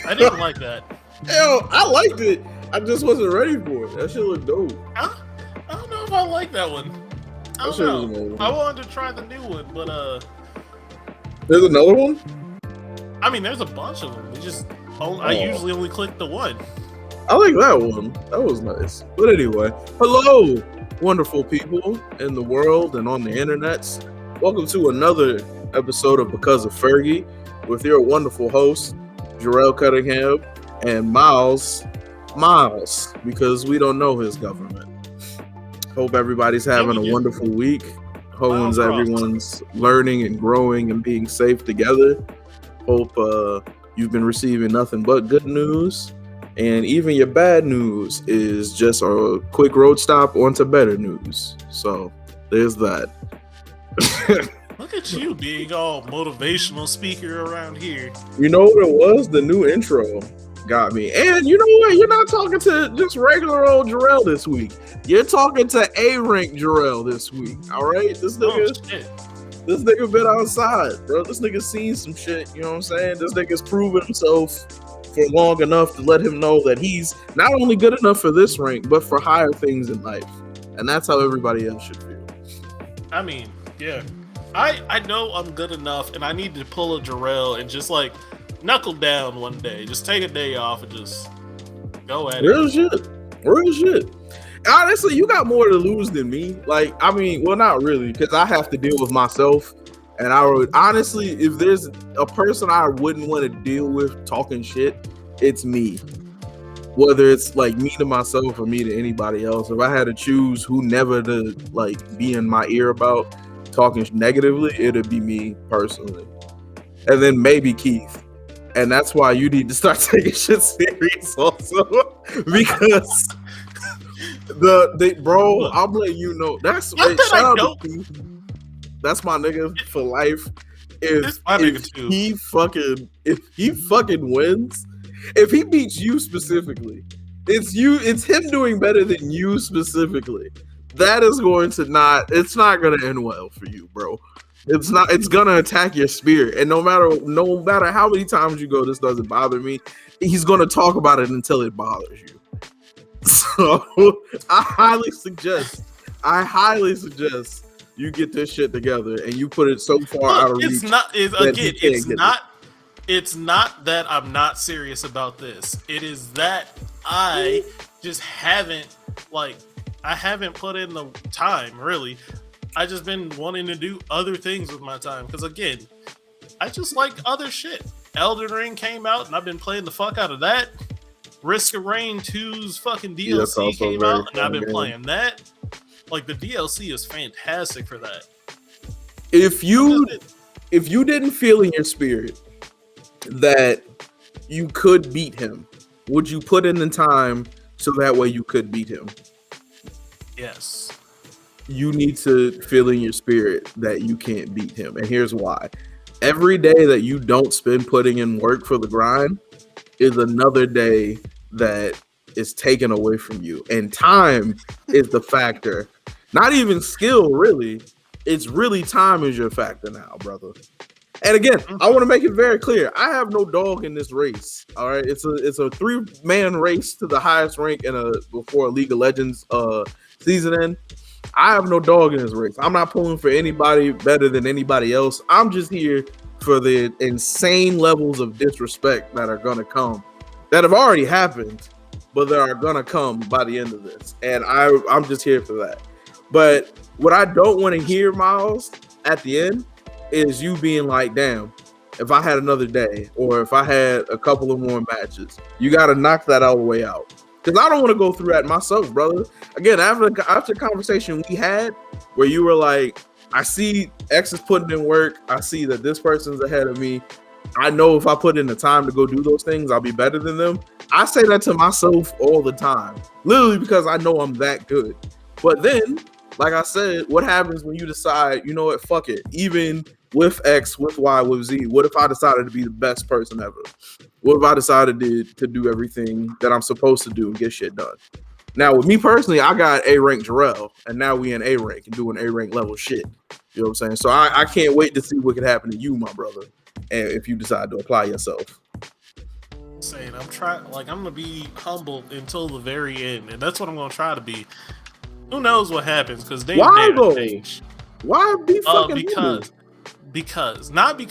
I didn't like that. Hell, I liked it. I just wasn't ready for it. That shit looked dope. I don't know if I like that one. I That don't shit was know. amazing. I wanted to try the new one, but There's another one? I mean, there's a bunch of them. I usually only click the one. I like that one. That was nice. But anyway, hello, wonderful people in the world and on the internets. Welcome to another episode of Because of Fergie with your wonderful host, Jarrell Cunningham and Miles, because we don't know his government. Hope everybody's having a wonderful week. Hope everyone's learning and growing and being safe together. Hope you've been receiving nothing but good news. And even your bad news is just a quick road stop onto better news. So there's that. Look at you being all motivational speaker around here. You know what it was? The new intro got me. And you know what? You're not talking to just regular old Jarrell this week. You're talking to A-rank Jarrell this week. All right? This nigga been outside, bro. This nigga seen some shit. You know what I'm saying? This nigga's proven himself for long enough to let him know that he's not only good enough for this rank, but for higher things in life. And that's how everybody else should feel. I mean, yeah. I know I'm good enough, and I need to pull a Jarrell and just like knuckle down one day. Just take a day off and just go at it. Real shit. Honestly, you got more to lose than me. Like, I mean, well, not really, because I have to deal with myself. And I would honestly, if there's a person I wouldn't want to deal with talking shit, it's me. Whether it's like me to myself or me to anybody else. If I had to choose who never to like be in my ear about talking negatively, it'd be me personally. And then maybe Keith. And that's why you need to start taking shit serious also. Because bro, I'm letting you know. That's shout out to Keith. That's my nigga for life. If he fucking wins, if he beats you specifically, it's him doing better than you specifically. That is it's not gonna end well for you, bro. It's gonna attack your spirit. And no matter how many times you go, this doesn't bother me, he's gonna talk about it until it bothers you. So I highly suggest you get this shit together and you put it so far out of reach. It's not that I'm not serious about this. It is that I just haven't put in the time, really. I just been wanting to do other things with my time. Because again, I just like other shit. Elden Ring came out and I've been playing the fuck out of that. Risk of Rain 2's fucking DLC came out and I've been playing that. Like, the DLC is fantastic for that. If you didn't feel in your spirit that you could beat him, would you put in the time so that way you could beat him? Yes. You need to feel in your spirit that you can't beat him. And here's why. Every day that you don't spend putting in work for the grind is another day that is taken away from you. And time is the factor. Not even skill, really. It's really time is your factor now, brother. And again, I want to make it very clear. I have no dog in this race. All right. It's a 3-man race to the highest rank before a League of Legends season end. I have no dog in this race. I'm not pulling for anybody better than anybody else. I'm just here for the insane levels of disrespect that are gonna come, that have already happened, but that are gonna come by the end of this. And I'm just here for that. But what I don't want to hear, Miles, at the end is you being like, damn, if I had another day or if I had a couple of more matches, you got to knock that all the way out. Because I don't want to go through that myself, brother. Again, after the conversation we had where you were like, I see X is putting in work. I see that this person's ahead of me. I know if I put in the time to go do those things, I'll be better than them. I say that to myself all the time, literally because I know I'm that good. But then, like I said, what happens when you decide, you know what, fuck it. Even with X, with Y, with Z, what if I decided to be the best person ever? What if I decided to do everything that I'm supposed to do and get shit done? Now, with me personally, I got A-rank Jarrell, and now we in A-rank and doing A-rank level shit. You know what I'm saying? So I can't wait to see what could happen to you, my brother, and if you decide to apply yourself. saying I'm trying, like I'm gonna be humble until the very end, and that's what I'm gonna try to be. Who knows what happens? Because they Why dare though? change. Why be fucking humble? Not You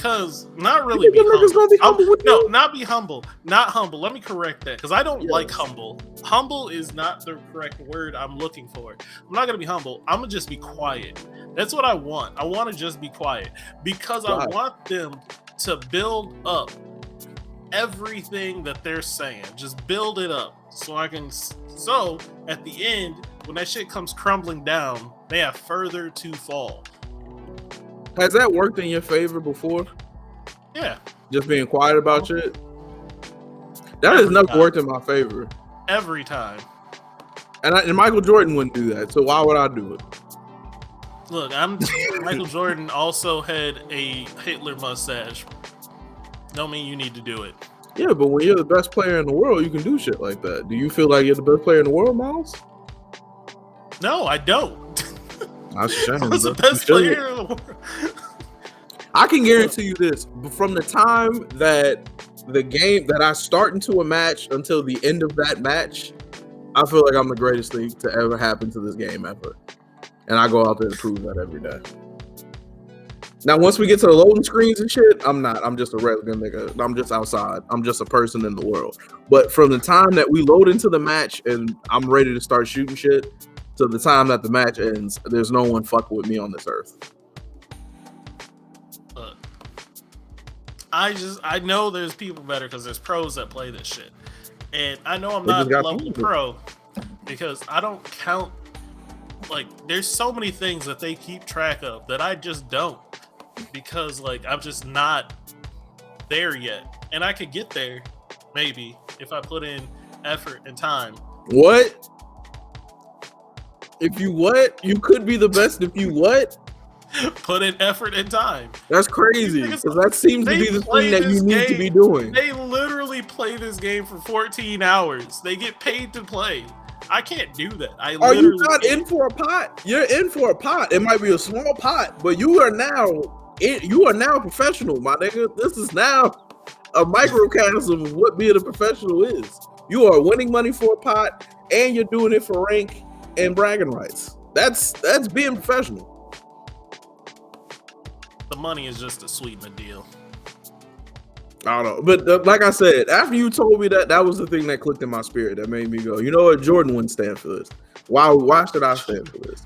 really think be them niggas gonna humble. be humble with No, you? not be humble, not humble. Let me correct that because I don't like Yes. humble. Humble is not the correct word I'm looking for. I'm not gonna be humble. I'm gonna just be quiet. That's what I want. I want to just be quiet because Why? I want them to build up everything that they're saying. Just build it up so I can. So at the end, when that shit comes crumbling down, they have further to fall. Has that worked in your favor before? Yeah. Just being quiet about shit? That has Every never time. worked in my favor. Every time. And Michael Jordan wouldn't do that, so why would I do it? Look, Michael Jordan also had a Hitler mustache. Don't mean you need to do it. Yeah, but when you're the best player in the world, you can do shit like that. Do you feel like you're the best player in the world, Miles? No, I don't. That's a shame. I was the bro. best player in the world. I can guarantee you this: from the time that the game that I start into a match until the end of that match, I feel like I'm the greatest thing to ever happen to this game ever, and I go out there and prove that every day. Now, once we get to the loading screens and shit, I'm not. I'm just a regular nigga. I'm just outside. I'm just a person in the world. But from the time that we load into the match and I'm ready to start shooting shit, to the time that the match ends, there's no one fucking with me on this earth. Look, I know there's people better because there's pros that play this shit, and I know I'm They not just the got level of people. pro because I don't count. Like, there's so many things that they keep track of that I just don't, because like I'm just not there yet, and I could get there maybe if I put in effort and time. What? If you what? You could be the best if you what? Put in effort and time. That's crazy, because that seems to They be the play thing that you this need to game- be doing. They literally play this game for 14 hours. They get paid to play. I can't do that. Are you not can't. in for a pot? You're in for a pot. It might be a small pot, but you are now a professional, my nigga. This is now a microcosm of what being a professional is. You are winning money for a pot, and you're doing it for rank and bragging rights. That's being professional. The money is just to sweeten the deal. I don't know, but like I said, after you told me that, that was the thing that clicked in my spirit that made me go, you know what, Jordan wouldn't stand for this. Why should I stand for this?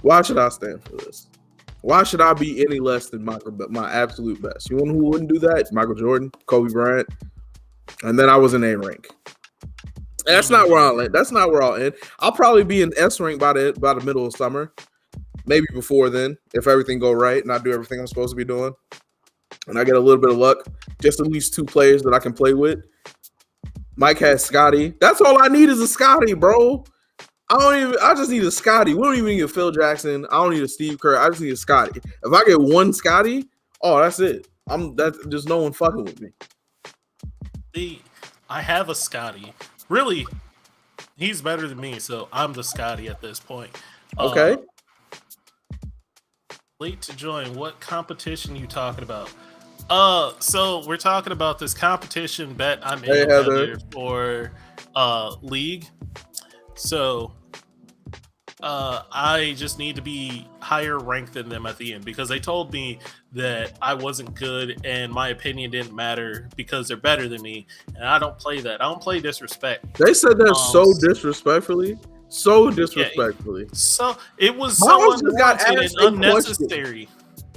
Why should I stand for this? Why should I be any less than my absolute best? You know who wouldn't do that? Michael Jordan, Kobe Bryant, and then I was in A rank. And that's not where I'll end. That's not where I'll end. I'll probably be in S rank by the middle of summer, maybe before then, if everything go right and I do everything I'm supposed to be doing. And I get a little bit of luck, just at least 2 players that I can play with. Mike has Scotty. That's all I need is a Scotty, bro. I just need a Scotty. We don't even need a Phil Jackson. I don't need a Steve Kerr. I just need a Scotty. If I get one Scotty, oh, that's it. There's no one fucking with me. I have a Scotty. Really, he's better than me, so I'm the Scotty at this point. Okay. Late to join. What competition you talking about? So we're talking about this competition bet I'm in Heather. for league. So I just need to be higher ranked than them at the end because they told me that I wasn't good and my opinion didn't matter because they're better than me, and I don't play that. I don't play disrespect. They said that so disrespectfully. So disrespectfully. So it was Miles so just got unwanted asked and a question. unnecessary.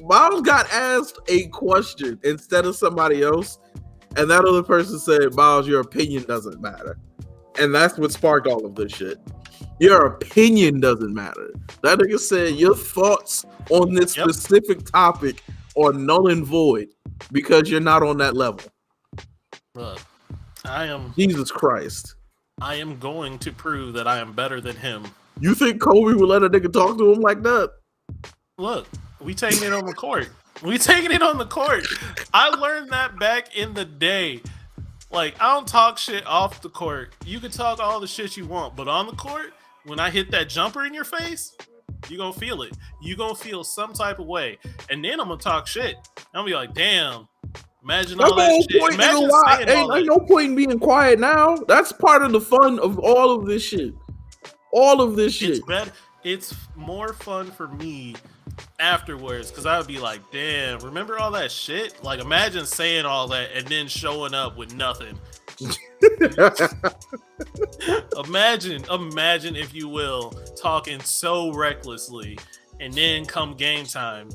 Miles got asked a question instead of somebody else, and that other person said, Miles, your opinion doesn't matter. And that's what sparked all of this shit. Your opinion doesn't matter. That nigga said your thoughts on this specific topic are null and void because you're not on that level. Look, Jesus Christ. I am going to prove that I am better than him. You think Kobe would let a nigga talk to him like that? Look, we taking it on the court. We taking it on the court. I learned that back in the day. Like, I don't talk shit off the court. You can talk all the shit you want, but on the court, when I hit that jumper in your face, you gonna feel it. You gonna feel some type of way. And then I'm gonna talk shit. I'm gonna be like, damn, Imagine That's all the that whole shit. point, nigga. Imagine Why? saying all Ain't that. no point in being quiet now. That's part of the fun of all of this shit. All of this It's shit. better. It's more fun for me afterwards because I would be like, damn, remember all that shit? Like, imagine saying all that and then showing up with nothing. Imagine, if you will, talking so recklessly, and then come game time,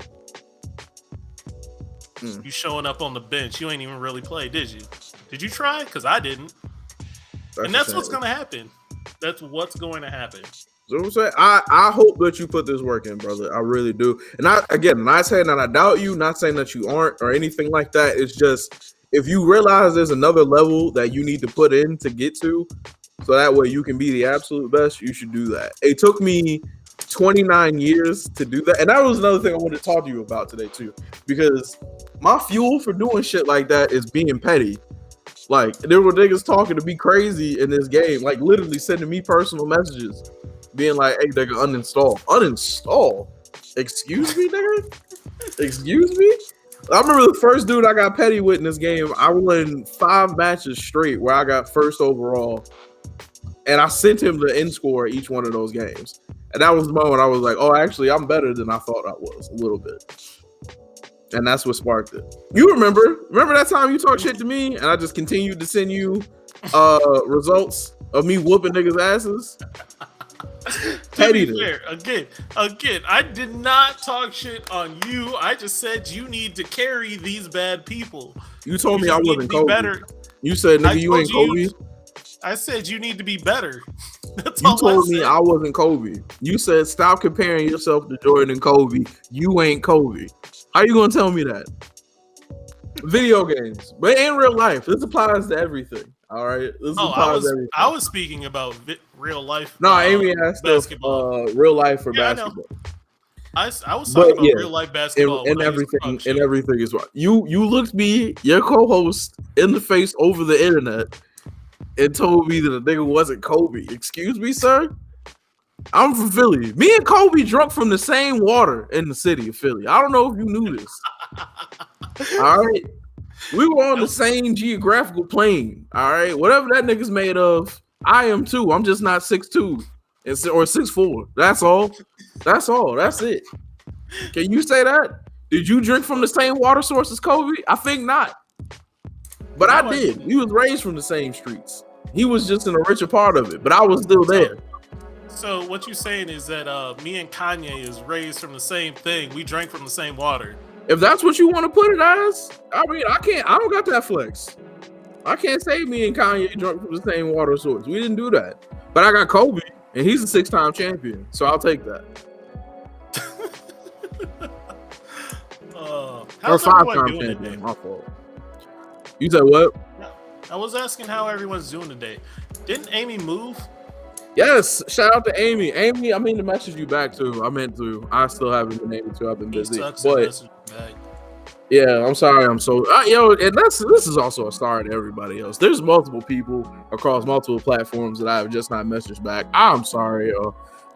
you showing up on the bench. You ain't even really play, did you? Did you try? Because I didn't. And that's what's going to happen. That's what's going to happen. So I'm saying, I hope that you put this work in, brother. I really do. And again, not saying that I doubt you, not saying that you aren't or anything like that. It's just if you realize there's another level that you need to put in to get to, so that way you can be the absolute best, you should do that. It took me 29 years to do that. And that was another thing I wanted to talk to you about today too. Because my fuel for doing shit like that is being petty. Like, there were niggas talking to me crazy in this game, like literally sending me personal messages, being like, hey, nigga, uninstall. Uninstall? Excuse me, nigga? Excuse me? I remember the first dude I got petty with in this game, I won 5 matches straight where I got first overall. And I sent him the end score each one of those games. And that was the moment I was like, oh, actually, I'm better than I thought I was a little bit. And that's what sparked it. You remember that time you talked shit to me and I just continued to send you results of me whooping niggas' asses? To be fair, again, I did not talk shit on you. I just said you need to carry these bad people. You told me I wasn't Kobe. Better. You said, nigga, you ain't Kobe. I said you need to be better. That's you told me I wasn't Kobe. You said stop comparing yourself to Jordan and Kobe. You ain't Kobe. How you gonna tell me that? Video games, but in real life, this applies to everything. All right, this applies to everything. I was speaking about real life. No, Amy asked basketball. Real life for basketball. I was talking about real life basketball and everything. And everything is right. You looked me, your co-host, in the face over the internet and told me that the nigga wasn't Kobe. Excuse me, sir? I'm from Philly. Me and Kobe drunk from the same water in the city of Philly. I don't know if you knew this. All right. We were on the same geographical plane. All right. Whatever that nigga's made of, I am too. I'm just not 6'2" or 6'4". That's all. That's all. That's it. Can you say that? Did you drink from the same water source as Kobe? I think not. But I did. We was raised from the same streets. He was just in a richer part of it, but I was still there. So what you're saying is that me and Kanye is raised from the same thing. We drank from the same water. If that's what you want to put it as, I mean, I don't got that flex. I can't say me and Kanye drunk from the same water source. We didn't do that. But I got Kobe, and he's a 6-time champion, so I'll take that. Or 5-time champion, my fault. You said what? I was asking how everyone's doing today. Didn't Amy move? Yes, shout out to Amy. Amy, I mean to message you back too. I meant to. I still haven't been able to. I've been busy. But yeah, I'm sorry. I'm so and this is also a star to everybody else. There's multiple people across multiple platforms that I have just not messaged back. I'm sorry.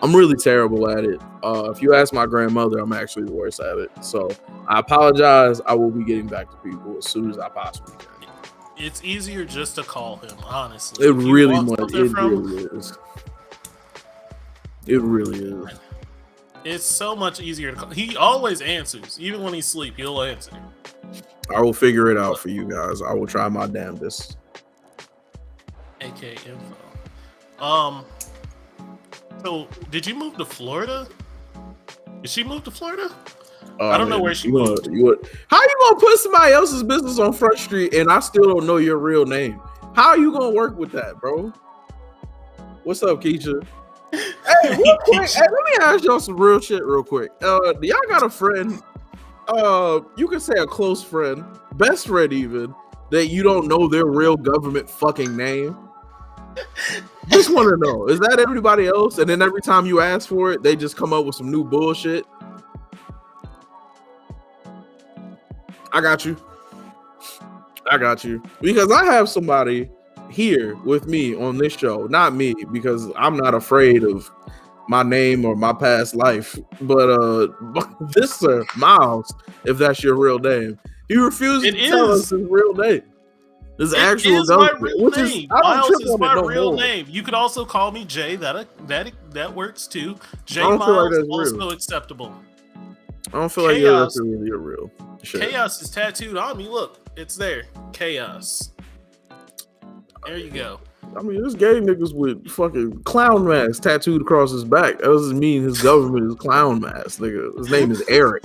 I'm really terrible at it. If you ask my grandmother, I'm actually the worst at it. So I apologize. I will be getting back to people as soon as I possibly can. It's easier just to call him, honestly. It really is. It really is. It's so much easier to call. He always answers. Even when he's asleep, he'll answer. I will figure it out for you guys. I will try my damnedest. AK info. So, did you move to Florida? Did she move to Florida? I don't know where she moved. How you gonna put somebody else's business on Front Street and I still don't know your real name? How are you gonna work with that, bro? What's up, Keisha? Hey, real quick, let me ask y'all some real shit real quick. Do y'all got a friend, you can say a close friend, best friend even, that you don't know their real government fucking name? Just want to know, is that everybody else? And then every time you ask for it, they just come up with some new bullshit? I got you. Because I have somebody here with me on this show, not me, because I'm not afraid of my name or my past life, but this sir, Miles, if that's your real name, He refuses It to tell us is. his real name. His It actual is my government, real which is name. I don't Miles trip is on it my no real more. name. You could also call me Jay. That works too. Jay I don't feel like Miles that's also real. acceptable. I don't feel Chaos. like that's really a real shit. Chaos is tattooed on me. Look, it's there. Chaos. There you go. I mean, there's gay niggas with fucking clown masks tattooed across his back. That doesn't mean his government is clown mask, nigga. His name is Eric.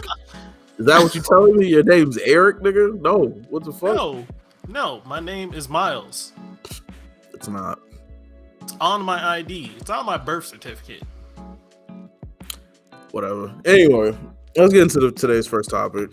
Is that what you telling me? Your name's Eric, nigga? No. What the fuck? No. My name is Miles. It's not. It's on my ID. It's on my birth certificate. Whatever. Anyway, let's get into today's first topic.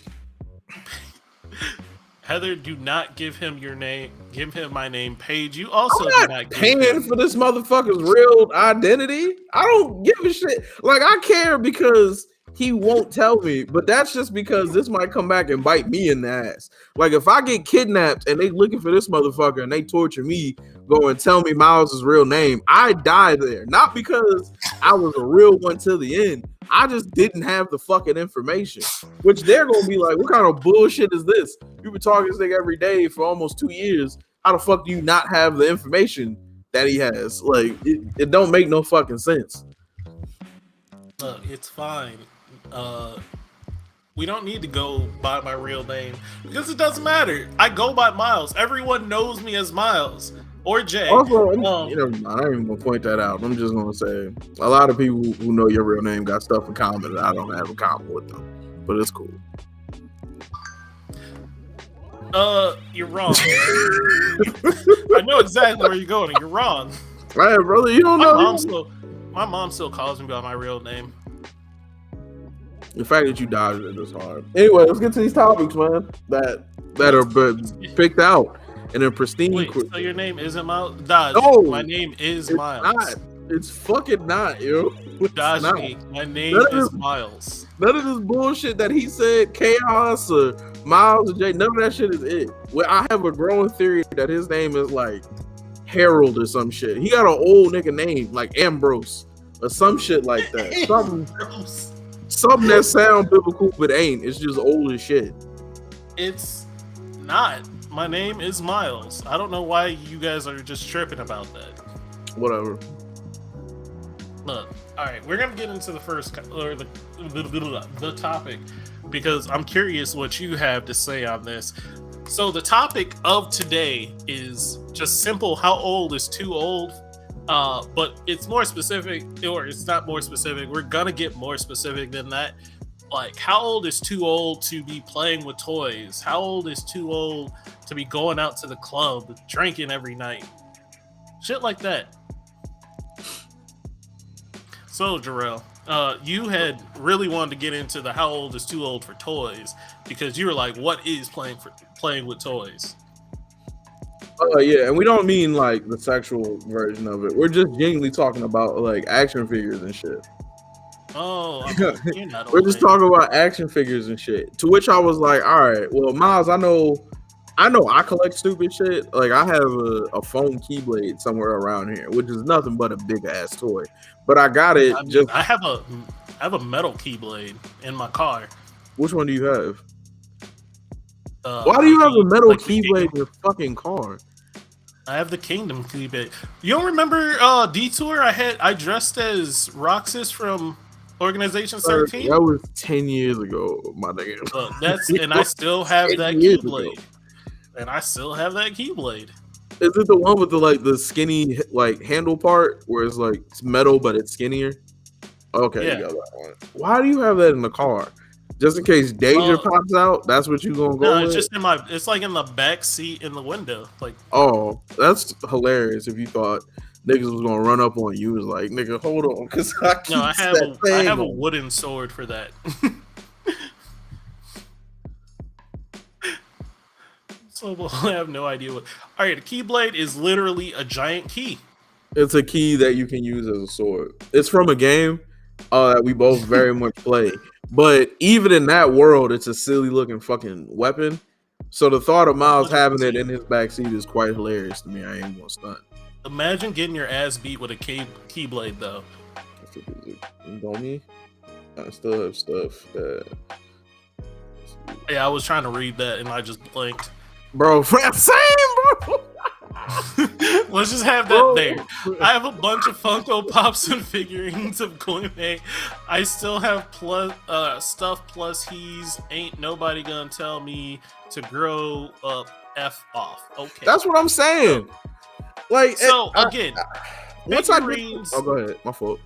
Heather, do not give him your name. Give him my name, Paige. You also I'm do not not give paying him. for this motherfucker's real identity. I don't give a shit. Like, I care because he won't tell me, but that's just because this might come back and bite me in the ass. Like, if I get kidnapped and they looking for this motherfucker and they torture me, go and tell me Miles' real name, I die there. Not because I was a real one till the end. I just didn't have the fucking information. Which they're gonna be like, what kind of bullshit is this? You've been talking to this nigga every day for almost 2 years. How the fuck do you not have the information that he has? Like, it don't make no fucking sense. Look, it's fine. We don't need to go by my real name because it doesn't matter. I go by Miles. Everyone knows me as Miles or Jay. Also, I ain't even gonna point that out. I'm just gonna say a lot of people who know your real name got stuff in common that I don't have in common with them. But it's cool. You're wrong. I know exactly where you're going. And you're wrong. Right, brother. You don't know. My mom still calls me by my real name. The fact that you dodged it is hard. Anyway, let's get to these topics, man. That are picked out in a pristine. Wait, so your name isn't Miles? Dodge. No, my name is Miles. Not. It's fucking not, yo. Dodge me. My name is Miles. None of this bullshit that he said, Chaos or Miles or Jay, none of that shit is it. Well, I have a growing theory that his name is like Harold or some shit. He got an old nigga name like Ambrose or some shit like that. Something that sound biblical but ain't. It's just old as shit. It's not. My name is Miles. I don't know why you guys are just tripping about that. Whatever. Look, all right, we're gonna get into the first or the topic because I'm curious what you have to say on this. So the topic of today is just simple. How old is too old? But it's more specific, or it's not more specific. We're gonna get more specific than that. Like, how old is too old to be playing with toys? How old is too old to be going out to the club, drinking every night? Shit like that. So, Jarrell, you had really wanted to get into the how old is too old for toys because you were like, what is playing with toys? Yeah, and we don't mean like the sexual version of it. We're just genuinely talking about like action figures and shit. Oh, you're not we're just talking about action figures and shit. To which I was like, all right, well, Miles, I know I collect stupid shit. Like, I have a foam keyblade somewhere around here, which is nothing but a big ass toy. But I got it. I have a metal keyblade in my car. Which one do you have? Why do you have a metal keyblade in your fucking car? I have the Kingdom keyblade. You don't remember Detour? I dressed as Roxas from Organization 13. That was 10 years ago, my nigga. And I still have that keyblade. And I still have that keyblade. Is it the one with the skinny like handle part where it's like it's metal but it's skinnier? Okay, yeah. You got that one. Why do you have that in the car? Just in case danger pops out, that's what you gonna go with? It's just it's like in the back seat in the window. Like, oh, that's hilarious. If you thought niggas was gonna run up on you, was like, nigga, hold on, because I have a wooden sword for that. So I have no idea what. All right, a keyblade is literally a giant key. It's a key that you can use as a sword. It's from a game that we both very much play. But even in that world, it's a silly looking fucking weapon. So the thought of Miles having it in his backseat is quite hilarious to me. I ain't gonna stunt. Imagine getting your ass beat with a keyblade, though. You know me? I still have stuff that. Yeah, I was trying to read that and I just blinked. Bro, same, bro. Let's just have that there. I have a bunch of Funko Pops and figurines of Gourmet. I still have stuff plus he's ain't nobody gonna tell me to grow up F off. Okay. That's what I'm saying. Like, so again, once figurines. Oh, go ahead. My fault.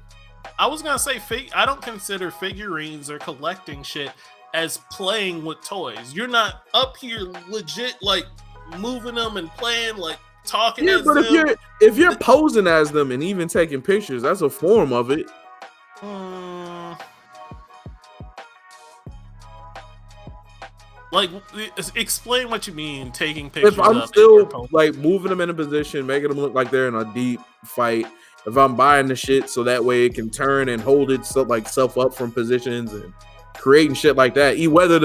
I was gonna say I don't consider figurines or collecting shit as playing with toys. You're not up here legit like moving them and playing like talking as but them. if you're posing as them and even taking pictures, that's a form of it. Like, explain what you mean taking pictures. If I'm still like moving them in a position, making them look like they're in a deep fight. If I'm buying the shit so that way it can turn and hold itself up from positions and creating shit like that, whether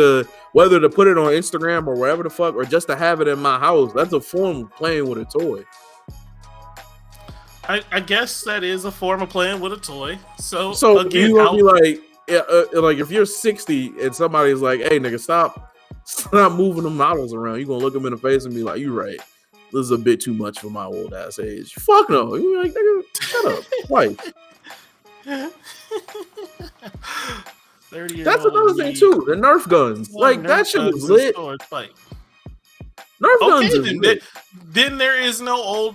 to put it on Instagram or wherever the fuck, or just to have it in my house, that's a form of playing with a toy. I guess that is a form of playing with a toy. So again, you gonna be like, like if you're 60 and somebody's like, "Hey, nigga, stop moving them models around," you gonna look them in the face and be like, "You right. This is a bit too much for my old ass age." Fuck no. You like, nigga, shut up. Twice. That's another thing too. The Nerf guns, like Nerf that shit was lit. Nerf guns is lit. Then there's no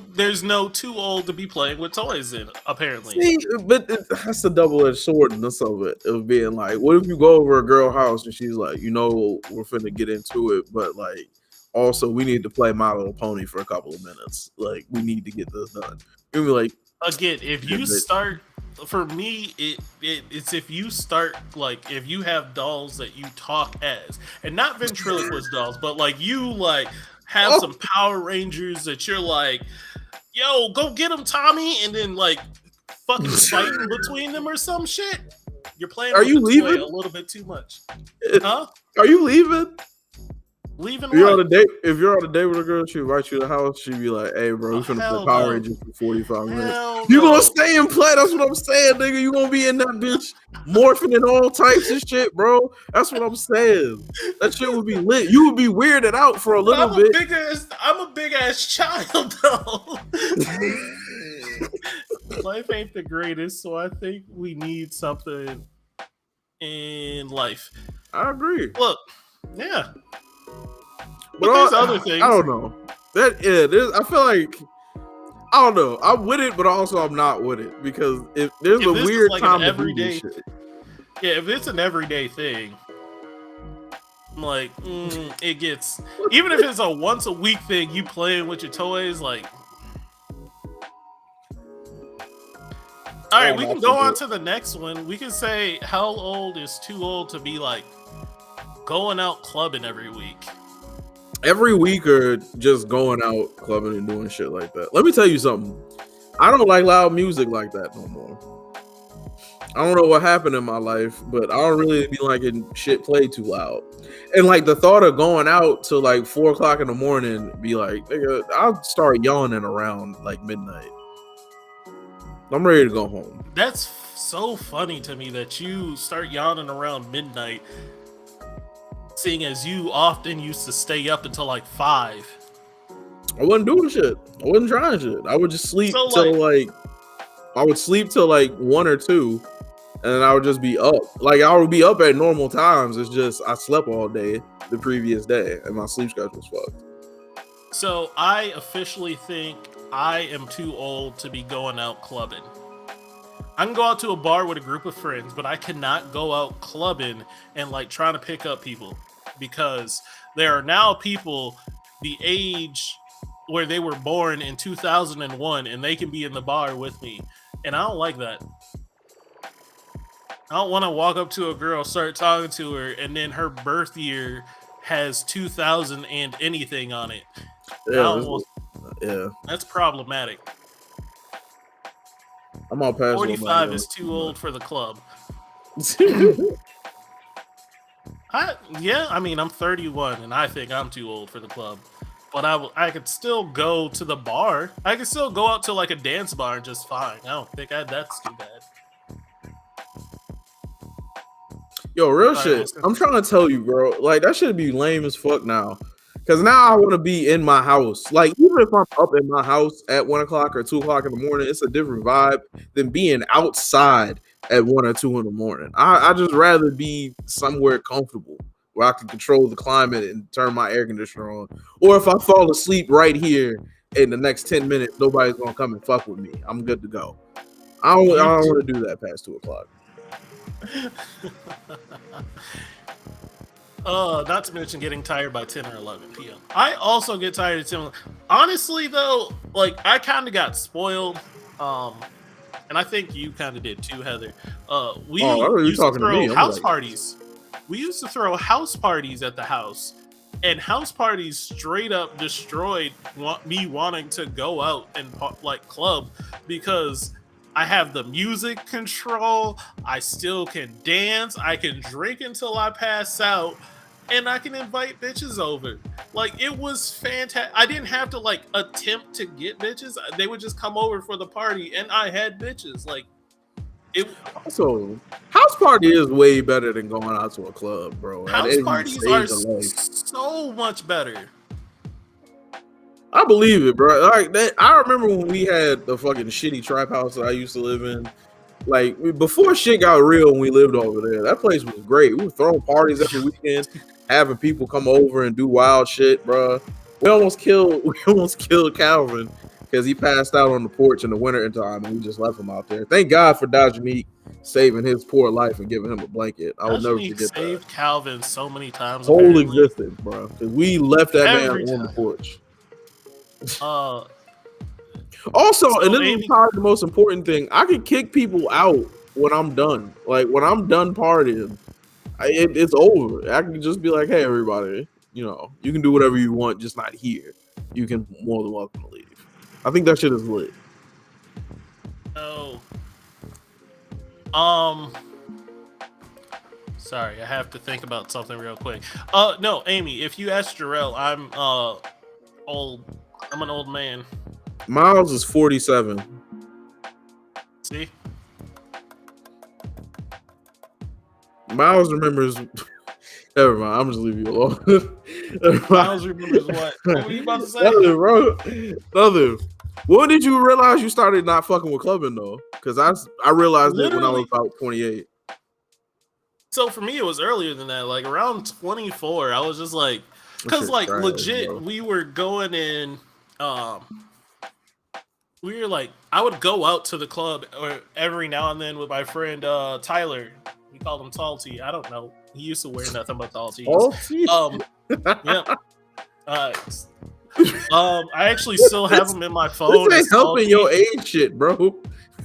too old to be playing with toys in, apparently. See, but that's a double-edged sword in this of it, of being like, what if you go over a girl house and she's like, we're finna get into it, but like, also we need to play My Little Pony for a couple of minutes. Like, we need to get this done. You'll be like, again, if you start, for me, it's if you start, like, if you have dolls that you talk as, and not ventriloquist dolls, but like you like have some Power Rangers that you're like, yo, go get them, Tommy, and then like fucking fighting between them or some shit. You're playing. Are you leaving a little bit too much? Huh? Are you leaving? Leaving. If you're on a date with a girl, she invite you to the house. She be like, "Hey, bro, we finna play Power Rangers for 45 minutes." You gonna stay and play? That's what I'm saying, nigga. You gonna be in that bitch morphing in all types of shit, bro. That's what I'm saying. That shit would be lit. You would be weirded out for a little bit. I'm a big ass child, though. Life ain't the greatest, so I think we need something in life. I agree. Look, yeah. But there's other things. I don't know. I feel like I don't know. I'm with it, but also I'm not with it because if there's a weird like time to do this shit. Yeah, if it's an everyday thing, I'm like, it gets. Even if it's a once a week thing, you playing with your toys, like. All right, we can go on to the next one. We can say how old is too old to be like going out clubbing every week. Every week or just going out clubbing and doing shit like that. Let me tell you something. I don't like loud music like that no more. I don't know what happened in my life, but I don't really be liking shit played too loud. And like the thought of going out to like 4 o'clock in the morning, be like, nigga, I'll start yawning around like midnight. I'm ready to go home. That's so funny to me that you start yawning around midnight. Seeing as you often used to stay up until like 5. I wasn't doing shit. I wasn't trying shit. I would just sleep till like I would sleep till like 1 or 2, and then I would just be up. Like I would be up at normal times. It's just I slept all day the previous day, and my sleep schedule was fucked. So I officially think I am too old to be going out clubbing. I can go out to a bar with a group of friends, but I cannot go out clubbing and like trying to pick up people because there are now people the age where they were born in 2001 and they can be in the bar with me. And I don't like that. I don't want to walk up to a girl, start talking to her, and then her birth year has 2000 and anything on it. Yeah. That's problematic. I'm all past 45 is too old for the club. I mean, I'm 31 and I think I'm too old for the club. But I could still go to the bar. I could still go out to like a dance bar just fine. I don't think that's too bad. Yo, real Sorry, shit. what's I'm trying to tell you, bro. Like that should be lame as fuck now. Cause now I want to be in my house. Like even if I'm up in my house at 1 o'clock or 2 o'clock in the morning, it's a different vibe than being outside at 1 or 2 in the morning. I just rather be somewhere comfortable where I can control the climate and turn my air conditioner on. Or if I fall asleep right here in the next 10 minutes, nobody's gonna come and fuck with me. I'm good to go. I you don't want to do that past 2 o'clock. Not to mention getting tired by 10 or 11 p.m. I also get tired at 10. Honestly, though, like I kind of got spoiled. And I think you kind of did too, Heather. We Oh, you're used to talking to me. throw I'm house like, parties. We used to throw house parties at the house, and house parties straight up destroyed me wanting to go out and like club because I have the music control. I still can dance. I can drink until I pass out, and I can invite bitches over. Like it was fantastic. I didn't have to like attempt to get bitches. They would just come over for the party, and I had bitches. Like it. also, house party is way better than going out to a club, bro. At House every parties are stage of life. so much better. I believe it, bro. Like that, I remember when we had the fucking shitty trap house that I used to live in. Like before shit got real, when we lived over there, that place was great. We were throwing parties every weekend, having people come over and do wild shit, bro. We almost killed Calvin because he passed out on the porch in the winter time, and we just left him out there. Thank God for Dajanique saving his poor life and giving him a blanket. I will never forget Saved that. Calvin so many times. Whole Apparently. existence, bro. Because we left that man Every on the time. porch. So Also, and this Amy, is probably the most important thing, I can kick people out when I'm done. Like when I'm done partying, it's over. I can just be like, hey, everybody, you can do whatever you want, just not here. You can more than welcome to leave. I think that shit is lit. oh, sorry, I have to think about something real quick. No, Amy, if you ask Jarrell, I'm old. I'm an old man. Miles is 47. See? Miles remembers. Never mind. I'm just leaving you alone. Miles remembers what? What were you about to say? Nothing, bro. Nothing. When did you realize you started not fucking with clubbing though? Because I realized it when I was about 28. So for me, it was earlier than that. Like around 24, I was just like, because like trash, legit, bro. we were going in. We were like, I would go out to the club or every now and then with my friend Tyler. We called him Tall T. I don't know. He used to wear nothing but tall tees. Yeah. I actually still have him in my phone. This ain't helping your age shit, bro.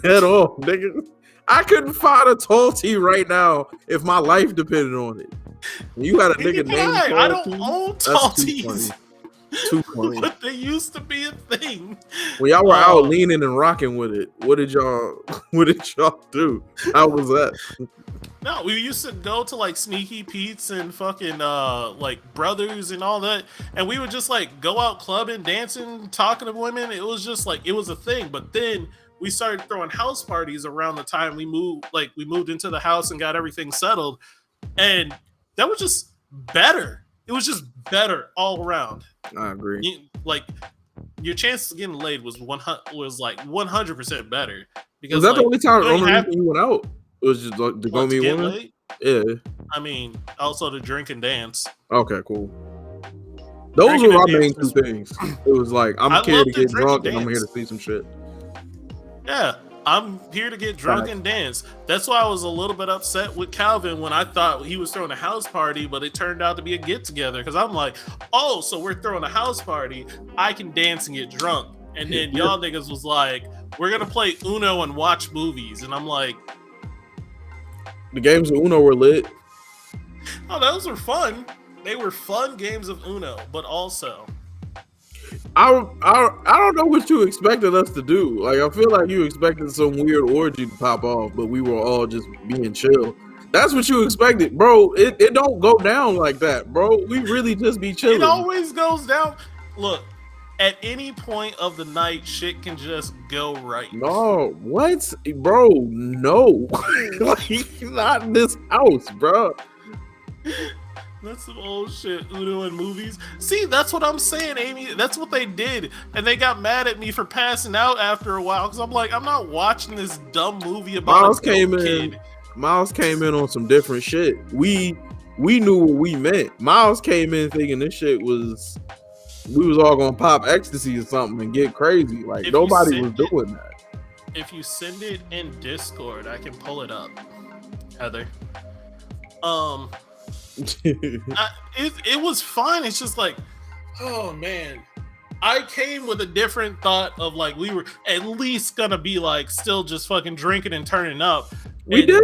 At all, nigga. I couldn't find a tall T right now if my life depended on it. You got a nigga named Tall I don't T? own tall tees. Too funny. But they used to be a thing. When y'all were out leaning and rocking with it, what did y'all do? How was that? No, we used to go to like Sneaky Pete's and fucking like Brothers and all that, and we would just like go out clubbing, dancing, talking to women. It was just like it was a thing. But then we started throwing house parties around the time we moved. Like we moved into the house and got everything settled, and that was just better. It was just better all around. I agree. Your chances of getting laid was like 100% better. Because was that the only time you went out? It was just to go meet women? Late? Yeah. I mean, also to drink and dance. Okay, cool. Those were my main two things. It was like, I'm here to get drunk and I'm here to see some shit. Yeah, I'm here to get drunk and dance. That's why I was a little bit upset with Calvin when I thought he was throwing a house party, but it turned out to be a get-together. Because I'm like, oh, so we're throwing a house party. I can dance and get drunk. And then y'all niggas was like, we're going to play Uno and watch movies. And I'm like, the games of Uno were lit. Oh, those were fun. They were fun games of Uno, but also I don't know what you expected us to do. Like I feel like you expected some weird orgy to pop off, but we were all just being chill. That's what you expected, bro. It don't go down like that, bro. We really just be chilling. It always goes down. Look, At any point of the night, shit can just go right. No, what, bro? No, like not in this house, bro. That's some old shit, Uno and movies. See, that's what I'm saying, Amy. That's what they did. And they got mad at me for passing out after a while. Because I'm like, I'm not watching this dumb movie about Miles a came goat in. kid. Miles came in on some different shit. We knew what we meant. Miles came in thinking this shit was, we was all gonna pop ecstasy or something and get crazy. Like, If nobody you was send doing that. If you send it in Discord, I can pull it up, Heather. It was fine. It's just like, oh man, I came with a different thought of like we were at least gonna be like still just fucking drinking and turning up. We and did.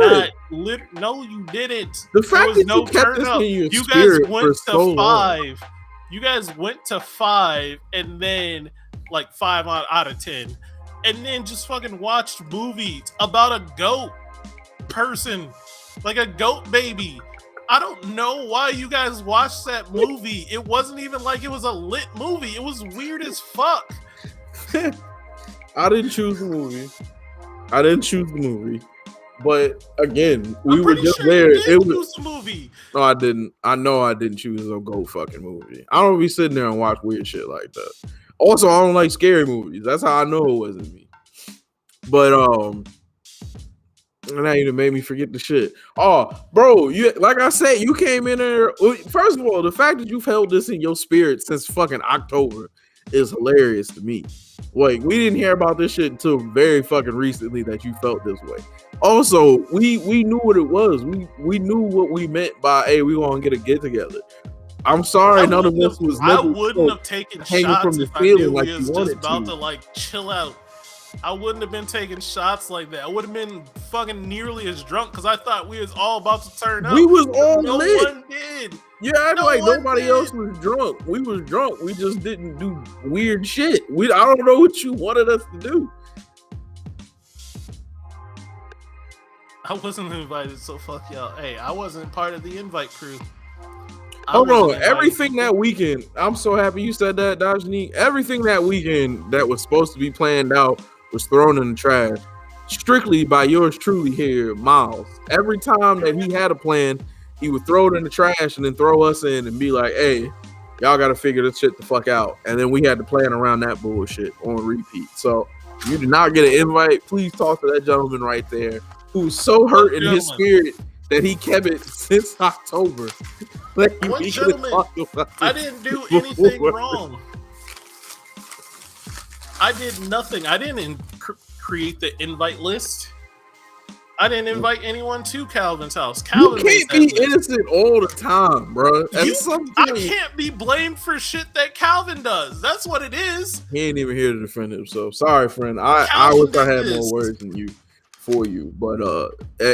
No, you didn't. The There fact was that no you kept turn this up. in your You guys spirit went for to so long. 5. You guys went to 5 and then like 5 out of 10, and then just fucking watched movies about a goat person, like a goat baby. I don't know why you guys watched that movie. It wasn't even like it was a lit movie. It was weird as fuck. I didn't choose the movie. But again, we were just sure there. You did It was choose the movie. no, I didn't. I know I didn't choose a go fucking movie. I don't be sitting there and watch weird shit like that. Also, I don't like scary movies. That's how I know it wasn't me. But now you done made me forget the shit. Oh, bro, you like I said, you came in there. First of all, the fact that you've held this in your spirit since fucking October is hilarious to me. Like, we didn't hear about this shit until very fucking recently that you felt this way. Also, we knew what it was. We knew what we meant by, hey, we gonna get together. I'm sorry, none of us was I never wouldn't have taken hanging shots from the if I knew ceiling like we you was just wanted about to. to like chill out. I wouldn't have been taking shots like that. I would have been fucking nearly as drunk because I thought we was all about to turn up. We was all No lit. one did. You act No like one nobody did. else was drunk. We was drunk. We just didn't do weird shit. I don't know what you wanted us to do. I wasn't invited, so fuck y'all. Hey, I wasn't part of the invite crew. Hold on. Everything that weekend, I'm so happy you said that, Dajani. Everything that weekend that was supposed to be planned out was thrown in the trash. Strictly by yours truly here, Miles. Every time that he had a plan, he would throw it in the trash and then throw us in and be like, hey, y'all got to figure this shit the fuck out. And then we had to plan around that bullshit on repeat. So you did not get an invite. Please talk to that gentleman right there who's so hurt in his spirit that he kept it since October. What gentleman? I didn't do anything wrong. I did nothing. I didn't create the invite list. I didn't invite anyone to Calvin's house. Calvin you can't be innocent all the time, bro. I can't be blamed for shit that Calvin does. That's what it is. He ain't even here to defend himself. Sorry, friend. I wish I had more words than you for you, but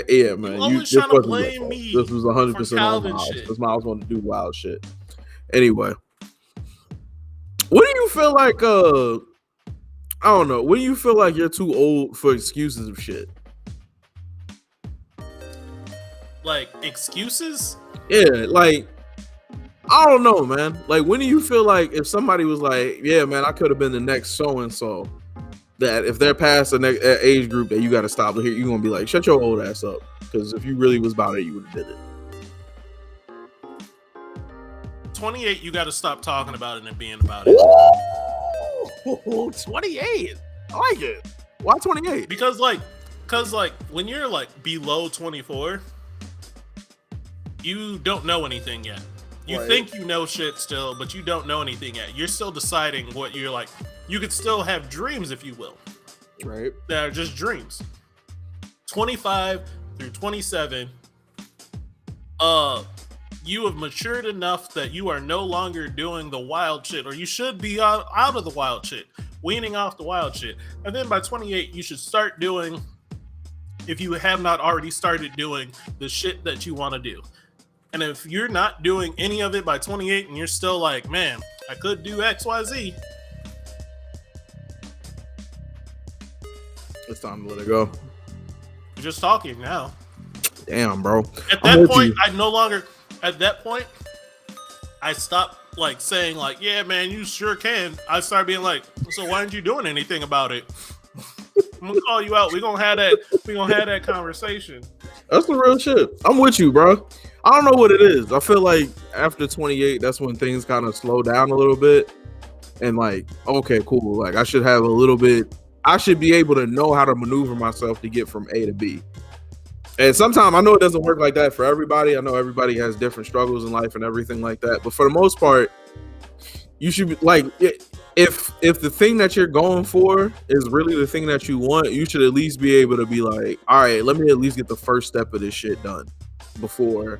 yeah, man. This was 100% on Miles. Because Miles wanted to do wild shit. Anyway, what do you feel like? I don't know. When do you feel like you're too old for excuses of shit? Like excuses? Yeah, like I don't know, man. Like, when do you feel like if somebody was like, yeah, man, I could have been the next so and so, that if they're past the next age group that you got to stop here, you're gonna be like, shut your old ass up, because if you really was about it, you would have did it. 28, you got to stop talking about it and being about it. Ooh, 28. I like it. Why 28? Because when you're like below 24, you don't know anything yet. You think you know shit still, but you don't know anything yet. You're still deciding what you're like. You could still have dreams, if you will. Right. That are just dreams. 25 through 27, you have matured enough that you are no longer doing the wild shit, or you should be out of the wild shit, weaning off the wild shit. And then by 28, you should start doing, if you have not already started doing, the shit that you want to do. And if you're not doing any of it by 28 and you're still like, man, I could do XYZ, it's time to let it go. you're just talking now. Damn, bro. At that point, I stopped like saying like, yeah, man, you sure can, I start being like, so why aren't you doing anything about it? I'm gonna call you out. We're gonna have that conversation. That's the real shit. I'm with you, bro. I don't know what it is. I feel like after 28, that's when things kind of slow down a little bit. And like, okay, cool. Like I should have a little bit. I should be able to know how to maneuver myself to get from A to B. And sometimes I know it doesn't work like that for everybody. I know everybody has different struggles in life and everything like that. But for the most part, you should be like, if the thing that you're going for is really the thing that you want, you should at least be able to be like, all right, let me at least get the first step of this shit done before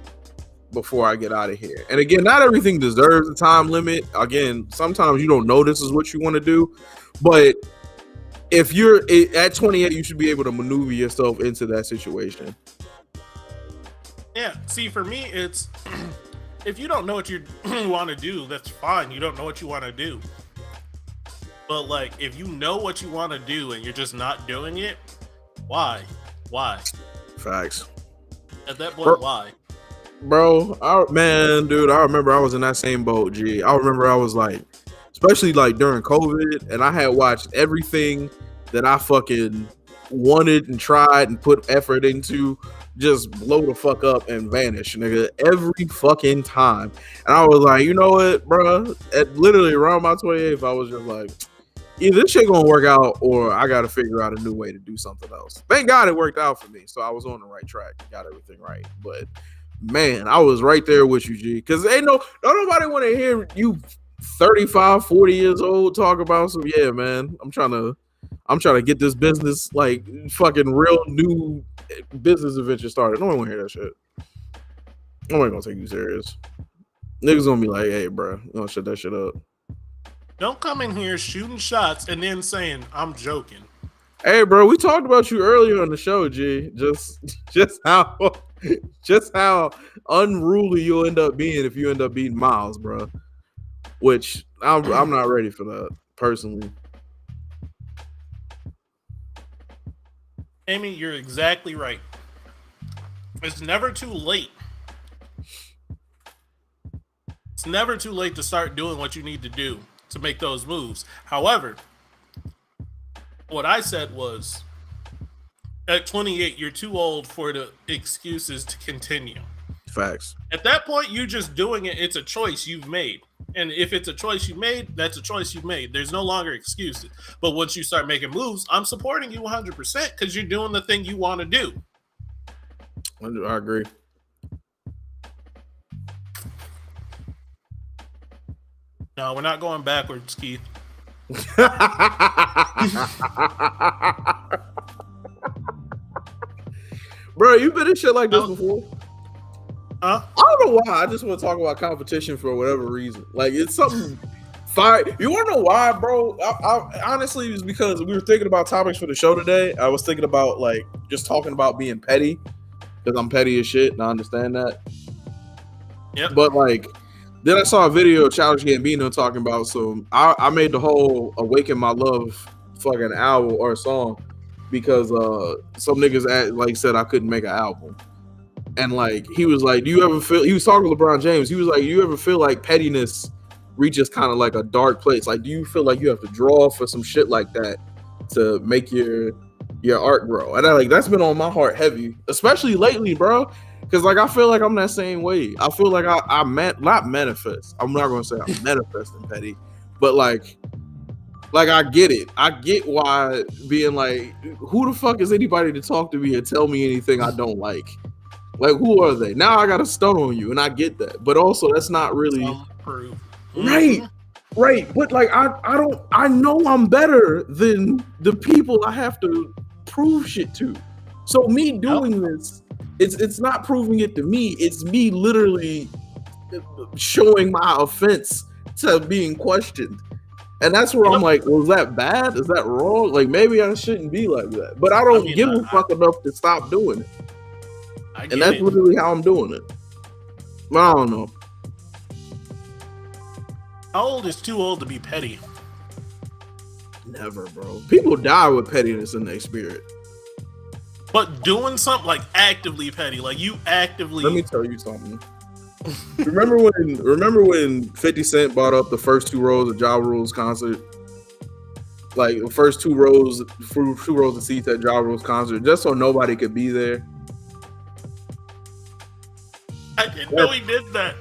I get out of here. And again, not everything deserves a time limit. Again, sometimes you don't know this is what you want to do, but if you're at 28, you should be able to maneuver yourself into that situation. Yeah. See, for me, it's if you don't know what you want to do, that's fine. You don't know what you want to do. But like, if you know what you want to do and you're just not doing it, why? Facts. At that point, why? Bro, dude, I remember I was in that same boat, G. I remember I was like, especially like during COVID, and I had watched everything that I fucking wanted and tried and put effort into just blow the fuck up and vanish, nigga, every fucking time. And I was like, you know what, bro? At literally around my 28th, I was just like, either this shit gonna work out or I gotta figure out a new way to do something else. Thank God it worked out for me, so I was on the right track, got everything right. But man, I was right there with you, G, because don't nobody want to hear you 35, 40 years old talk about some, yeah, man, I'm trying to get this business, like fucking real new business adventure started. No one want to hear that shit. Nobody gonna take you serious. Niggas gonna be like, hey, bro, you gonna shut that shit up. Don't come in here shooting shots and then saying I'm joking. Hey, bro, we talked about you earlier on the show, G. Just how unruly you'll end up being if you end up beating Miles, bro. Which I'm not ready for that personally. Amy, you're exactly right. It's never too late. It's never too late to start doing what you need to do to make those moves. However, what I said was, at 28, you're too old for the excuses to continue. Facts. At that point, you're just doing it. It's a choice you've made. And if it's a choice you made, that's a choice you've made. There's no longer excuses. But once you start making moves, I'm supporting you 100% because you're doing the thing you want to do. I agree. No, we're not going backwards, Keith. Bro, you been in shit like this before? Huh? I don't know why. I just want to talk about competition for whatever reason. Like, it's something fire. You want to know why, bro? I honestly, it was because we were thinking about topics for the show today. I was thinking about, like, just talking about being petty because I'm petty as shit, and I understand that. Yep. But, like, then I saw a video of Childish Gambino talking about I made the whole Awaken My Love fucking album or song because some niggas said I couldn't make an album. And like he was like, do you ever feel, he was talking to LeBron James, he was like, you ever feel like pettiness reaches kind of like a dark place? Like, do you feel like you have to draw for some shit like that to make your art grow? And that's been on my heart heavy, especially lately, bro. Because like I feel like I'm that same way. I feel like not manifest. I'm not gonna say I'm manifesting petty, but like I get it. I get why being like, who the fuck is anybody to talk to me and tell me anything I don't like? Like, who are they? Now I got to stun on you, and I get that. But also, that's not really right. But like, I know I'm better than the people I have to prove shit to. So me doing this, it's not proving it to me. It's me literally showing my offense to being questioned. And that's where I'm like, well, is that bad? Is that wrong? Like, maybe I shouldn't be like that. But I don't give a fuck enough to stop doing it. And that's literally how I'm doing it. But I don't know. How old is too old to be petty? Never, bro. People die with pettiness in their spirit. But doing something like actively petty, like you actively... Let me tell you something. Remember when 50 Cent bought up the first 2 rows of Ja Rule's concert? Like the first 2 rows of seats at Ja Rule's concert, just so nobody could be there. I didn't know he did that.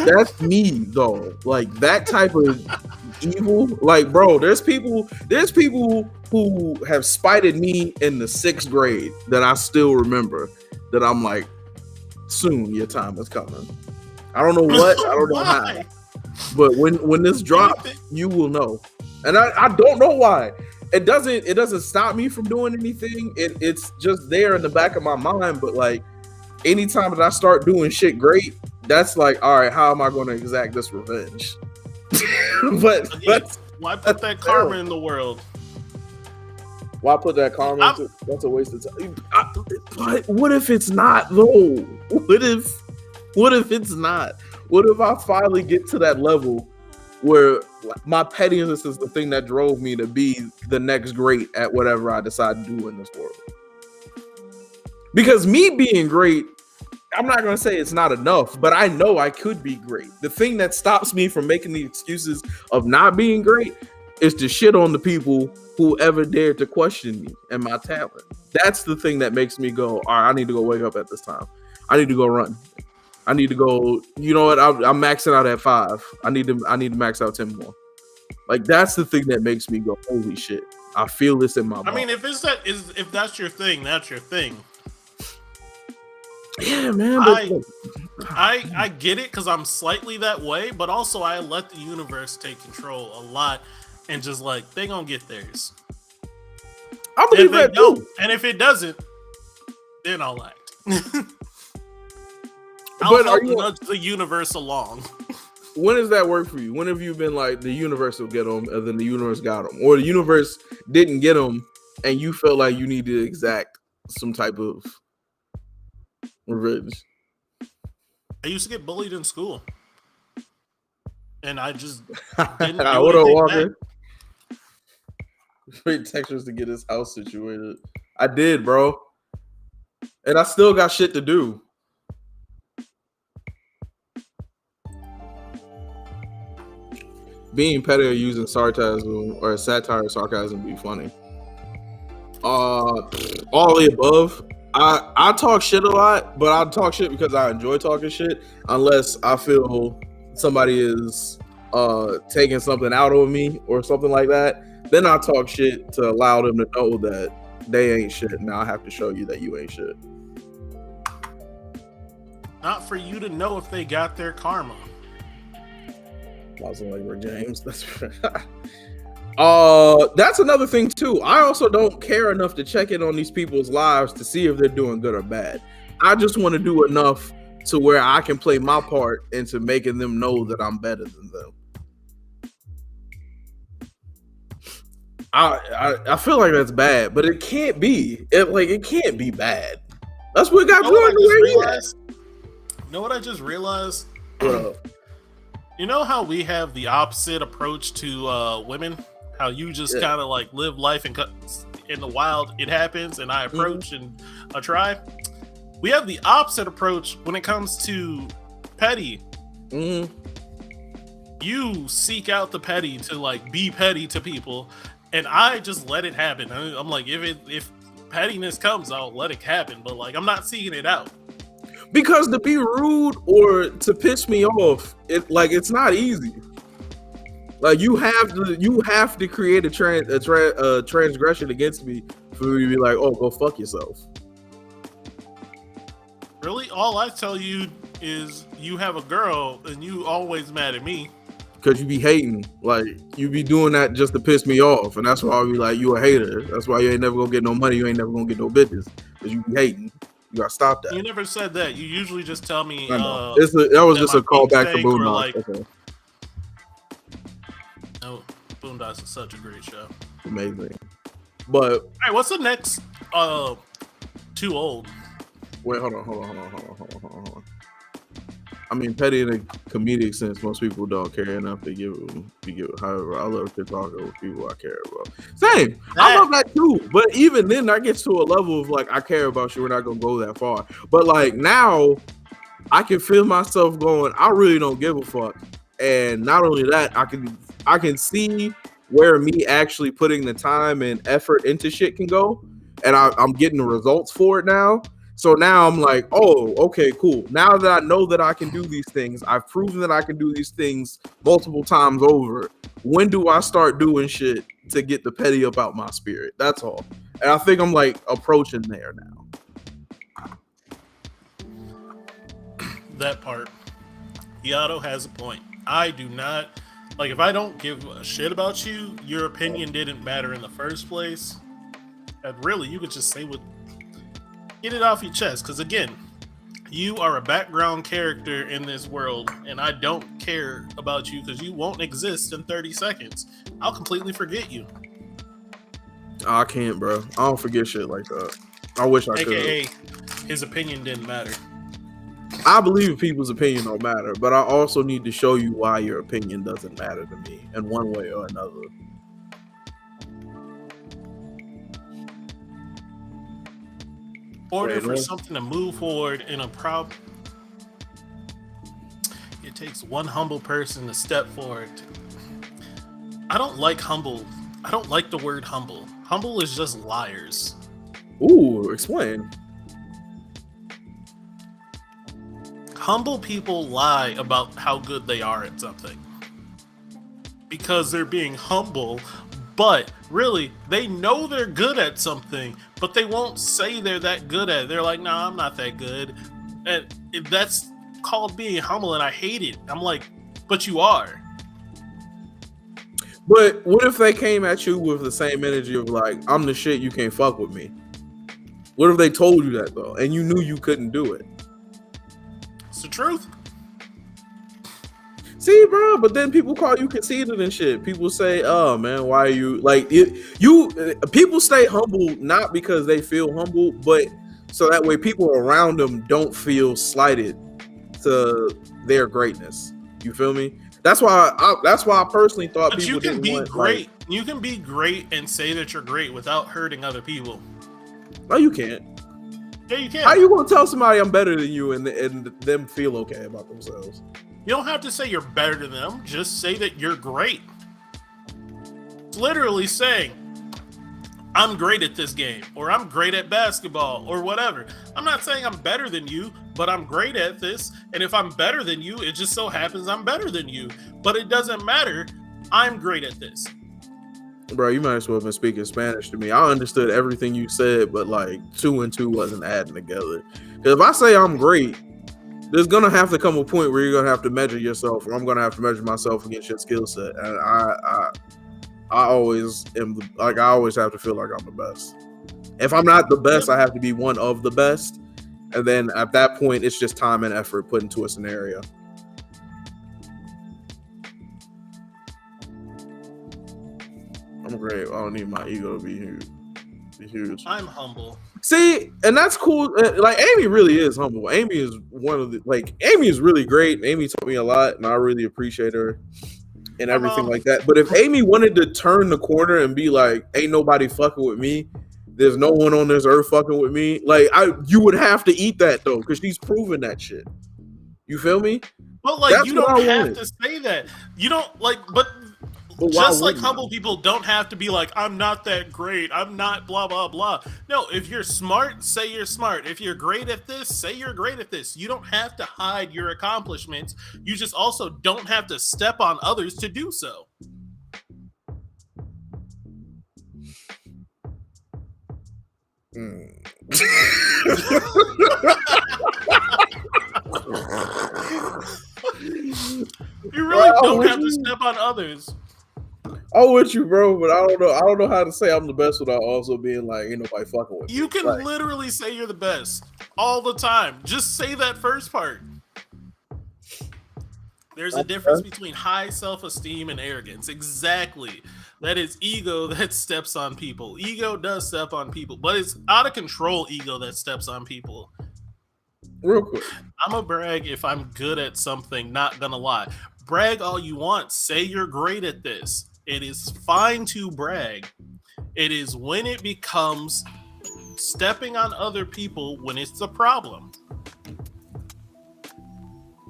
That's me though. Like that type of evil. Like, bro, there's people who have spited me in the 6th grade that I still remember. That I'm like, soon your time is coming. I don't know what, I don't know how. But when this drops, you will know. And I don't know why. It doesn't stop me from doing anything. It's just there in the back of my mind. But like anytime that I start doing shit great, that's like, all right, how am I going to exact this revenge? But why put that karma in the world? Why put that karma into? That's a waste of time. But what if it's not though? What if it's not? What if I finally get to that level where my pettiness is the thing that drove me to be the next great at whatever I decide to do in this world? Because me being great, I'm not going to say it's not enough, but I know I could be great. The thing that stops me from making the excuses of not being great is to shit on the people who ever dared to question me and my talent. That's the thing that makes me go, all right, I need to go wake up at this time. I need to go run. I need to go, you know what? I'm maxing out at 5. I need to max out 10 more. Like that's the thing that makes me go, holy shit. I feel this in my body. I mean, if that's your thing, that's your thing. Yeah, man. I get it because I'm slightly that way, but also I let the universe take control a lot and just like they gonna get theirs. I believe that too. And if it doesn't, then I'll act. But I'll help nudge the universe along. When does that work for you? When have you been like the universe will get them, and then the universe got them, or the universe didn't get them, and you felt like you need to exact some type of revenge? I used to get bullied in school, and I just didn't do Hold on, anything Walker. Wait, Texas to get his house situated. I did, bro, and I still got shit to do. Being petty or using sarcasm or satire or sarcasm be funny. All the above. I talk shit a lot, but I talk shit because I enjoy talking shit. Unless I feel somebody is taking something out of me or something like that, then I talk shit to allow them to know that they ain't shit. Now I have to show you that you ain't shit. Not for you to know if they got their karma. Like Rick James. That's another thing too. I also don't care enough to check in on these people's lives to see if they're doing good or bad. I just want to do enough to where I can play my part into making them know that I'm better than them. I feel like that's bad, but it can't be. It can't be bad. That's what got Jordan where he is. You know what I just realized? Bro. You know how we have the opposite approach to women? How you just kind of like live life and in the wild, it happens, and I approach and I try. We have the opposite approach when it comes to petty. Mm-hmm. You seek out the petty to like be petty to people, and I just let it happen. I'm like, if pettiness comes, I'll let it happen, but like I'm not seeking it out. Because to be rude or to piss me off, it's not easy. Like you have to create a transgression against me for me to be like, oh, go fuck yourself. Really, all I tell you is you have a girl and you always mad at me. Because you be hating, like you be doing that just to piss me off, and that's why I be like, you a hater. That's why you ain't never gonna get no money. You ain't never gonna get no bitches because you be hating. You gotta stop that. You never said that. You usually just tell me. That was just a callback to Boondocks. Like, okay. No, Boondocks is such a great show. Amazing. But hey, what's the next? Too old. Wait, hold on. I mean, petty in a comedic sense, most people don't care enough to give. However, I love to talk with people I care about. Same, I love that too. But even then, that gets to a level of like, I care about you. We're not gonna go that far. But like now, I can feel myself going, I really don't give a fuck. And not only that, I can see where me actually putting the time and effort into shit can go. And I'm getting the results for it now. So now I'm like, oh, okay, cool. Now that I know that I can do these things, I've proven that I can do these things multiple times over. When do I start doing shit to get the petty up out my spirit? That's all. And I think I'm like approaching there now. That part. Yato has a point. I do not like if I don't give a shit about you, your opinion didn't matter in the first place. And really, you could just say what, get it off your chest. Because again, you are a background character in this world, and I don't care about you because you won't exist in 30 seconds. I'll completely forget you. I can't, bro. I don't forget shit like that. I wish I could. AKA, his opinion didn't matter. I believe people's opinion don't matter, but I also need to show you why your opinion doesn't matter to me in one way or another. Order for something to move forward in a problem. It takes one humble person to step forward. I don't like humble. I don't like the word humble. Humble is just liars. Ooh, explain. Humble people lie about how good they are at something because they're being humble, but really they know they're good at something, but they won't say they're that good at it. They're like, nah, I'm not that good. And that's called being humble, and I hate it. I'm like, but you are. But what if they came at you with the same energy of like, I'm the shit, you can't fuck with me? What if they told you that though, and you knew you couldn't do it? It's the truth. See, bro, but then people call you conceited and shit. People say, "Oh man, why are you like People stay humble not because they feel humble, but so that way people around them don't feel slighted to their greatness. You feel me? That's why I personally thought. But people you can didn't be want, great. Like, You can be great and say that you're great without hurting other people. no, you can't. Yeah, you can. How you gonna tell somebody I'm better than you and them feel okay about themselves? You don't have to say you're better than them. Just say that you're great. It's literally saying, I'm great at this game, or I'm great at basketball, or whatever. I'm not saying I'm better than you, but I'm great at this. And if I'm better than you, it just so happens I'm better than you. But it doesn't matter. I'm great at this. Bro, you might as well have been speaking Spanish to me. I understood everything you said, but like 2 and 2 wasn't adding together. Because if I say I'm great, there's gonna have to come a point where you're gonna have to measure yourself, or I'm gonna have to measure myself against your skill set. And I always am I always have to feel like I'm the best. If I'm not the best, I have to be one of the best. And then at that point, it's just time and effort put into a scenario. I'm great. I don't need my ego to be huge. I'm humble. See, and that's cool. Like Amy really is humble. Amy is Amy is really great. Amy taught me a lot, and I really appreciate her and everything like that. But if Amy wanted to turn the corner and be like, "Ain't nobody fucking with me. There's no one on this earth fucking with me," like you would have to eat that though, because she's proven that shit. You feel me? But like, that's you don't have to say that. You don't like, but just like humble people don't have to be like, I'm not that great, I'm not blah blah blah. No, if you're smart, say you're smart. If you're great at this, say you're great at this. You don't have to hide your accomplishments. You just also don't have to step on others to do so. You really don't have to step on others. I'm with you, bro, but I don't know how to say I'm the best without also being like, ain't nobody fucking with me. You can literally say you're the best all the time. Just say that first part. There's a difference between high self-esteem and arrogance. Exactly. That is ego that steps on people. Ego does step on people, but it's out of control ego that steps on people. Real quick. I'm a brag if I'm good at something, not gonna lie. Brag all you want. Say you're great at this. It is fine to brag. It is when it becomes stepping on other people when it's a problem.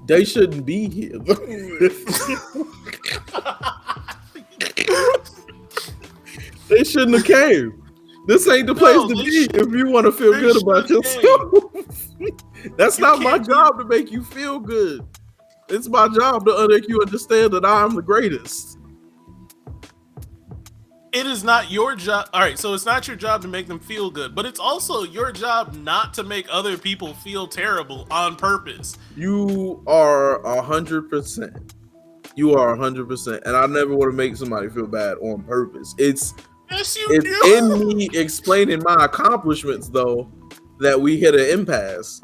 They shouldn't be here. They shouldn't have came. This ain't the place to be if you want to feel good about yourself. That's not my job to make you feel good. It's my job to make you understand that I'm the greatest. It is not your job. All right, so it's not your job to make them feel good, but it's also your job not to make other people feel terrible on purpose. You are 100%. You are 100%. And I never want to make somebody feel bad on purpose. It's in me explaining my accomplishments, though, that we hit an impasse.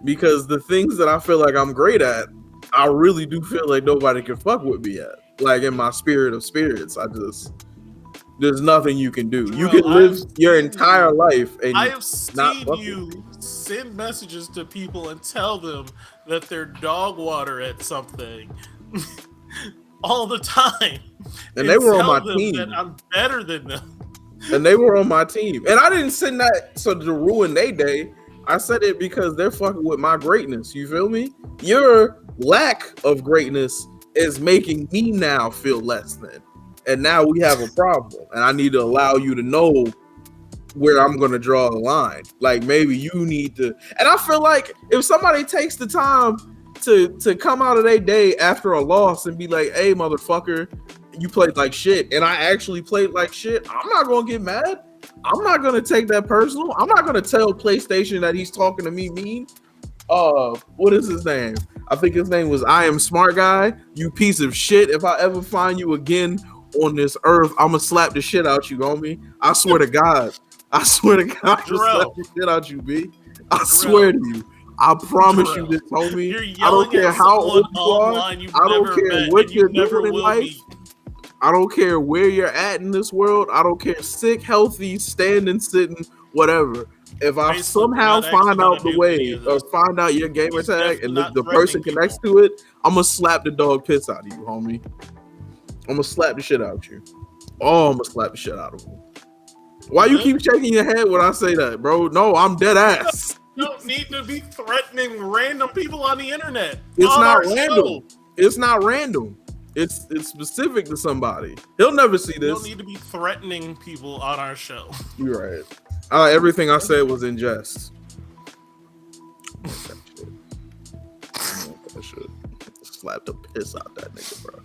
Because the things that I feel like I'm great at, I really do feel like nobody can fuck with me at. Like in my spirit of spirits, there's nothing you can do. You can live your entire life and I have seen you send messages to people and tell them that they're dog water at something all the time. And they were on my team. That I'm better than them. And they were on my team. And I didn't send that so to ruin their day. I said it because they're fucking with my greatness. You feel me? Your lack of greatness is making me now feel less than. And now we have a problem. And I need to allow you to know where I'm going to draw the line. Like maybe you need to. And I feel like if somebody takes the time to come out of their day after a loss and be like, hey, motherfucker, you played like shit. And I actually played like shit. I'm not going to get mad. I'm not going to take that personal. I'm not going to tell PlayStation that he's talking to me mean. What is his name? I think his name was I Am Smart Guy. You piece of shit. If I ever find you again on this earth, I'm going to slap the shit out you, homie. I swear to God. I swear to God, I'm going to slap the shit out you, B. I swear to you. I promise you this, homie. I don't care how old you are. I don't care what you're doing in life. I don't care where you're at in this world. I don't care sick, healthy, standing, sitting, whatever. If I somehow find out the way or find out your gamer tag and the person connects to it, I'm going to slap the dog piss out of you, homie. I'm going to slap the shit out of you. Oh, I'm going to slap the shit out of you. Why you keep shaking your head when I say that, bro? No, I'm dead ass. You don't need to be threatening random people on the internet. It's not random. It's not random. It's specific to somebody. He'll never see this. You don't need to be threatening people on our show. You're right. Everything I said was in jest. I should slap the piss out that nigga, bro.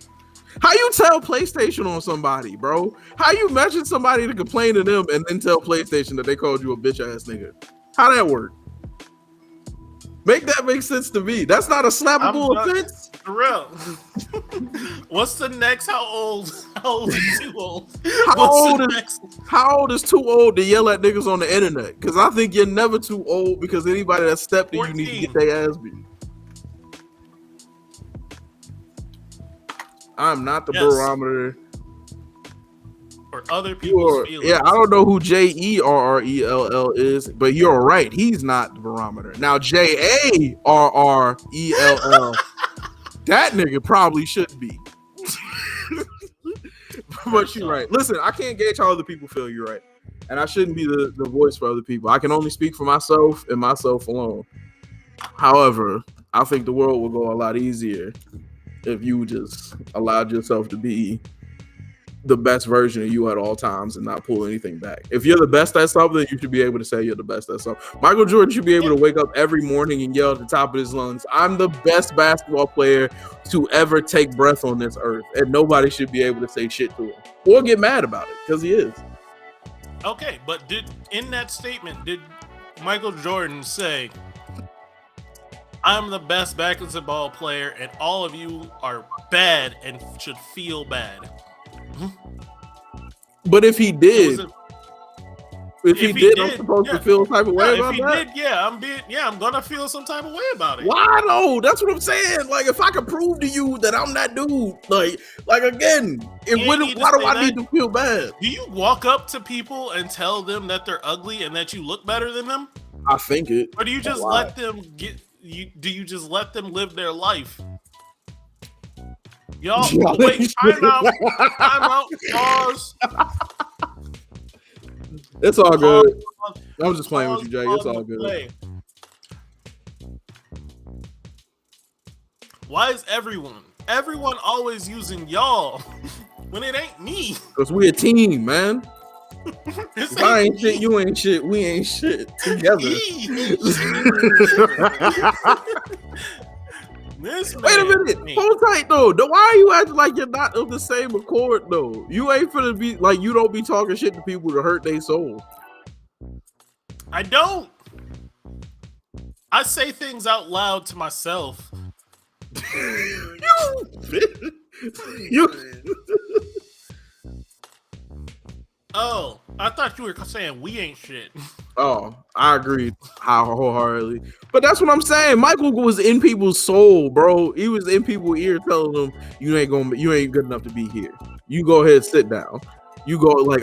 How you tell PlayStation on somebody, bro? How you mention somebody to complain to them and then tell PlayStation that they called you a bitch ass nigga? How that work? Make that make sense to me. That's not a slappable offense. For real. What's the next? How old is too old? How old is too old to yell at niggas on the internet? Because I think you're never too old because anybody that stepped to you need to get their ass beat. I'm not the barometer. For other people's feelings. Yeah, I don't know who JERRELL is, but you're right. He's not the barometer. Now JARRELL, that nigga probably should be. But you're right. Listen, I can't gauge how other people feel. You're right. And I shouldn't be the voice for other people. I can only speak for myself and myself alone. However, I think the world will go a lot easier if you just allowed yourself to be the best version of you at all times and not pull anything back. If you're the best at something, you should be able to say you're the best at something. Michael Jordan should be able to wake up every morning and yell at the top of his lungs, I'm the best basketball player to ever take breath on this earth. And nobody should be able to say shit to him or get mad about it because he is. Okay, but in that statement, did Michael Jordan say, I'm the best basketball player and all of you are bad and should feel bad? But if he did, I'm supposed to feel some type of way about that. I'm gonna feel some type of way about it. Why though? That's what I'm saying. Like, if I could prove to you that I'm that dude, like again, why do I need to feel bad? Do you walk up to people and tell them that they're ugly and that you look better than them? I think it. Or do you just let them do you just let them live their life? Y'all, wait, time out, pause. It's all good. I'm just playing with you, Jay. It's all good. Why is everyone always using y'all when it ain't me? Because we a team, man. This If I ain't me. shit, you ain't shit. We ain't shit together. This man, Wait a minute. me. Hold tight though. Why are you acting like you're not of the same accord though? You ain't finna be like you don't be talking shit to people to hurt their soul. I don't. I say things out loud to myself. you Oh, I thought you were saying we ain't shit. Oh, I agree wholeheartedly. But that's what I'm saying. Michael was in people's soul, bro. He was in people's ear telling them, you ain't good enough to be here. You go ahead, sit down. You go like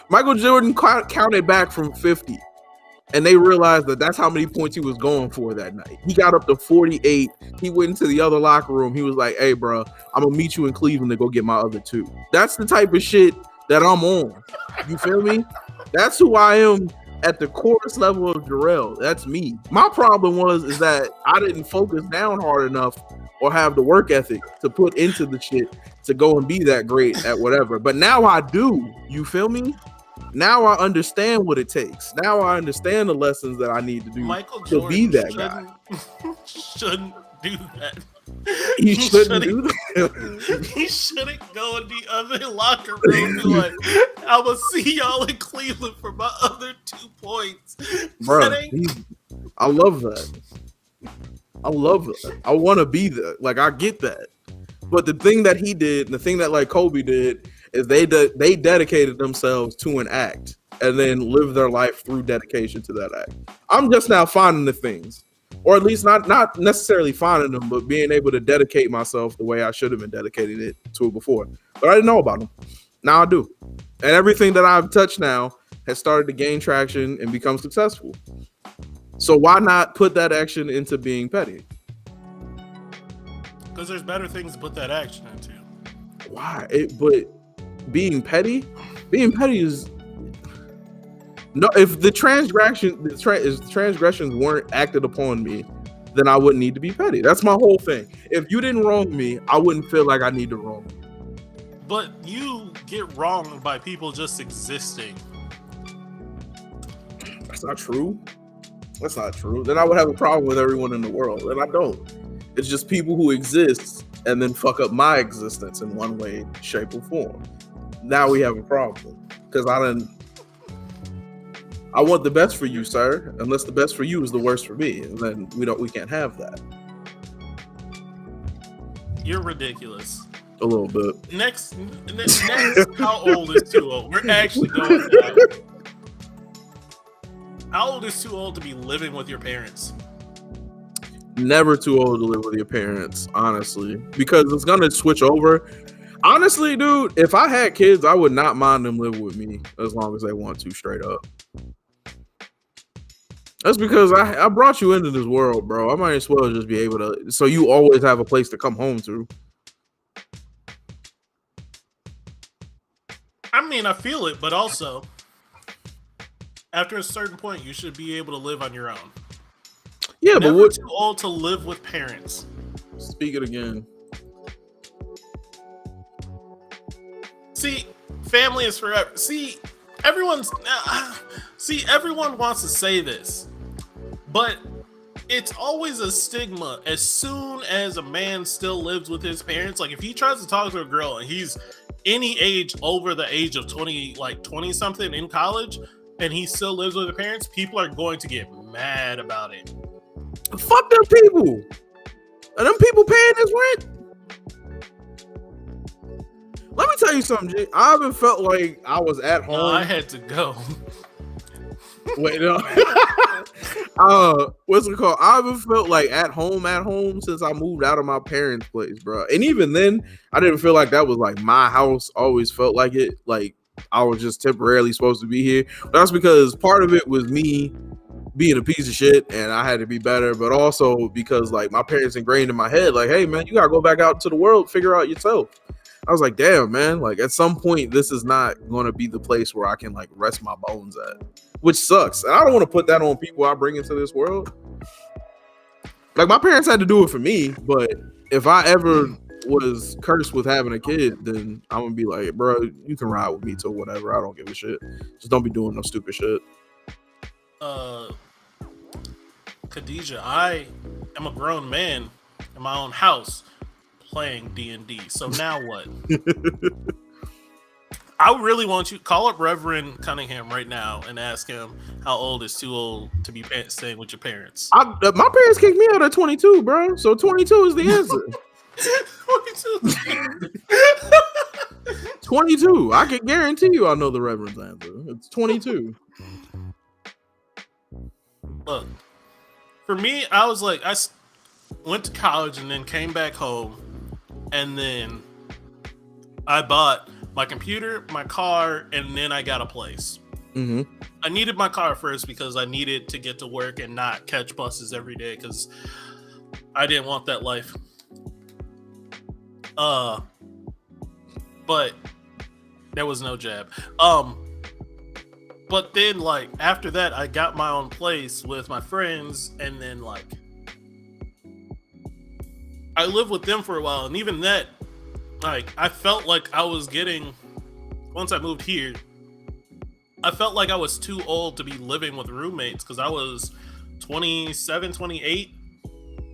Michael Jordan counted back from 50. And they realized that that's how many points he was going for that night. He got up to 48. He went into the other locker room. He was like, hey, bro, I'm going to meet you in Cleveland to go get my other 2. That's the type of shit that I'm on. You feel me? That's who I am at the chorus level of Jarrell. That's me. My problem is that I didn't focus down hard enough or have the work ethic to put into the shit to go and be that great at whatever. But now I do. You feel me? Now I understand what it takes. Now I understand the lessons that I need to do to be that guy. Shouldn't do that. He shouldn't do that. He shouldn't go in the other locker room and be like, I'm going to see y'all in Cleveland for my other 2 points. Bro, I love that. I love that. I want to be that. Like, I get that. But the thing that he did, the thing that like Kobe did, is they dedicated themselves to an act and then lived their life through dedication to that act. I'm just now finding the things, or at least not necessarily finding them, but being able to dedicate myself the way I should have been dedicating it to it before. But I didn't know about them. Now I do. And everything that I've touched now has started to gain traction and become successful. So why not put that action into being petty? Because there's better things to put that action into. Why? But being petty is no. If the transgressions weren't acted upon me, then I wouldn't need to be petty. That's my whole thing. If you didn't wrong me, I wouldn't feel like I need to wrong you. But you get wronged by people just existing. That's not true. That's not true. Then I would have a problem with everyone in the world, and I don't. It's just people who exist and then fuck up my existence in one way, shape, or form. Now we have a problem because I want the best for you, sir. Unless the best for you is the worst for me, and then we can't have that. You're ridiculous. A little bit. Next, how old is too old? We're actually going down. How old is too old to be living with your parents? Never too old to live with your parents, honestly, because it's gonna switch over. Honestly, dude, if I had kids, I would not mind them living with me as long as they want to, straight up. That's because I brought you into this world, bro. I might as well just be able to, so you always have a place to come home to. I mean, I feel it, but also, after a certain point, you should be able to live on your own. Yeah, Never but what? Too old to live with parents. Speak it again. See, family is forever. See, everyone wants to say this, but it's always a stigma as soon as a man still lives with his parents. Like if he tries to talk to a girl and he's any age over the age of 20, like 20 something in college, and he still lives with the parents, people are going to get mad about it. Fuck them people. Are them people paying his rent? Let me tell you something, Jay. I haven't felt like I was at home. No, I had to go. Wait, no. What's it called? I haven't felt like at home since I moved out of my parents' place, bro. And even then, I didn't feel like that was like my house. Always felt like it, like I was just temporarily supposed to be here. But that's because part of it was me being a piece of shit and I had to be better, but also because like my parents ingrained in my head, like, hey man, you gotta go back out into the world, figure out yourself. I was like, damn, man, like at some point, this is not going to be the place where I can like rest my bones at, which sucks. And I don't want to put that on people I bring into this world. Like my parents had to do it for me, but if I ever was cursed with having a kid, then I'm gonna be like, bro, you can ride with me till whatever. I don't give a shit. Just don't be doing no stupid shit. Khadijah, I am a grown man in my own house playing D&D. So now what? I really want you call up Reverend Cunningham right now and ask him how old is too old to be staying with your parents. My parents kicked me out at 22, bro. So 22 is the answer. 22. I can guarantee you I know the Reverend's answer. It's 22. Look, for me, I was like, I went to college and then came back home, and then I bought my computer, my car, and then I got a place. Mm-hmm. I needed my car first because I needed to get to work and not catch buses every day because I didn't want that life. But there was no jab. But then, like, after that, I got my own place with my friends, and then, like, I lived with them for a while, and even that, like, I felt like I was getting, once I moved here, I felt like I was too old to be living with roommates, because I was 27, 28,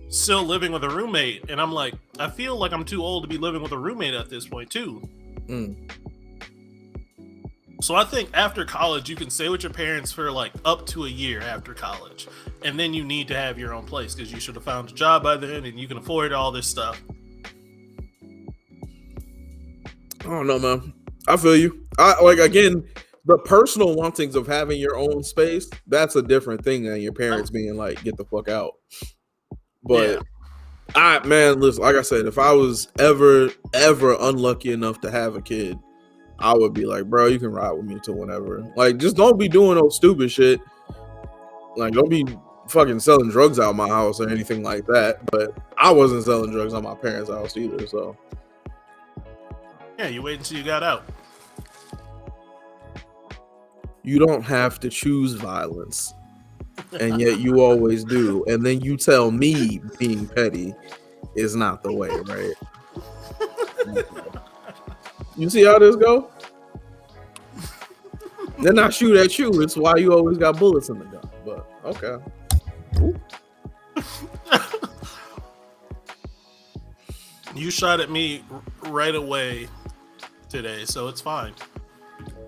still living with a roommate, and I'm like, I feel like I'm too old to be living with a roommate at this point, too. So I think after college, you can stay with your parents for like up to a year after college. And then you need to have your own place because you should have found a job by then and you can afford all this stuff. I don't know, man. I feel you. Again, the personal wantings of having your own space, that's a different thing than your parents being like, get the fuck out. But listen, like I said, if I was ever unlucky enough to have a kid, I would be like, bro, you can ride with me till whenever. Like, just don't be doing no stupid shit. Like, don't be fucking selling drugs out my house or anything like that. But I wasn't selling drugs on my parents' house either, so. Yeah, you wait until you got out. You don't have to choose violence. And yet you always do. And then you tell me being petty is not the way, right? You see how this go? Then I shoot at you. It's why you always got bullets in the gun. But okay. You shot at me right away today, so it's fine.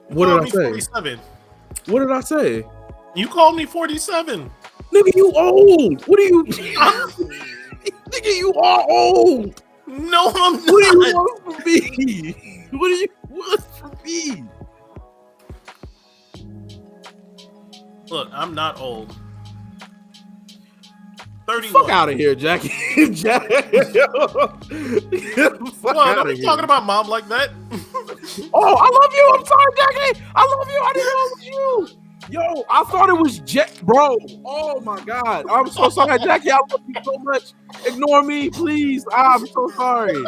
What did I say? 47. What did I say? You called me 47. Nigga, you old. What are you? Nigga, you are old. No, I'm not. What do you want from me? What do you want from me? Look, I'm not old. 31. Fuck out of here, Jackie. Fuck Well, don't be talking about mom like that. Oh, I love you. I'm sorry, Jackie. I love you. I didn't know it was you. Yo, I thought it was bro. Oh my God. I'm so sorry, Jackie. I love you so much. Ignore me, please. I'm so sorry.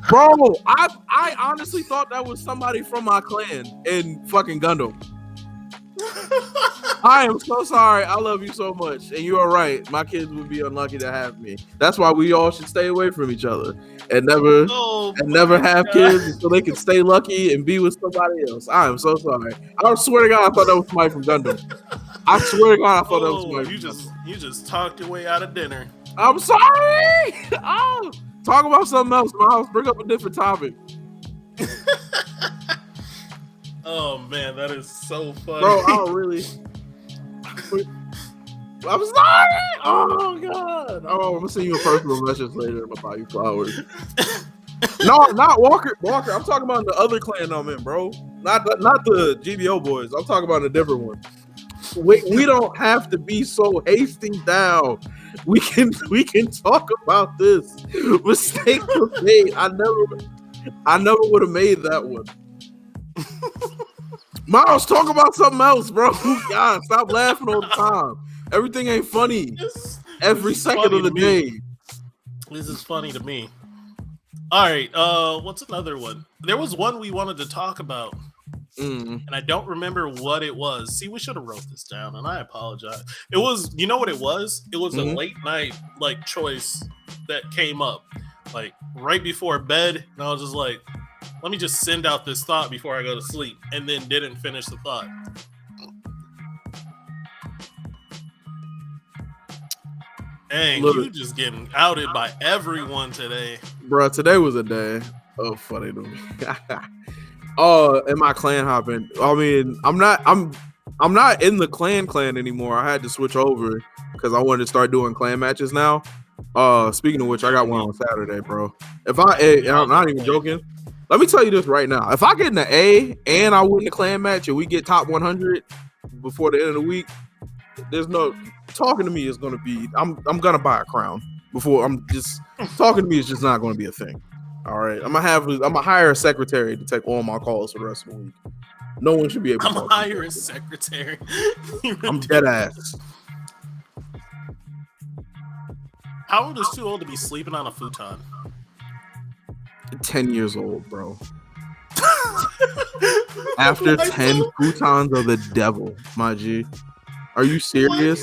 Bro, I honestly thought that was somebody from my clan in fucking Gundam. I am so sorry. I love you so much. And you are right. My kids would be unlucky to have me. That's why we all should stay away from each other and never have kids until they can stay lucky and be with somebody else. I am so sorry. I swear to God, I thought that was somebody from Gundam. I swear to God, I thought that was somebody from Gundam. You just talked your way out of dinner. I'm sorry. Oh, talk about something else, Miles. Bring up a different topic. Oh man, that is so funny. Bro, I don't really. I'm sorry. Oh God. Oh, I'm gonna send you a personal message later. I'm gonna buy you flowers. No, not Walker. Walker. I'm talking about the other clan I'm in, bro. Not the GBO boys. I'm talking about a different one. We don't have to be so hasty down. We can talk about this. Mistake was made. I never would have made that one. Miles, talk about something else, bro. God, stop laughing all the time. Everything ain't funny. Every second of the day. This is funny to me. All right, what's another one? There was one we wanted to talk about, and I don't remember what it was. See, we should have wrote this down, and I apologize. It was, you know what it was? It was a late night like choice that came up like right before bed, and I was just like, let me just send out this thought before I go to sleep, and then didn't finish the thought. Dang, Look, you just getting outed by everyone today. bro, today was a day of funny to me. Am I clan hopping? I mean, I'm not in the clan anymore. I had to switch over because I wanted to start doing clan matches now. Speaking of which, I got one on Saturday, bro. I'm not even joking. Let me tell you this right now. If I get an A and I win the clan match and we get top 100 before the end of the week, there's no talking to me is gonna be. I'm gonna buy a crown before. I'm just talking to me is just not gonna be a thing. All right, I'm gonna hire a secretary to take all my calls for the rest of the week. No one should be able to I'm hiring a secretary. I'm dead ass. How old is too old to be sleeping on a futon? 10 years old, bro. After 10, futons are the devil, my G. Are you serious?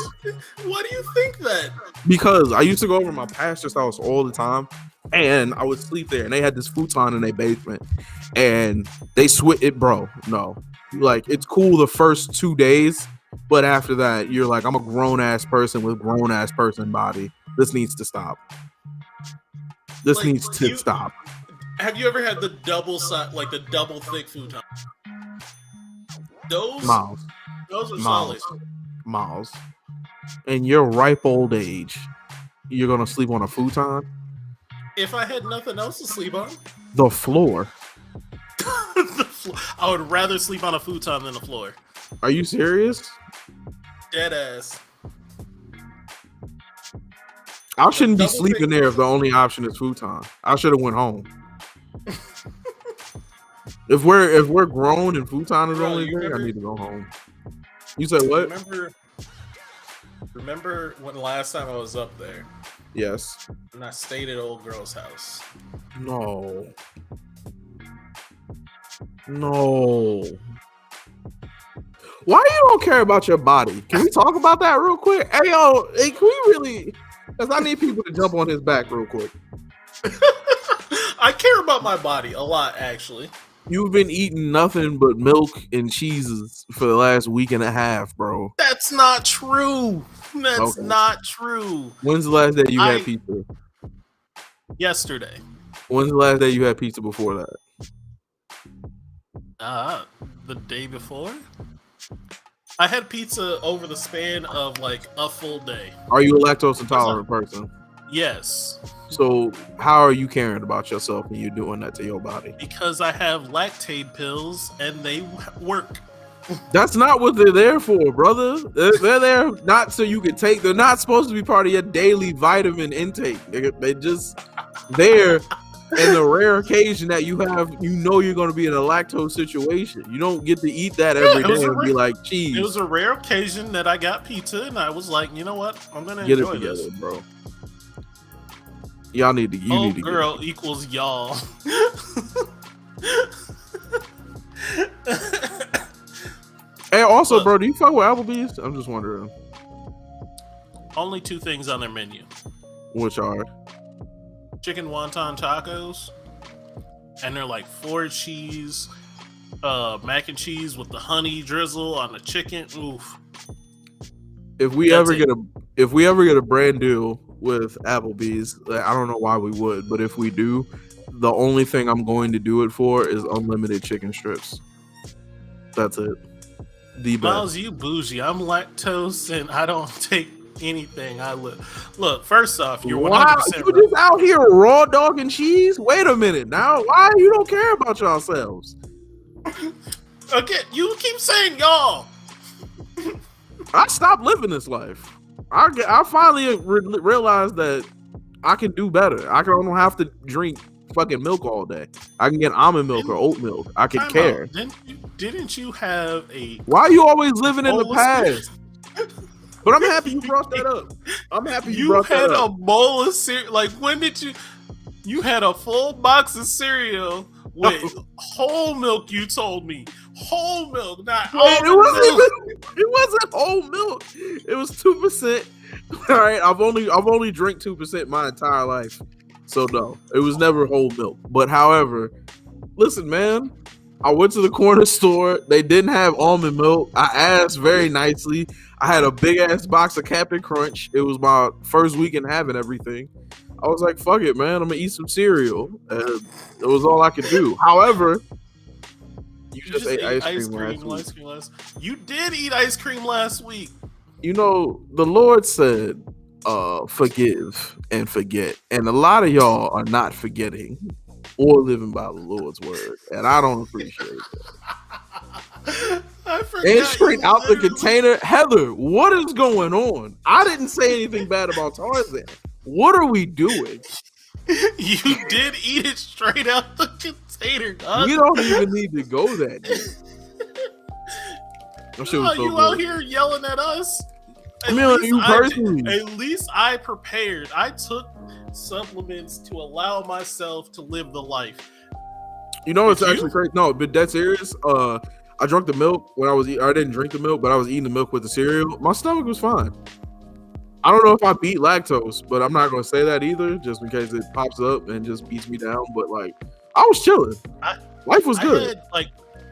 Why do you think that? Because I used to go over to my pastor's house all the time, and I would sleep there, and they had this futon in their basement, and they switch it, bro. No, like it's cool the first 2 days, but after that, you're like, I'm a grown ass person with grown ass person body. This needs to stop. This needs to stop. Have you ever had the double thick futon? Those are solid. Miles, in your ripe old age, you're gonna sleep on a futon? If I had nothing else to sleep on, the floor. I would rather sleep on a futon than the floor. Are you serious? Dead ass. I shouldn't be sleeping there if the only option is futon. I should have went home. If we're grown and futon is only thing, I need to go home. You said what? Remember when last time I was up there? Yes. And I stayed at old girl's house. No. Why you don't care about your body? Can we talk about that real quick? Hey, yo, can we really? Because I need people to jump on his back real quick. I care about my body a lot, actually. You've been eating nothing but milk and cheeses for the last week and a half, bro. That's not true. That's not true. When's the last day you had pizza? Yesterday. When's the last day you had pizza before that? The day before? I had pizza over the span of like a full day. Are you a lactose intolerant person? Yes. So how are you caring about yourself when you're doing that to your body? Because I have lactate pills and they work. That's not what they're there for, brother. They're there not so you can take. They're not supposed to be part of your daily vitamin intake. They're just there in the rare occasion that you have, you're going to be in a lactose situation. You don't get to eat that every day and be like, cheese. It was a rare occasion that I got pizza and I was like, you know what? I'm going to get enjoy it together, this. Bro. Y'all need to. You need to. Girl equals y'all. Hey, also, bro, do you fuck with Applebee's? I'm just wondering. Only 2 things on their menu. Which are? Chicken wonton tacos. And they're like 4 cheese, mac and cheese with the honey drizzle on the chicken. Oof. If we ever get a brand deal with Applebee's, I don't know why we would, but if we do, the only thing I'm going to do it for is unlimited chicken strips. That's it. The best. Miles, you bougie. I'm lactose and I don't take anything. Look. First off, you're 100% you just out here raw dog and cheese. Wait a minute now. Why you don't care about yourselves? Okay, you keep saying y'all. I stopped living this life. I finally realized that I can do better. I don't have to drink fucking milk all day. I can get almond milk or oat milk. I can care. Didn't you have a? Why are you always living in the past? But I'm happy you brought that up. I'm happy you brought that up. You had a bowl of cereal. Like, when did you? You had a full box of cereal with whole milk. You told me whole milk, not almond milk. It wasn't whole milk. It was 2%. All right, I've only drank 2% my entire life, so no, it was never whole milk. But however, listen, man, I went to the corner store. They didn't have almond milk. I asked very nicely. I had a big ass box of Captain Crunch. It was my first week in having everything. I was like, fuck it, man. I'm gonna eat some cereal. It was all I could do. However, you just ate ice cream last week. You did eat ice cream last week. You know, the Lord said, forgive and forget. And a lot of y'all are not forgetting or living by the Lord's word. And I don't appreciate that. I forgot. And straight out the container. Heather, what is going on? I didn't say anything bad about Tarzan. What are we doing? You did eat it straight out the container, dog. We don't even need to go that deep. You out here yelling at us? Personally. At least I prepared. I took supplements to allow myself to live the life. You know, it's actually crazy. No, but that's serious. I drank the milk when I didn't drink the milk, but I was eating the milk with the cereal. My stomach was fine. I don't know if I beat lactose, but I'm not going to say that either, just in case it pops up and just beats me down. But like, I was chilling. Life was good. I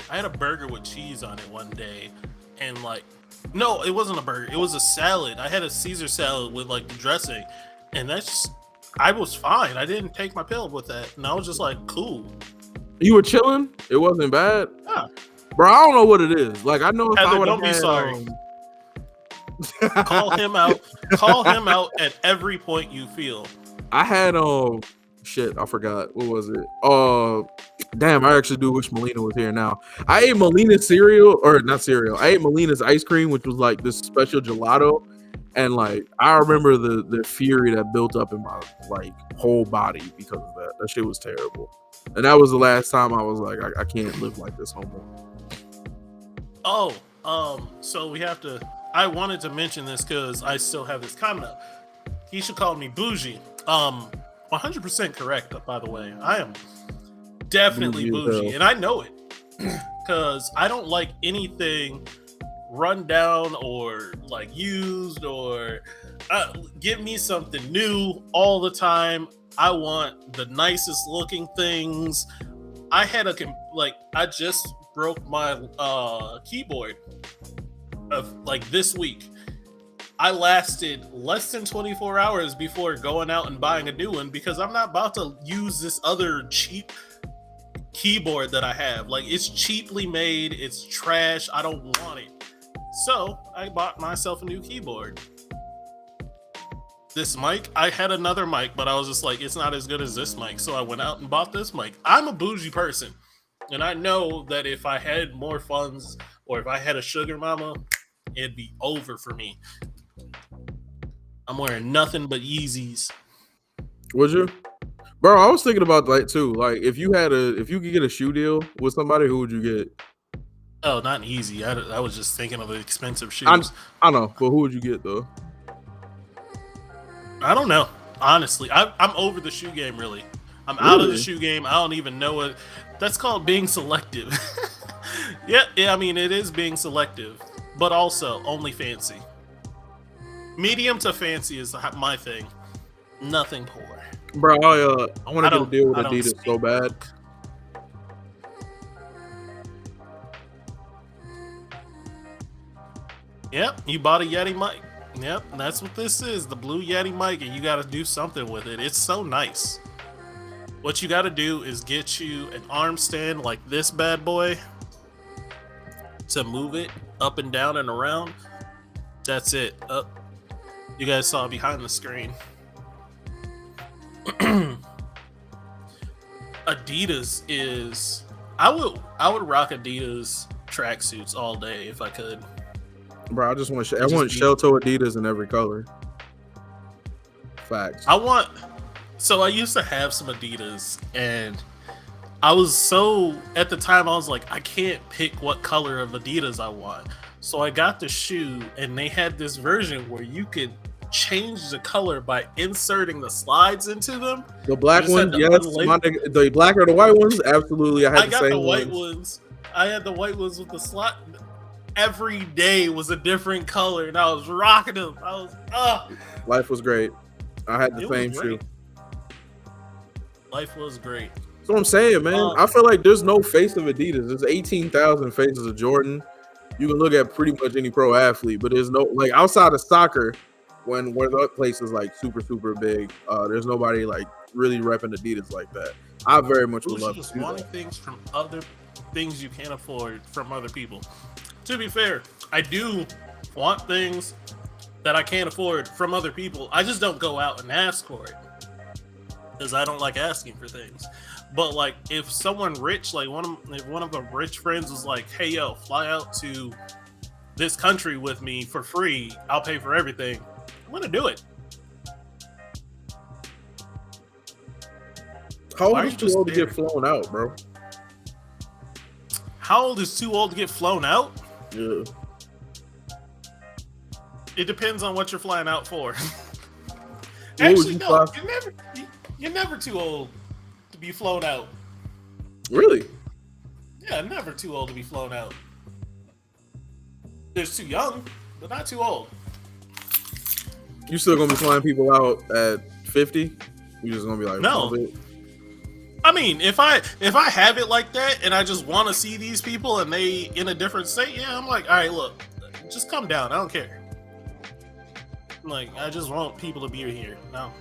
had a burger with cheese on it one day, and like, no, it wasn't a burger. It was a salad. I had a Caesar salad with like the dressing, and I was fine. I didn't take my pill with that, and I was just like, cool. You were chilling. It wasn't bad. Yeah. Bro, I don't know what it is. Like, I know if Heather, I would don't be sorry. Call him out. Call him out at every point you feel. I had shit, I forgot. What was it? Damn, I actually do wish Melina was here now. I ate Melina's cereal, or not cereal. I ate Melina's ice cream, which was like this special gelato. And like, I remember the fury that built up in my like whole body because of that. That shit was terrible. And that was the last time I was like, I can't live like this no more. So we have to. I wanted to mention this because I still have this comment up. He should call me bougie. 100% correct, by the way. I am definitely bougie, and I know it because I don't like anything run down or like used or give me something new all the time. I want the nicest looking things. I just broke my keyboard of like this week. I lasted less than 24 hours before going out and buying a new one because I'm not about to use this other cheap keyboard that I have. Like, it's cheaply made, it's trash, I don't want it. So I bought myself a new keyboard. This mic, I had another mic, but I was just like, it's not as good as this mic. So I went out and bought this mic. I'm a bougie person. And I know that if I had more funds or if I had a sugar mama, it'd be over for me. I'm wearing nothing but Yeezys. Would you? Bro, I was thinking about that too. Like, if you could get a shoe deal with somebody, who would you get? Oh, not easy. I was just thinking of expensive shoes. I know, but who would you get though? I don't know. Honestly, I'm over the shoe game. Really, I'm out of the shoe game. I don't even know what that's called. Being selective. Yeah. I mean, it is being selective, but also only fancy. Medium to fancy is my thing. Nothing poor. Bro, I want to get a deal with Adidas so bad. Yep, you bought a Yeti mic. Yep, that's what this is, the blue Yeti mic, and you got to do something with it. It's so nice. What you got to do is get you an arm stand like this bad boy to move it up and down and around. That's it. You guys saw behind the screen. Adidas is. I would rock Adidas tracksuits all day if I could. Bro, I just want I want shell toe Adidas in every color. Facts. So I used to have some Adidas, and I was at the time I was like, I can't pick what color of Adidas I want. So I got the shoe, and they had this version where you could change the color by inserting the slides into them. The black ones, yes. The black or the white ones, absolutely. I got the white ones. I had the white ones with the slot. every day was a different color, and I was rocking them. I was, Life was great. I had the it was same shoe. great. Life was great. That's what I'm saying, man. I feel like there's no face of Adidas. There's 18,000 faces of Jordan. You can look at pretty much any pro athlete, but there's no, like, outside of soccer, where the place is like super, super big, there's nobody like really repping Adidas like that. I very much would love to just do wanting that. things from other things you can't afford from other people. To be fair, I do want things that I can't afford from other people. I just don't go out and ask for it because I don't like asking for things. But like, if someone rich, like if one of the rich friends was like, "Hey, yo, fly out to this country with me for free. I'll pay for everything," I'm gonna do it. How old is too old to get flown out, bro? How old is too old to get flown out? Yeah. It depends on what you're flying out for. What Actually, no, you're never too old to be flown out. Really? Yeah, never too old to be flown out. There's too young, but not too old. You still gonna be flying people out at 50? You just gonna be like, no. I mean, if I have it like that and I just want to see these people and they in a different state, yeah, I'm like, all right, look, just come down. I don't care. Like, I just want people to be here. No.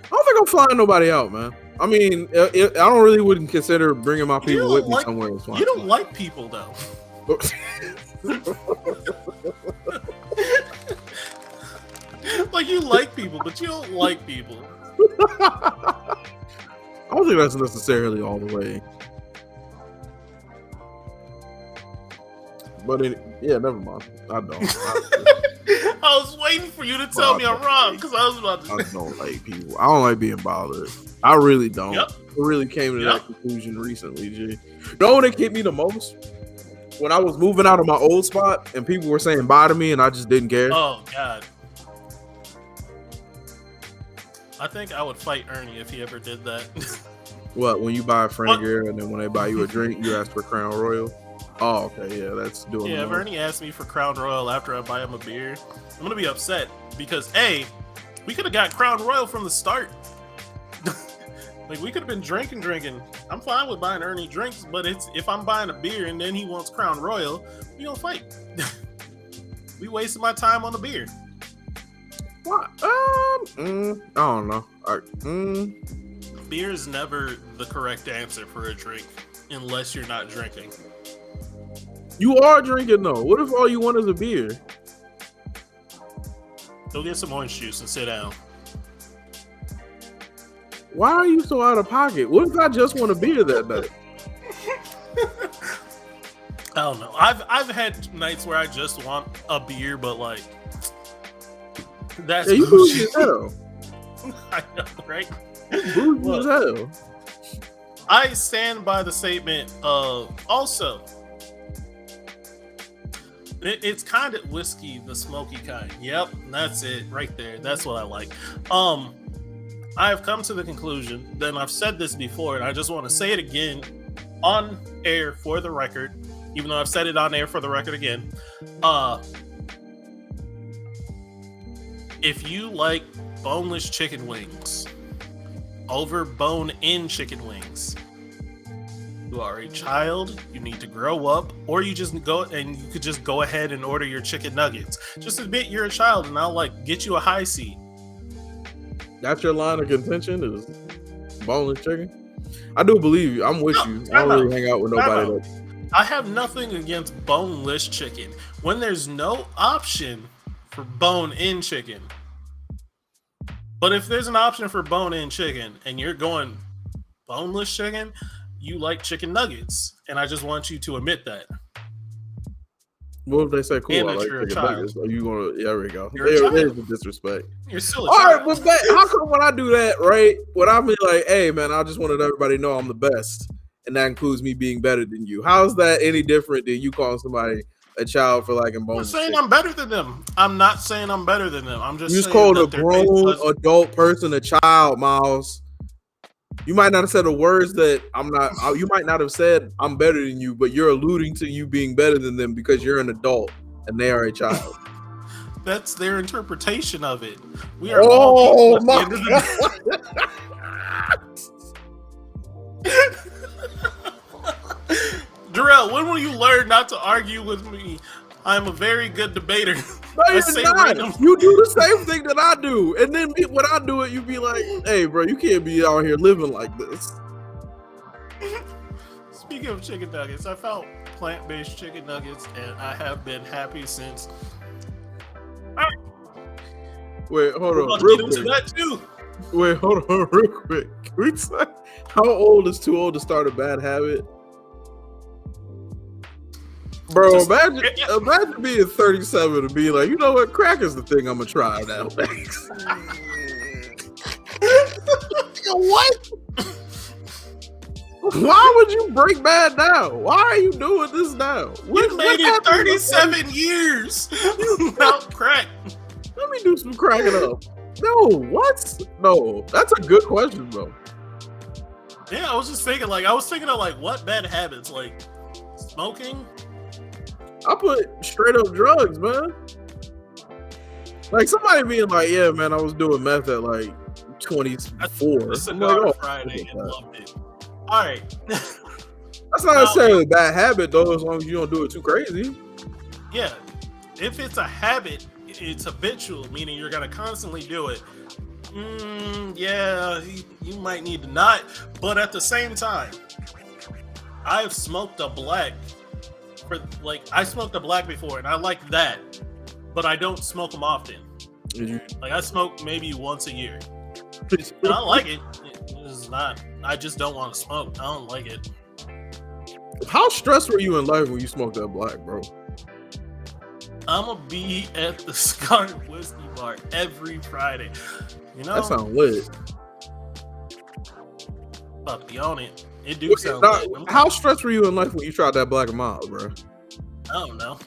I don't think I'm flying nobody out, man. I mean, I don't really wouldn't consider bringing my people with me somewhere. You don't like people, though. Like, you like people, but you don't like people. I don't think that's necessarily all the way. But yeah, never mind. I don't. I was waiting for you to tell me I'm wrong because I was about to. I don't like people. I don't like being bothered. I really don't. Yep. I really came to that conclusion recently, G. You know when it hit me the most? When I was moving out of my old spot and people were saying bye to me and I just didn't care. Oh, God. I think I would fight Ernie if he ever did that. What, when you buy a friend gear and then when they buy you a drink, you ask for Crown Royal? Oh, okay, yeah, that's doing. Yeah, if Ernie asks me for Crown Royal after I buy him a beer, I'm gonna be upset because A, we could have got Crown Royal from the start. Like, we could have been drinking. I'm fine with buying Ernie drinks, but it's if I'm buying a beer and then he wants Crown Royal, we gonna fight. We wasted my time on the beer. What? I don't know. Beer is never the correct answer for a drink unless you're not drinking. You are drinking though. What if all you want is a beer? Go get some orange juice and sit down. Why are you so out of pocket? What if I just want a beer that night? I don't know. I've had nights where I just want a beer, but like that's you bougie as hell. I know, right? Bougie as hell. I stand by the statement of also. It's kind of whiskey, the smoky kind. Yep, that's it right there. That's what I like. I've come to the conclusion, then I've said this before, and I just want to say it again on air for the record, even though I've said it on air for the record again. If you like boneless chicken wings over bone-in chicken wings, you are a child, you need to grow up, or you just go and you could just go ahead and order your chicken nuggets. Just admit you're a child and I'll like get you a high seat. That's your line of contention is boneless chicken? I do believe you. I'm with you. I don't really hang out with nobody. I have nothing against boneless chicken. When there's no option for bone-in chicken. But if there's an option for bone-in chicken and you're going boneless chicken, you like chicken nuggets, and I just want you to admit that. What if they say, "Cool, I like chicken nuggets"? Are you gonna? Yeah, there we go. There's the disrespect. You're still a child. All right, but how come when I do that, right? When I be like, "Hey, man, I just wanted everybody to know I'm the best," and that includes me being better than you. How's that any different than you calling somebody a child for liking boneless chicken? I'm saying I'm better than them. I'm not saying I'm better than them. I'm just you just called a grown adult person a child, Miles. You might not have said the words that I'm not. You might not have said I'm better than you, but you're alluding to you being better than them because you're an adult and they are a child. That's their interpretation of it. We are all people at the end of the day. Darrell, when will you learn not to argue with me? I'm a very good debater. No, you're not. You do the same thing that I do. And then when I do it, you be like, hey, bro, you can't be out here living like this. Speaking of chicken nuggets, I found plant-based chicken nuggets, and I have been happy since. Wait, hold on. Real quick. That too. Wait, hold on real quick. Can we say, how old is too old to start a bad habit? Bro, imagine being 37 and being like, you know what, crack is the thing I'm gonna try now. What? Why would you break bad now? Why are you doing this now? You made it 37 years without crack. Let me do some cracking up. No, what? No, that's a good question, though. Yeah, I was thinking of what bad habits, like smoking. I put straight up drugs, man. Like somebody being like, yeah, man, I was doing meth at like 24. Cigar Friday and loved it. All right. That's not necessarily a bad habit, though, as long as you don't do it too crazy. Yeah. If it's a habit, it's habitual, meaning you're going to constantly do it. Yeah, you might need to not. But at the same time, I've smoked a black. I smoked a black before, and I like that, but I don't smoke them often. Like I smoke maybe once a year. And I like it. It's not. I just don't want to smoke. I don't like it. How stressed were you in life when you smoked that black, bro? I'm gonna be at the Scarlet Whiskey Bar every Friday. You know that sounds lit. But be on it. It do sound lit. How stressed were you in life when you tried that black and mild, bro? I don't know.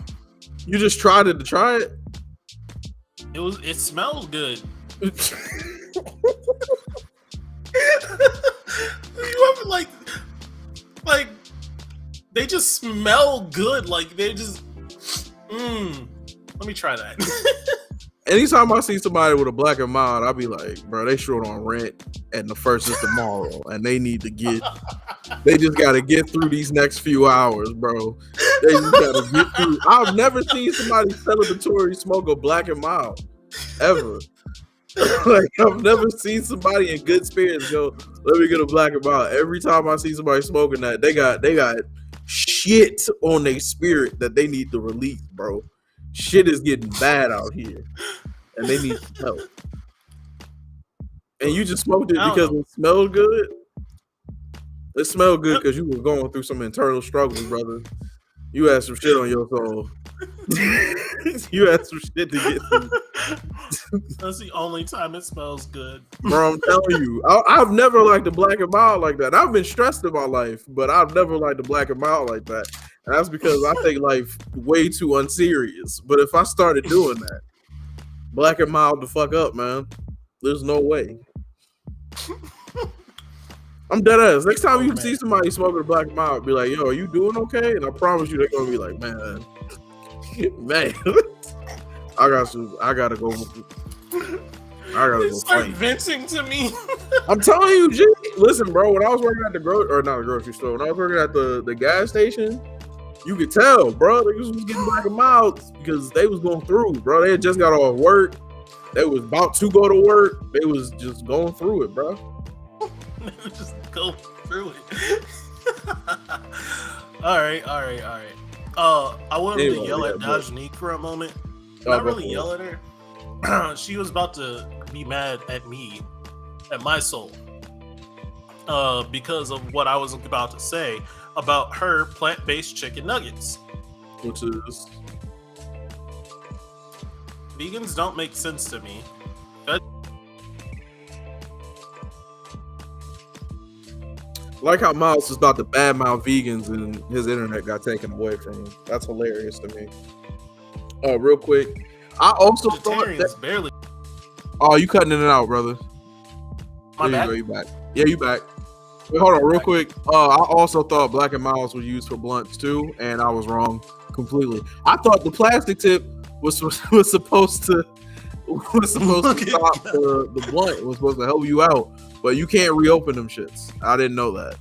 You just tried it to try it? It smells good. You ever like they just smell good. Like they just let me try that. Anytime I see somebody with a black and mild, I'll be like, bro, they short on rent and the first is tomorrow. And they just gotta get through these next few hours, bro. They just gotta get through. I've never seen somebody celebratory smoke a black and mild. Ever. Like I've never seen somebody in good spirits go, let me get a black and mild. Every time I see somebody smoking that, they got shit on their spirit that they need to release, bro. Shit is getting bad out here, and they need some help. And you just smoked it because it smelled good? It smelled good because you were going through some internal struggles, brother. You had some shit on your soul. You had some shit to get through. That's the only time it smells good. Bro, I'm telling you. I've never liked the black and mild like that. I've been stressed in my life, but I've never liked the black and mild like that. And that's because I take life way too unserious. But if I started doing that, black and mild the fuck up, man. There's no way. I'm dead ass. Next time you see somebody smoking a black and mild, be like, yo, are you doing okay? And I promise you they're gonna be like, man, I gotta go Start venting to me. I'm telling you, G. Listen, bro, when I was working at the grocery store, when I was working at the gas station, you could tell, bro, they was getting black and mild because they was going through, bro. They had just got off work. They was about to go to work. They was just going through it, bro. They would just go through it. All right. I wanted to yell at Dajanique for a moment. Not really yell at her. She was about to be mad at me, at my soul, because of what I was about to say about her plant-based chicken nuggets. Which is? Vegans don't make sense to me. Like how Miles is about to badmouth vegans and his internet got taken away from him. That's hilarious to me. Real quick, I also thought that barely. Oh, you cutting in and out, brother. My bad. You back? Yeah, you back. Wait, hold on, real quick. I also thought Black and Miles was used for blunts too, and I was wrong completely. I thought the plastic tip was supposed to stop the blunt. It was supposed to help you out, but you can't reopen them shits. I didn't know that.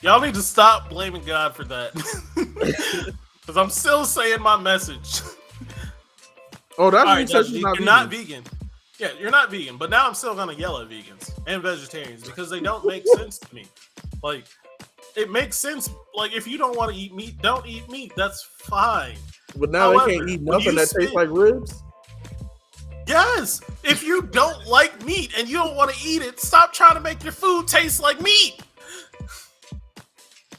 Y'all need to stop blaming God for that. Because I'm still saying my message. Oh, that's right, you're not vegan. Yeah, you're not vegan. But now I'm still going to yell at vegans and vegetarians because they don't make sense to me. Like, it makes sense. Like, if you don't want to eat meat, don't eat meat. That's fine. But now they can't eat nothing that tastes like ribs? Yes. If you don't like meat and you don't want to eat it, stop trying to make your food taste like meat.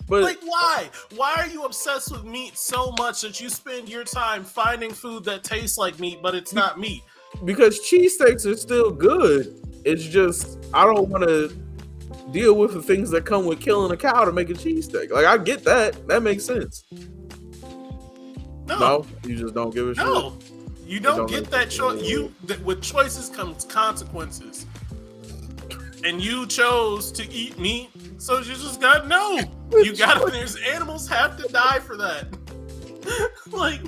But like, why? Why are you obsessed with meat so much that you spend your time finding food that tastes like meat, but it's not meat? Because cheesesteaks are still good. It's just, I don't want to deal with the things that come with killing a cow to make a cheesesteak. Like, I get that. That makes sense. No, you just don't give a shit. No, you don't get that choice. With choices comes consequences. And you chose to eat meat, so you just gotta know. You gotta. There's animals have to die for that. Like,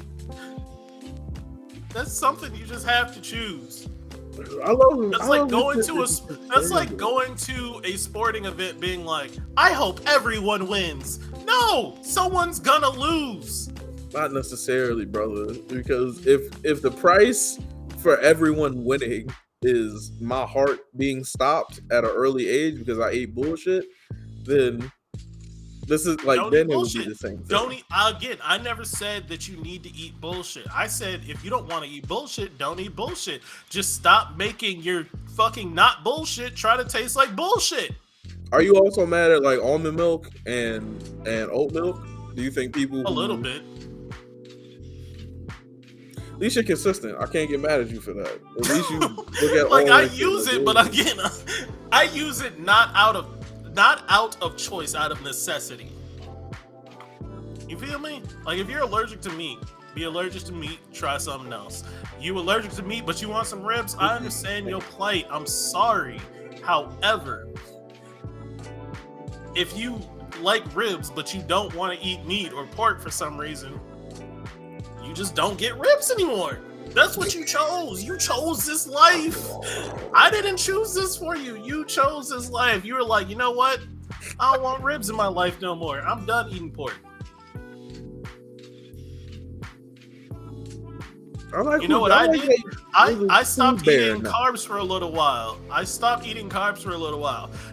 that's something you just have to choose. I love. That's like going to a sporting event, being like, I hope everyone wins. No, someone's gonna lose. Not necessarily, brother. Because if the price for everyone winning is my heart being stopped at an early age because I ate bullshit, then this is like, then it would be the same thing. Don't eat, again, I never said that you need to eat bullshit. I said if you don't want to eat bullshit, don't eat bullshit. Just stop making your fucking not bullshit try to taste like bullshit. Are you also mad at like almond milk and oat milk? Do you think people a little bit? At least you're consistent. I can't get mad at you for that. At least you look at like I use it, but again, I use it not out of choice, out of necessity. You feel me? Like, if you're allergic to meat, be allergic to meat, try something else. You allergic to meat, but you want some ribs, I understand your plight. I'm sorry. However, if you like ribs, but you don't want to eat meat or pork for some reason, you just don't get ribs anymore. That's what you chose. You chose this life. I didn't choose this for you. You chose this life. You were like, you know what? I don't want ribs in my life no more. I'm done eating pork. You know what I did? I stopped eating carbs for a little while.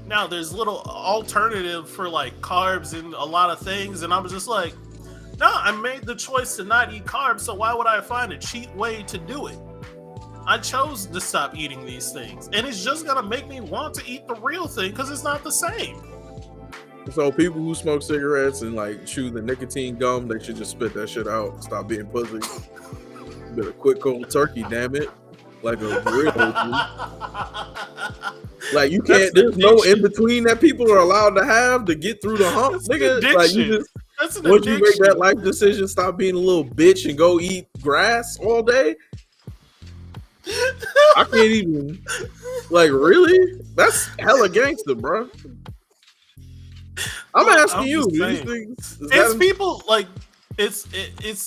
Now, there's little alternative for like carbs and a lot of things, and I was just like, no, I made the choice to not eat carbs, so why would I find a cheap way to do it? I chose to stop eating these things, and it's just gonna make me want to eat the real thing because it's not the same. So people who smoke cigarettes and like chew the nicotine gum, they should just spit that shit out. Stop being pussy. Bit of quick cold turkey, damn it. Like a real like you can't. There's no in between that people are allowed to have to get through the hump, nigga. Like you just. Once you make that life decision, stop being a little bitch and go eat grass all day. I can't even. Like, really? That's hella gangster, bro. I'm asking you. It's people like it's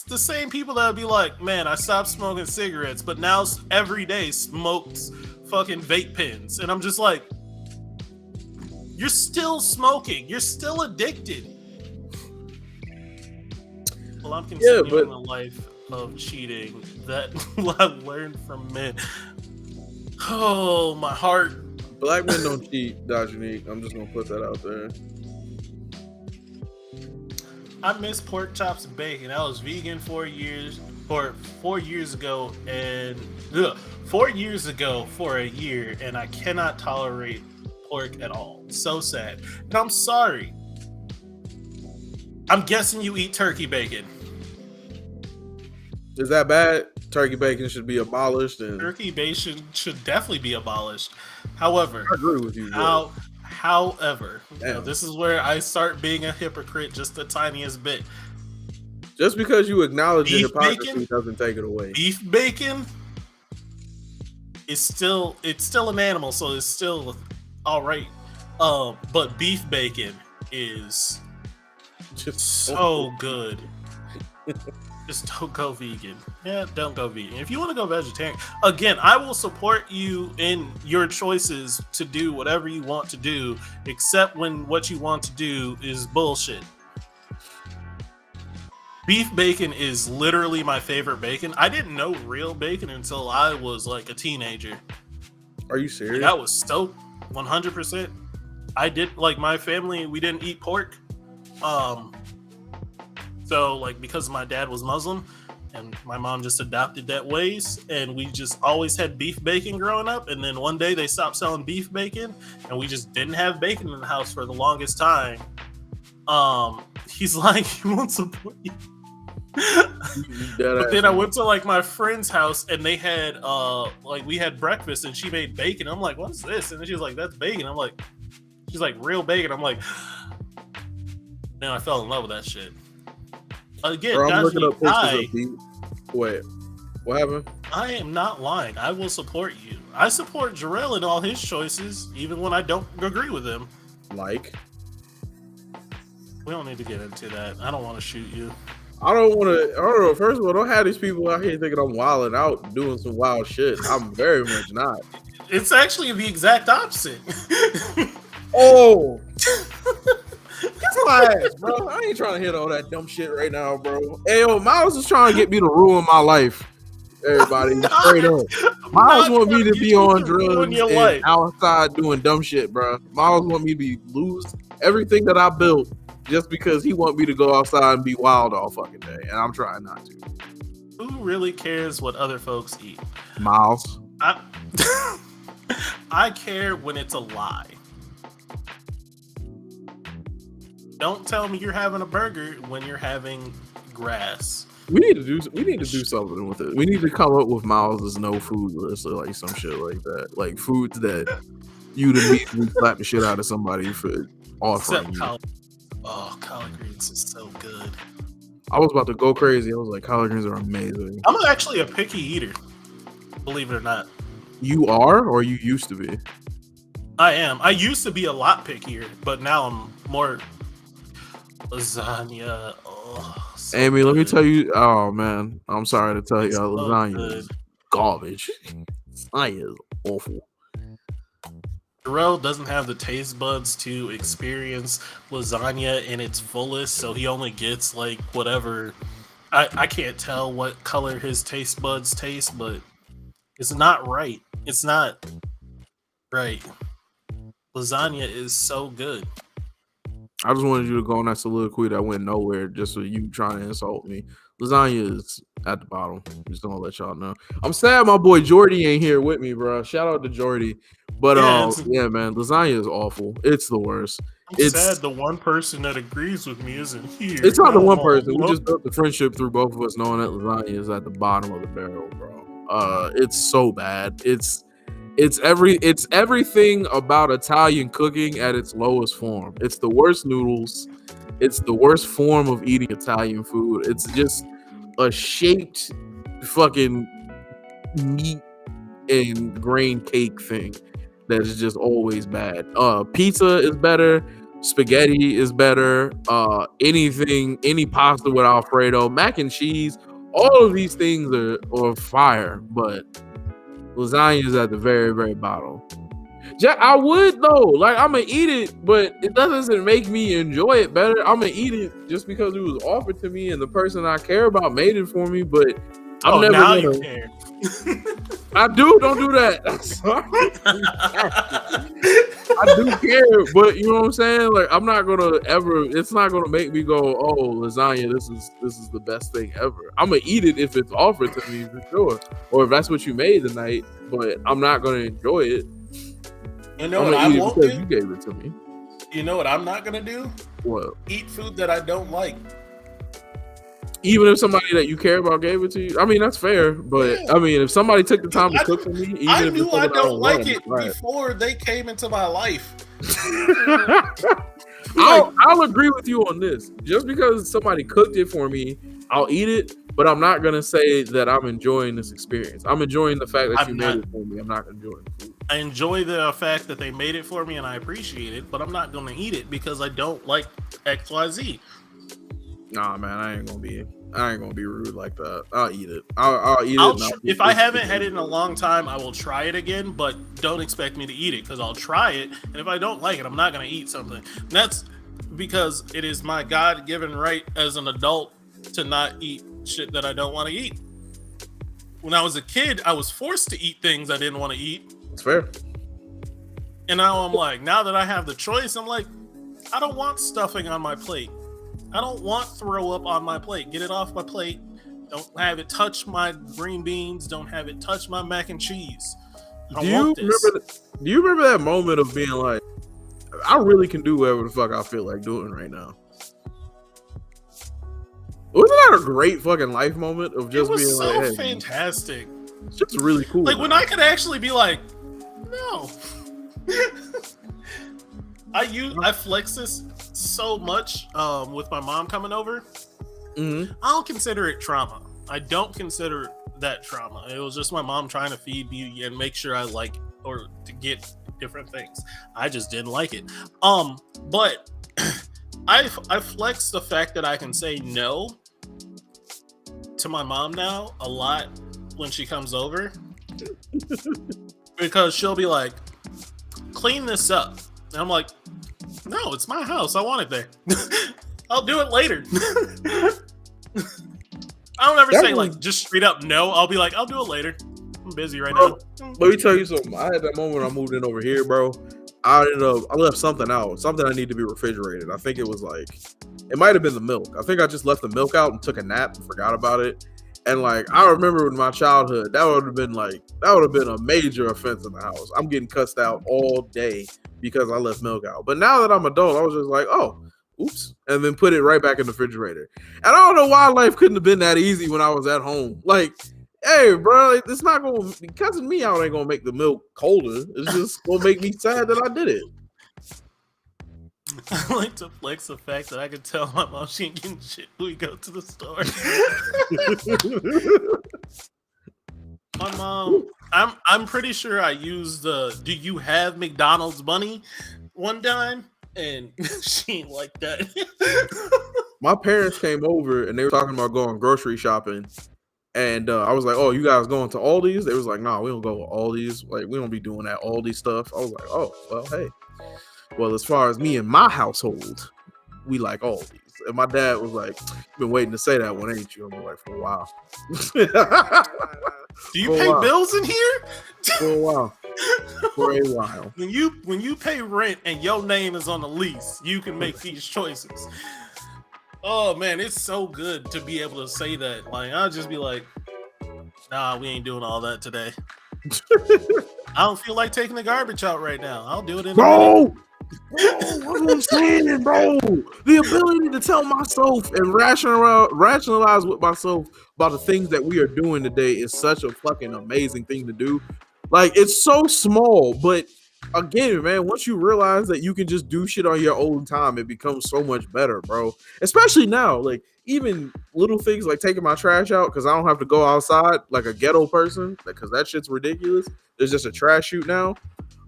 the same people that would be like, man, I stopped smoking cigarettes, but now every day smokes fucking vape pens, and I'm just like, you're still smoking. You're still addicted. Well, I'm continuing a life of cheating that I learned from men. Oh, my heart. Black men don't cheat, Dajanique. I'm just gonna put that out there. I miss pork chops and bacon. I was vegan 4 years ago, and 4 years ago for a year, and I cannot tolerate pork at all. So sad. And I'm sorry. I'm guessing you eat turkey bacon. Is that bad? Turkey bacon should be abolished. And turkey bacon should definitely be abolished. However, I agree with you. However, this is where I start being a hypocrite just the tiniest bit. Just because you acknowledge your hypocrisy doesn't take it away. Beef bacon it's still an animal, so it's still all right. But beef bacon is Just so good. Just don't go vegan. Yeah, don't go vegan. If you want to go vegetarian, again, I will support you in your choices to do whatever you want to do, except when what you want to do is bullshit. Beef bacon is literally my favorite bacon. I didn't know real bacon until I was like a teenager. Are you serious? That was so 100%. I did, like, my family, we didn't eat pork. So, like, because my dad was Muslim and my mom just adopted that ways, and we just always had beef bacon growing up. And then one day they stopped selling beef bacon, and we just didn't have bacon in the house for the longest time. He's like, he won't support you. But then I went to like my friend's house, and they had like, we had breakfast, and she made bacon. I'm like, what is this? And then she was like, that's bacon. I'm like, she's like, real bacon. I'm like, man, I fell in love with that shit. Again, Bro, I'm looking up pictures of beef. Wait, what happened? I am not lying. I will support you. I support Jarrell in all his choices, even when I don't agree with him. Like, we don't need to get into that. I don't want to shoot you. I don't want to. I don't know. First of all, don't have these people out here thinking I'm wilding out, doing some wild shit. I'm very much not. It's actually the exact opposite. Oh. Kiss my ass, bro. I ain't trying to hit all that dumb shit right now, bro. Hey, yo, Miles is trying to get me to ruin my life. Everybody, straight up. Miles want me to be on drugs and outside doing dumb shit, bro. Miles want me to lose everything that I built just because he want me to go outside and be wild all fucking day, and I'm trying not to. Who really cares what other folks eat? Miles. I care when it's a lie. Don't tell me you're having a burger when you're having grass. We need to do something with it. We need to come up with Miles's no food list or like some shit like that. Like foods that you'd immediately slap the shit out of somebody for offering. Except collard. Oh, collard greens is so good. I was about to go crazy. I was like, collard greens are amazing. I'm actually a picky eater, believe it or not. You are, or you used to be? I am. I used to be a lot pickier, but now I'm more lasagna. Oh, so Amy, good. let me tell you. Oh man, I'm sorry to tell you, lasagna is garbage. Lasagna is awful. Jarrell doesn't have the taste buds to experience lasagna in its fullest, so he only gets like whatever. I can't tell what color his taste buds taste, but it's not right. It's not right. Lasagna is so good. I just wanted you to go on that soliloquy that went nowhere just so you trying to insult me. Lasagna is at the bottom. Just gonna let y'all know. I'm sad my boy Jordy ain't here with me, bro. Shout out to Jordy. But yeah, man, lasagna is awful. It's the worst. It's sad the one person that agrees with me isn't here. It's not the one person. We just built the friendship through both of us knowing that lasagna is at the bottom of the barrel, bro. It's so bad. It's everything about Italian cooking at its lowest form. It's the worst noodles. It's the worst form of eating Italian food. It's just a shaped fucking meat and grain cake thing that is just always bad. Pizza is better. Spaghetti is better. Any pasta with Alfredo, mac and cheese, all of these things are fire, but lasagna is at the very, very bottom. I would though, like I'm gonna eat it, but it doesn't make me enjoy it better. I'm gonna eat it just because it was offered to me and the person I care about made it for me. But I'm never now gonna. You care. I do. Don't do that. I'm sorry. I do care, but you know what I'm saying. Like I'm not gonna ever. It's not gonna make me go, "Oh, lasagna. This is the best thing ever." I'm gonna eat it if it's offered to me for sure, or if that's what you made tonight. But I'm not gonna enjoy it. You know what I won't do? You gave it to me. You know what I'm not gonna do? What? Eat food that I don't like. Even if somebody that you care about gave it to you, I mean that's fair. But yeah. I mean, if somebody took the time to cook for me, even I if knew I don't like it right. before they came into my life. I'll agree with you on this. Just because somebody cooked it for me, I'll eat it, but I'm not gonna say that I'm enjoying this experience. I'm enjoying the fact that you made it for me. I'm not enjoying the food. I enjoy the fact that they made it for me and I appreciate it, but I'm not going to eat it because I don't like XYZ. Nah, man, I ain't gonna be rude like that. I'll eat it. I'll eat it. If I haven't had it in a long time, I will try it again, but don't expect me to eat it because I'll try it, and if I don't like it, I'm not going to eat something. And that's because it is my God-given right as an adult to not eat shit that I don't want to eat. When I was a kid, I was forced to eat things I didn't want to eat. It's fair. And now I'm like, now that I have the choice, I'm like, I don't want stuffing on my plate. I don't want throw up on my plate. Get it off my plate. Don't have it touch my green beans. Don't have it touch my mac and cheese. Do you remember that moment of being like, I really can do whatever the fuck I feel like doing right now? Wasn't that a great fucking life moment of just being so like, hey, fantastic. It's just really cool. Like when I could actually be like, no. I flex this so much with my mom coming over. Mm-hmm. I don't consider it trauma. I don't consider that trauma. It was just my mom trying to feed me and make sure I like or to get different things. I just didn't like it. But I flex the fact that I can say no to my mom now a lot when she comes over because she'll be like, clean this up, and I'm like, no, it's my house, I want it there. I'll do it later. I don't ever say like just straight up no. I'll be like, I'll do it later, I'm busy right now. Let me tell you something. I had that moment when I moved in over here, bro. I left something out, something I need to be refrigerated. I think it was like, it might have been the milk. I think I just left the milk out and took a nap and forgot about it. And like, I remember in my childhood, that would have been a major offense in the house. I'm getting cussed out all day because I left milk out. But now that I'm adult, I was just like, oh, oops, and then put it right back in the refrigerator. And I don't know why life couldn't have been that easy when I was at home. Like, hey, bro, it's not going to, cussing me out ain't going to make the milk colder. It's just going to make me sad that I did it. I like to flex the fact that I can tell my mom she ain't getting shit when we go to the store. My mom, I'm pretty sure I used the "Do you have McDonald's money?" one time, and she ain't like that. My parents came over and they were talking about going grocery shopping. And I was like, oh, you guys going to Aldi's? They was like, nah, we don't go to Aldi's. Like, we don't be doing that Aldi stuff. I was like, oh, well, hey. Well, as far as me and my household, we like Aldi's. And my dad was like, you've been waiting to say that one, ain't you? I'm like, for a while. Do you pay bills in here? For a while. For a while. When you pay rent and your name is on the lease, you can make these choices. Oh man, it's so good to be able to say that. Like, I'll just be like, nah, we ain't doing all that today. I don't feel like taking the garbage out right now. I'll do it in a minute. Bro, what I'm saying, bro. The ability to tell myself and rationalize with myself about the things that we are doing today is such a fucking amazing thing to do. Like, it's so small, but again, man, once you realize that you can just do shit on your own time, it becomes so much better, bro. Especially now, like, even little things like taking my trash out because I don't have to go outside like a ghetto person because that shit's ridiculous. There's just a trash chute now.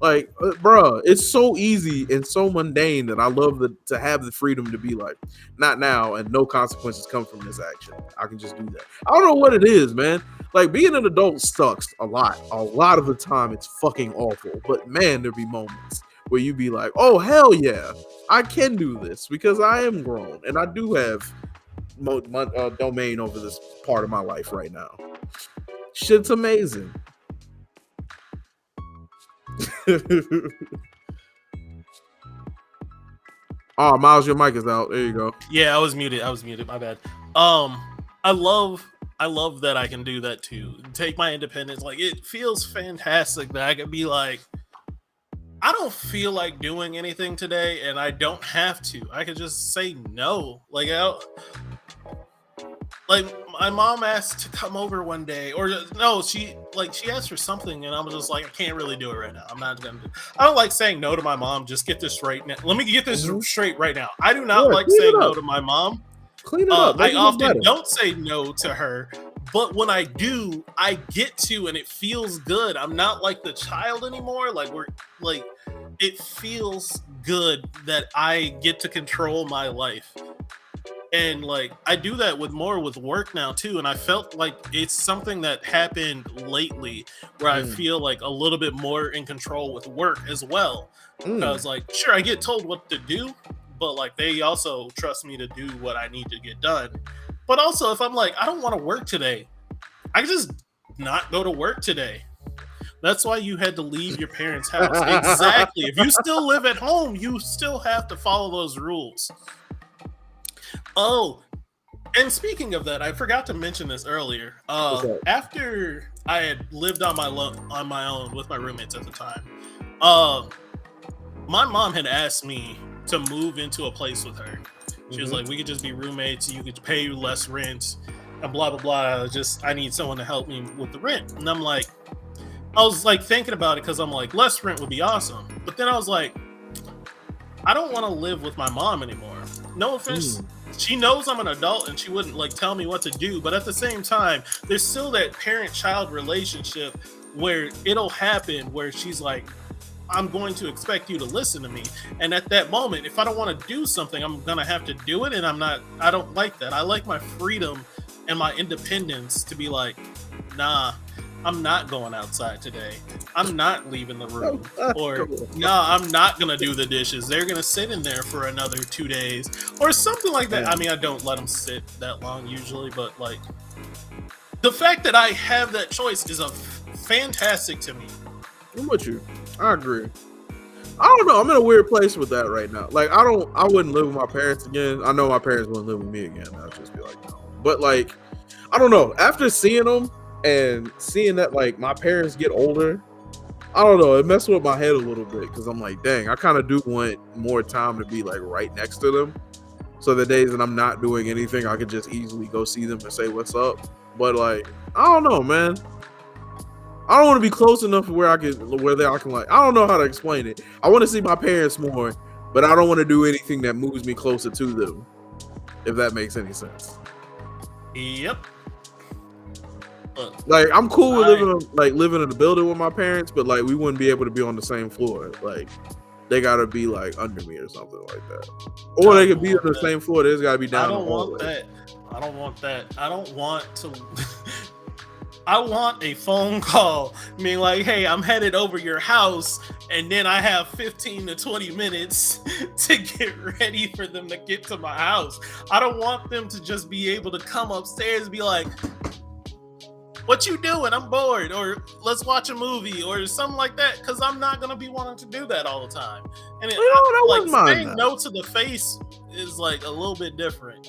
Like, bro, it's so easy and so mundane that I love to have the freedom to be like, not now, and no consequences come from this action. I can just do that. I don't know what it is, man. Like, being an adult sucks a lot. A lot of the time, it's fucking awful. But man, there be moments where you be like, oh, hell yeah, I can do this because I am grown and I do have domain over this part of my life right now. Shit's amazing. Oh, Miles, your mic is out. There you go. Yeah, I was muted. My bad. I love that I can do that too. Take my independence. Like, it feels fantastic that I can be like, I don't feel like doing anything today, and I don't have to. I can just say no. Like, like my mom asked to come over one day, or no, she asked for something, and I was just like, I can't really do it right now. I'm not gonna do. I don't like saying no to my mom. Just get this right now. Let me get this Mhm. straight right now. I do not Yeah, like clean saying it no up. to my mom. Clean it up. I Make it look often better. don't say no to her, but when I do, I get to, and it feels good. I'm not like the child anymore. Like it feels good that I get to control my life. And like I do that with more with work now too, and I felt like it's something that happened lately where I Mm, feel like a little bit more in control with work as well, because mm, like sure I get told what to do, but like they also trust me to do what I need to get done. But also if I'm like I don't want to work today, I can just not go to work today. That's why you had to leave your parents' house. Exactly. If you still live at home, you still have to follow those rules. Oh, and speaking of that, I forgot to mention this earlier. What's up? After I had lived on on my own with my roommates at the time, uh, my mom had asked me to move into a place with her. She was Hmm. like, "We could just be roommates. You could pay you less rent, and blah blah blah. Just I need someone to help me with the rent." And I'm like, I was like thinking about it because I'm like, less rent would be awesome. But then I was like, I don't want to live with my mom anymore. No offense. Mm, She knows I'm an adult and she wouldn't like tell me what to do, but at the same time, there's still that parent-child relationship where it'll happen where she's like, I'm going to expect you to listen to me. And at that moment, if I don't want to do something, I'm going to have to do it. And I don't like that. I like my freedom and my independence to be like, nah, I'm not going outside today. I'm not leaving the room. Or, come on. nah, I'm not going to do the dishes. They're going to sit in there for another 2 days or something like that. I Yeah. mean, I don't let them sit that long usually, but like the fact that I have that choice is fantastic to me. I'm with you. I agree. I don't know. I'm in a weird place with that right now. Like, I wouldn't live with my parents again. I know my parents wouldn't live with me again. I'd just be like, no. But like, I don't know. After seeing them and seeing that like my parents get older, I don't know. It messed with my head a little bit because I'm like, dang, I kind of do want more time to be like right next to them. So the days that I'm not doing anything, I could just easily go see them and say what's up. But like, I don't know, man. I don't want to be close enough where I can like, I don't know how to explain it. I want to see my parents more, but I don't want to do anything that moves me closer to them. If that makes any sense. Yep. Look, Like, I'm cool with I living in a building with my parents, but like we wouldn't be able to be on the same floor. Like, they gotta be like under me or something like that, or they don't could be on want the that. same floor. They just gotta be I down the don't want hallway. that. I don't want that. I don't want to. I want a phone call being like, hey, I'm headed over your house, and then I have 15 to 20 minutes to get ready for them to get to my house. I don't want them to just be able to come upstairs and be like, what you doing? I'm bored, or let's watch a movie, or something like that, because I'm not going to be wanting to do that all the time. And You know what? I like wouldn't mind saying that. no to the face is like a little bit different.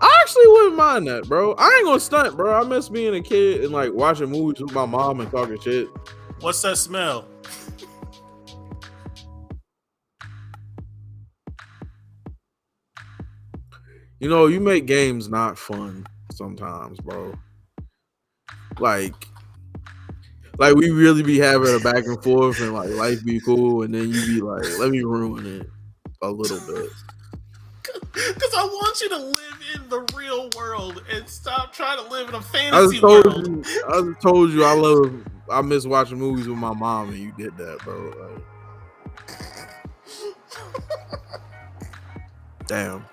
I actually wouldn't mind that, bro. I ain't gonna stunt, bro. I miss being a kid and like watching movies with my mom and talking shit. What's that smell? You know, you make games not fun sometimes, bro. Like, like we really be having a back and forth and like life be cool, and then you be like, let me ruin it a little bit. Because I want you to live in the real world and stop trying to live in a I just fantasy told world. you, I miss watching movies with my mom, and you did that, bro. Like, damn.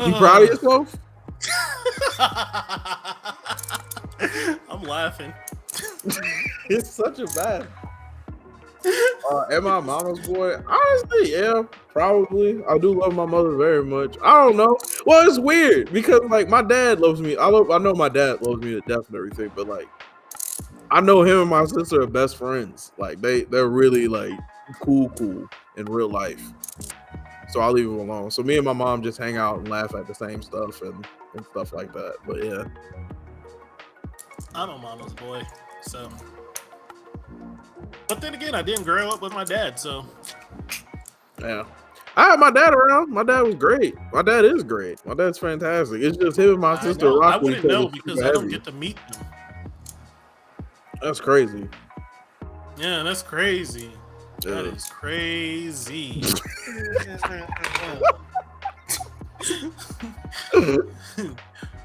You proud of yourself? I'm laughing. It's such a bad. Am I a mama's boy? Honestly, yeah, probably. I do love my mother very much. I don't know. Well, it's weird because like my dad loves me. I know my dad loves me to death and everything, but like I know him and my sister are best friends. Like they're really like cool in real life. So I'll leave them alone. So me and my mom just hang out and laugh at the same stuff and stuff like that. But yeah. I'm a mama's boy, so. But then again, I didn't grow up with my dad, so. Yeah. I had my dad around. My dad was great. My dad is great. My dad's fantastic. It's just him and my I sister know. I rocking each wouldn't other know because super I don't heavy. get to meet them. That's crazy. Yeah, that's crazy. That Yeah. is crazy.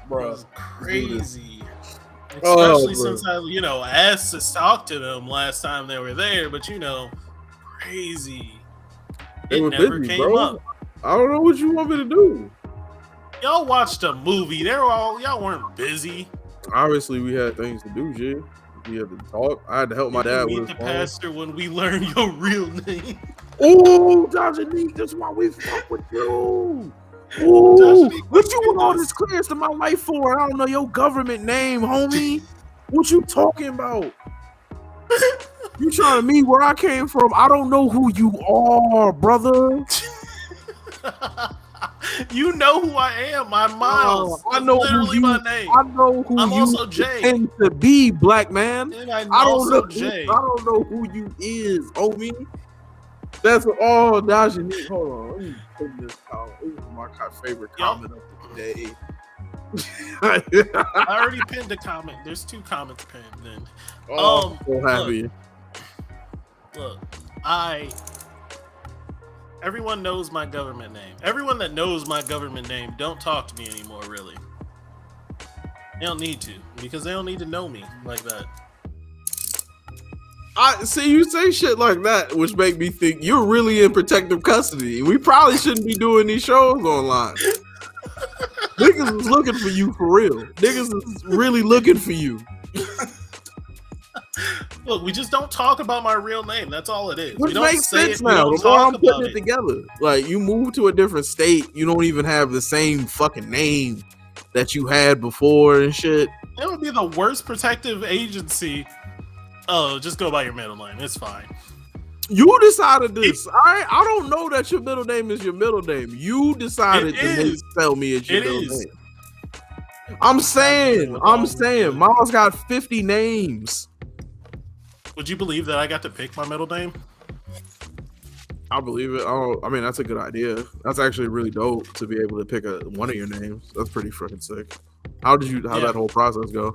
Bro, That's crazy. oh, Especially bro. since I, asked to talk to them last time they were there, but crazy. They It were never busy, came bro. up. I don't know what you want me to do. Y'all watched a movie. Y'all weren't busy. Obviously, we had things to do, G. We had to talk. I had to help my Did you dad meet with the his phone. pastor when we learned your real name? Oh, Dajanique, that's why we fuck with you. Ooh, Dajanique, what we you did want all this. this clearance to my life for? I don't know your government name, homie. What you talking about? You trying to meet where I came from? I don't know who you are, brother. You know who I am. I'm Miles. I That's know who literally my you. name. I know who I'm you also Jay. pretend to be, black man. And I'm I don't know. also Jay. I don't know who you is, homie. That's all, Dajanique. Hold on, let me put this comment. This is my favorite comment of the day. I already pinned a comment. There's 2 comments pinned. Then, oh, I'm so happy. Look, everyone knows my government name. Everyone that knows my government name don't talk to me anymore, really. They don't need to, because they don't need to know me like that. I see you say shit like that, which make me think you're really in protective custody. We probably shouldn't be doing these shows online. Niggas is looking for you for real. Niggas is really looking for you. Look, we just don't talk about my real name. That's all it is. Which we don't makes say sense it. We now. don't The more talk I'm putting about it together, like you move to a different state, you don't even have the same fucking name that you had before and shit. It would be the worst protective agency. Oh, just go by your middle name. It's fine. You decided this. I don't know that your middle name is your middle name. You decided to tell me it's your middle name. I'm saying, Miles got 50 names. Would you believe that I got to pick my middle name? I believe it. Oh, I mean, that's a good idea. That's actually really dope to be able to pick one of your names. That's pretty freaking sick. How that whole process go?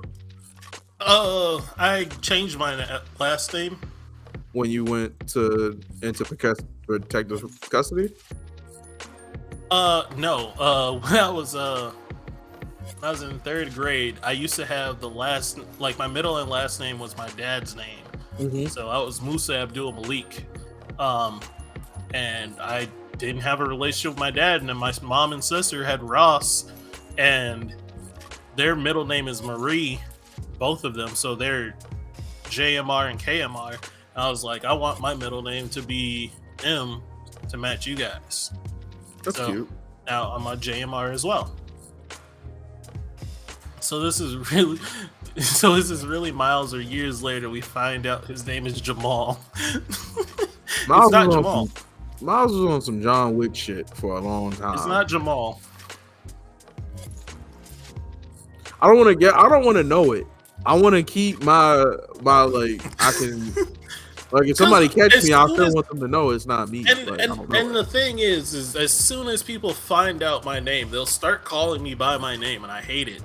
I changed my last name when you went into protective custody. No. When I was in 3rd grade, I used to have my middle and last name was my dad's name. Mm-hmm. So I was Musa Abdul Malik. And I didn't have a relationship with my dad, and then my mom and sister had Ross, and their middle name is Marie, both of them, so they're JMR and KMR. And I was like, I want my middle name to be M to match you guys. That's cute. Now I'm a JMR as well. So this is really Miles, or years later we find out his name is Jamal. It's not Jamal. Miles was on some John Wick shit for a long time. It's not Jamal. I don't want to know it. I want to keep my like I can like if somebody catch me, I still want them to know it's not me. And the thing is as soon as people find out my name, they'll start calling me by my name, and I hate it.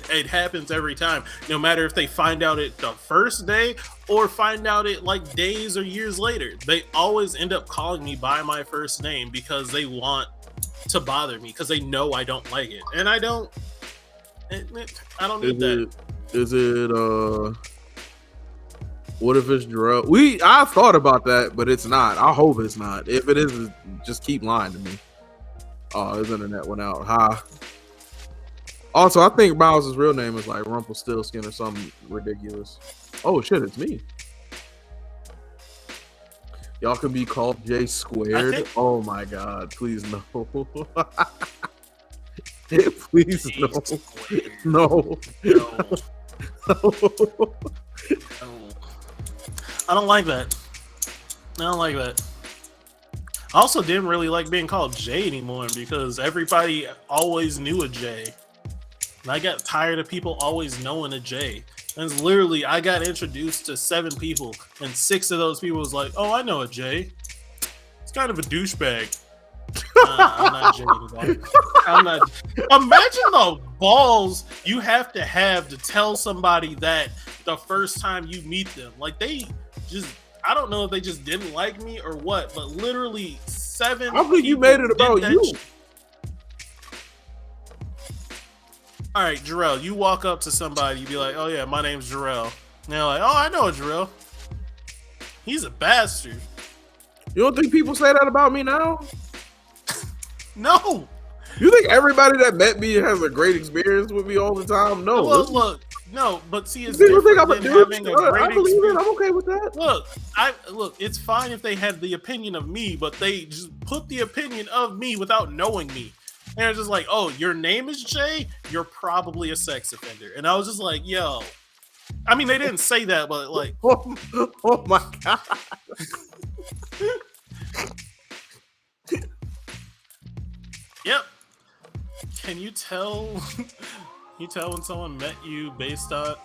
It happens every time, no matter if they find out it the first day or find out it like days or years later. They always end up calling me by my first name because they want to bother me, because they know I don't like it, and I don't need that. Is it what if it's Jarrell? I thought about that, but it's not. I hope it's not. If it is, just keep lying to me. Oh, his internet went out. Ha. Also, I think Miles' real name is like Rumpelstiltskin or something ridiculous. Oh shit, it's me. Y'all can be called J Squared. Oh my god, please no. Please no. I don't like that. I also didn't really like being called Jay anymore because everybody always knew a Jay. And I got tired of people always knowing a Jay. And it's literally, I got introduced to 7 people, and 6 of those people was like, oh, I know a Jay. It's kind of a douchebag. I'm not Jay anymore. I'm not. Imagine the balls you have to tell somebody that the first time you meet them. Like they just, I don't know if they just didn't like me or what, but literally 7. I think you made it about you. All right, Jarrell, you walk up to somebody, you be like, "Oh yeah, my name's Jarrell." And they're like, "Oh, I know Jarrell. He's a bastard." You don't think people say that about me now? No. You think everybody that met me has a great experience with me all the time? No. Look, no, but see, it's people think different I'm a than dude. having a great I believe experience. it. I'm okay with that. Look, it's fine if they had the opinion of me, but they just put the opinion of me without knowing me. And they're just like, "Oh, your name is Jay? You're probably a sex offender." And I was just like, "Yo." I mean, they didn't say that, but like, oh my god. Yep. Can you tell? Can you tell when someone met you based on?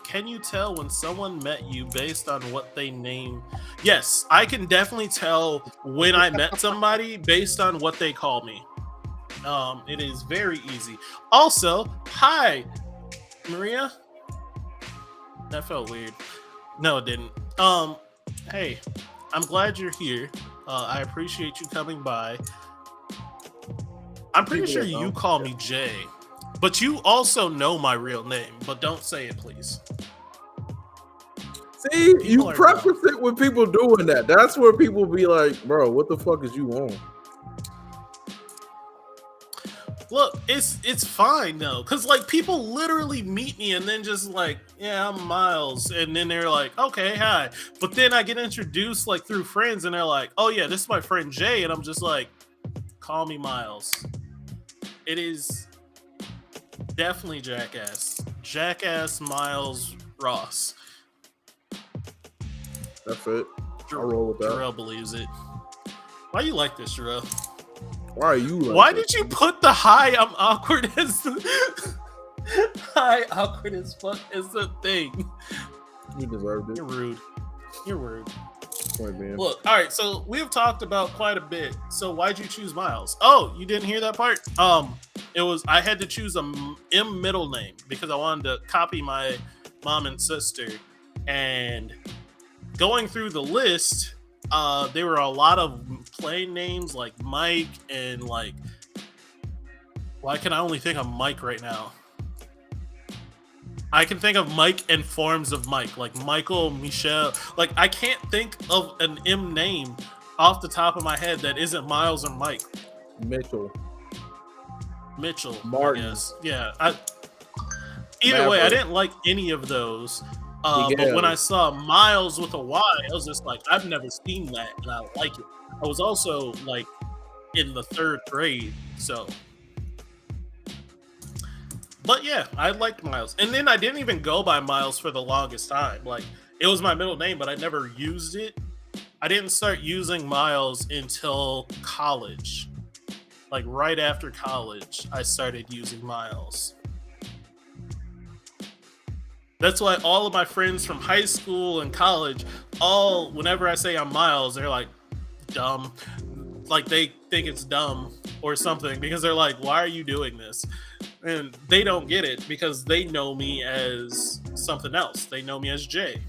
Can you tell when someone met you based on what they name? Yes, I can definitely tell when I met somebody based on what they call me. It is very easy. Also, hi, Maria. That felt weird. No, it didn't. Hey, I'm glad you're here. I appreciate you coming by. I'm pretty sure you call me Jay, but you also know my real name, but don't say it, please. See, you preface it with people doing that. That's where people be like, bro, what the fuck is you on? Look, it's fine though, because like people literally meet me and then just like, yeah, I'm Miles, and then they're like, okay, hi. But then I get introduced like through friends, and they're like, oh yeah, this is my friend Jay, and I'm just like, call me Miles. It is definitely Jackass Miles Ross. That's it. I'll roll with that. Jarrell believes it. Why you like this, Jarrell? Why are you? Why did you put the hi? I'm awkward as hi awkward as fuck is the thing. You deserved it. You're rude. You're rude. Point, man. Look, all right. So we've talked about quite a bit. So why'd you choose Miles? Oh, you didn't hear that part? It was I had to choose a M middle name because I wanted to copy my mom and sister. And going through the list, there were a lot of plain names like Mike and like. Why can I only think of Mike right now? I can think of Mike and forms of Mike, like Michael, Michelle. Like I can't think of an M name off the top of my head that isn't Miles or Mike. Mitchell, Martin. I guess. Yeah. Either way, I didn't like any of those. But when I saw Miles with a Y, I was just like, I've never seen that, and I like it. I was also like in the 3rd grade, so. But yeah, I liked Miles. And then I didn't even go by Miles for the longest time. Like, it was my middle name, but I never used it. I didn't start using Miles until college. Like, right after college, I started using Miles. That's why all of my friends from high school and college, whenever I say I'm Miles, they're like, dumb. Like, they think it's dumb or something because they're like, why are you doing this? And they don't get it because they know me as something else. They know me as Jay.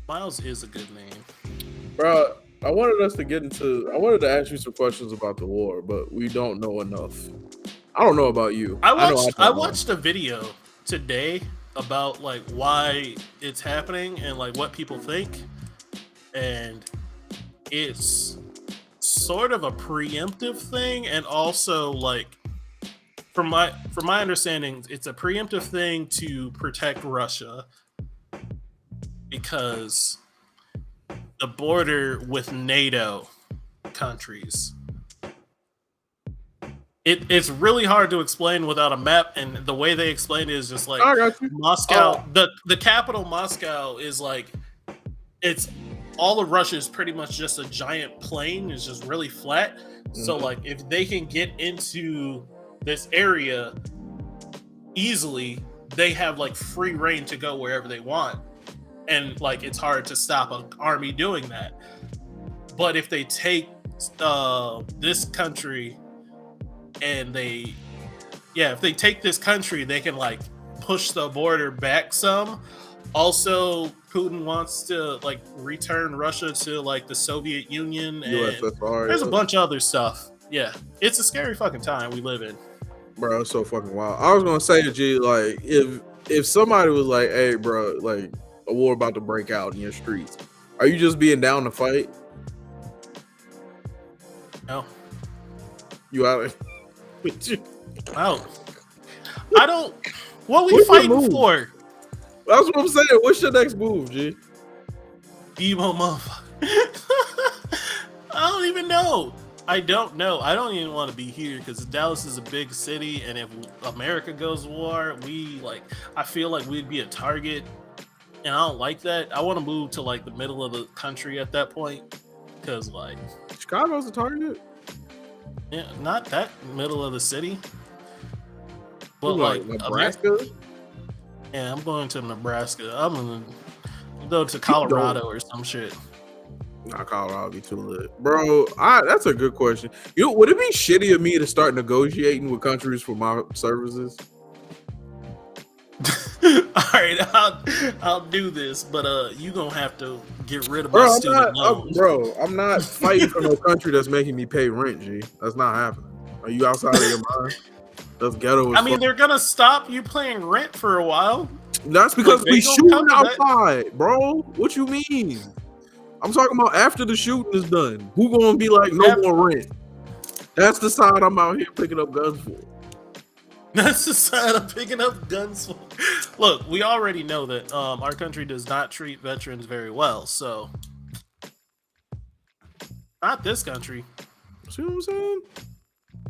Miles is a good name. Bro, I wanted to ask you some questions about the war, but we don't know enough. I don't know about you. I watched a video today about like why it's happening and like what people think. And it's sort of a preemptive thing, and also like from my understanding, it's a preemptive thing to protect Russia because the border with NATO countries. It's really hard to explain without a map, and the way they explain it is just like Moscow. The capital Moscow is like it's all of Russia is pretty much just a giant plain. It's just really flat. Mm-hmm. So like if they can get into this area easily, they have like free reign to go wherever they want. and like it's hard to stop an army doing that. But if they take this country and if they take this country, they can like push the border back some. Also, Putin wants to like return Russia to like the Soviet Union, and USSR, there's a bunch of other stuff. Yeah, it's a scary fucking time we live in, bro. It's so fucking wild. I was gonna say, G, like if somebody was like, "Hey, bro, like a war about to break out in your streets," are you just being down to fight? No, you out? Out. I don't. What we fighting for? That's what I'm saying. What's your next move, G? Emo motherfucker. I don't even know. I don't know. I don't even want to be here because Dallas is a big city, and if America goes to war, I feel like we'd be a target, and I don't like that. I want to move to like the middle of the country at that point, because like Chicago's a target. Yeah, not that middle of the city, but like Nebraska. Yeah, I'm going to Nebraska. I'm gonna go to Colorado or some shit. Nah, Colorado be too lit, bro. That's a good question. Would it be shitty of me to start negotiating with countries for my services? All right, I'll do this, but you gonna have to get rid of my student loans. I'm not fighting for no country that's making me pay rent, G. That's not happening. Are you outside of your mind? That's ghetto. I mean, they're gonna stop you paying rent for a while. That's because we shooting outside, bro. What you mean? I'm talking about after the shooting is done. Who gonna be like, no more rent? That's the side I'm out here picking up guns for. That's the side I'm picking up guns for. Look, we already know that our country does not treat veterans very well, so not this country. See what I'm saying?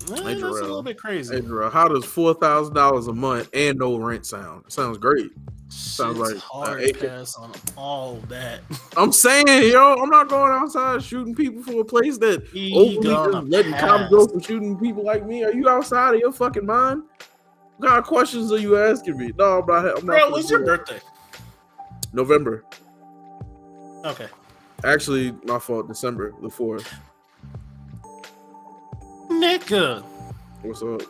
That's a little bit crazy. Hey, Jarrell, how does $4,000 a month and no rent sound? It sounds great. Sounds like hard pass on all that. I'm saying, yo, I'm not going outside shooting people for a place that openly just letting cops go for shooting people like me. Are you outside of your fucking mind? What kind of questions are you asking me? No, I'm not. Bro, when's your birthday? November. Okay. Actually, my fault. December the 4th. Nigga. What's up?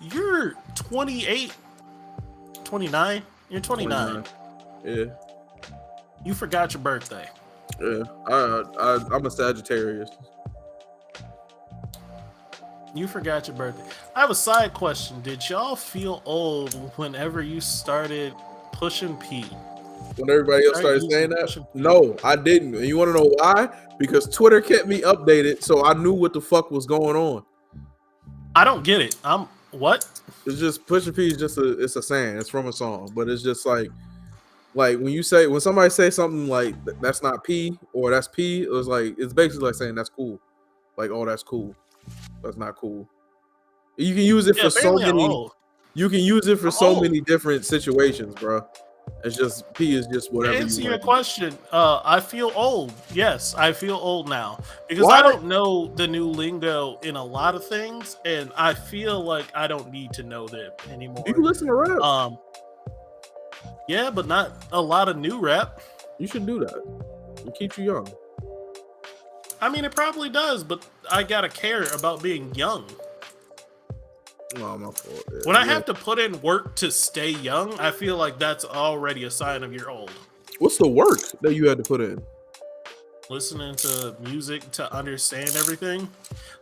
You're 28. 29? You're 29. Yeah. You forgot your birthday. Yeah. I'm a Sagittarius. You forgot your birthday. I have a side question. Did y'all feel old whenever you started pushing P? When everybody else started saying that? No, I didn't. And you want to know why? Because Twitter kept me updated, so I knew what the fuck was going on. I don't get it. What? It's just Pusha P is just it's a saying. It's from a song, but it's just like when somebody say something like that's not P or that's P, it's basically like saying that's cool. Like, oh, that's cool. That's not cool. You can use it for so many. You can use it for so many different situations, bro. It's just P is just whatever. To answer your question, I feel old. Yes, I feel old now because I don't know the new lingo in a lot of things, and I feel like I don't need to know them anymore. You can listen to rap. Yeah, but not a lot of new rap. You should do that. It keeps you young. I mean, it probably does, but I gotta care about being young. No, my fault. Yeah, when I have to put in work to stay young, I feel like that's already a sign of you're old. What's the work that you had to put in? Listening to music to understand everything.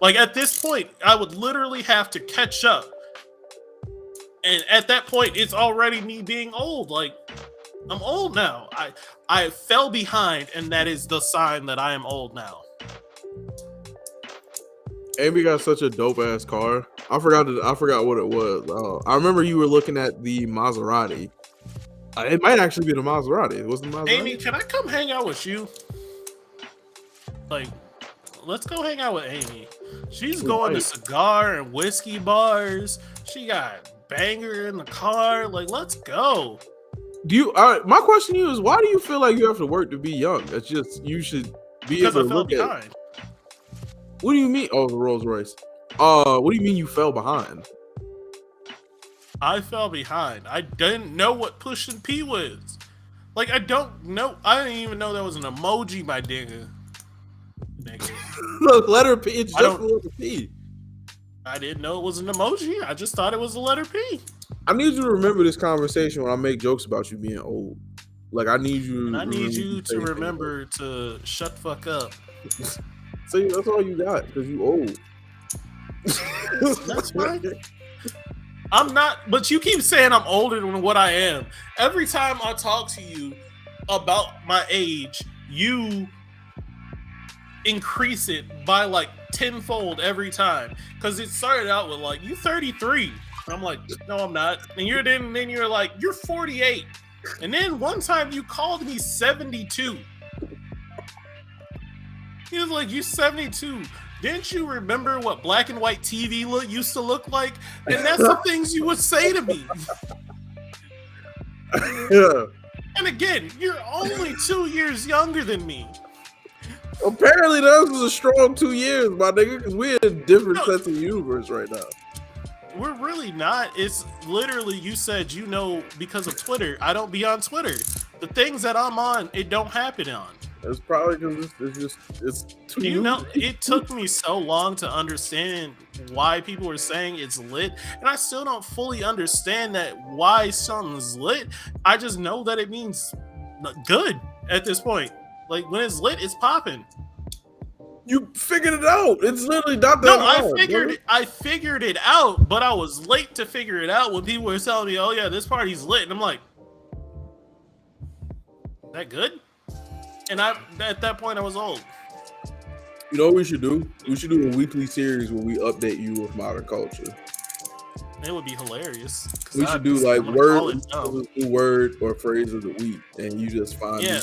Like at this point, I would literally have to catch up. And at that point, it's already me being old. Like, I'm old now. I fell behind, and that is the sign that I am old now. Amy got such a dope ass car. I forgot what it was. I remember you were looking at the Maserati. It might actually be the Maserati. It was the Maserati. Amy, can I come hang out with you? Like, let's go hang out with Amy. She's going to cigar and whiskey bars. She got banger in the car. Like, let's go. My question to you is, why do you feel like you have to work to be young? It's just you should be able to look at. What do you mean? Oh, the Rolls Royce. What do you mean you fell behind? I fell behind. I didn't know what pushing P was. Like, I don't know. I didn't even know that was an emoji, my nigga. Look, letter P. It's I just don't. the letter P. I didn't know it was an emoji. I just thought it was the letter P. I need you to remember this conversation when I make jokes about you being old. Like, I need you And to I need remember you say to things remember to shut the fuck up. See, that's all you got because you old. That's fine. I'm not, but you keep saying I'm older than what I am. Every time I talk to you about my age, you increase it by like tenfold every time. Because it started out with like, you 33. And I'm like, no, I'm not. And then you're like, you're 48. And then one time you called me 72. He was like, you 72. Didn't you remember what black and white TV used to look like? And that's the things you would say to me. Yeah. And again, you're only 2 years younger than me. Apparently, that was a strong 2 years, my nigga, because we're in a different sense of universe right now. We're really not. It's literally, you said, because of Twitter. I don't be on Twitter. The things that I'm on, it don't happen on. It's probably because it's too. It took me so long to understand why people were saying it's lit, and I still don't fully understand why something's lit. I just know that it means good at this point. Like, when it's lit, it's popping. You figured it out. It's literally not that No, hard. I figured it out, but I was late to figure it out when people were telling me, "Oh yeah, this party's lit," and I'm like, "That good?" And at that point I was old. You know what we should do? We should do a weekly series where we update you with modern culture. It would be hilarious. We should do like word or phrase of the week, and you just find. Yeah,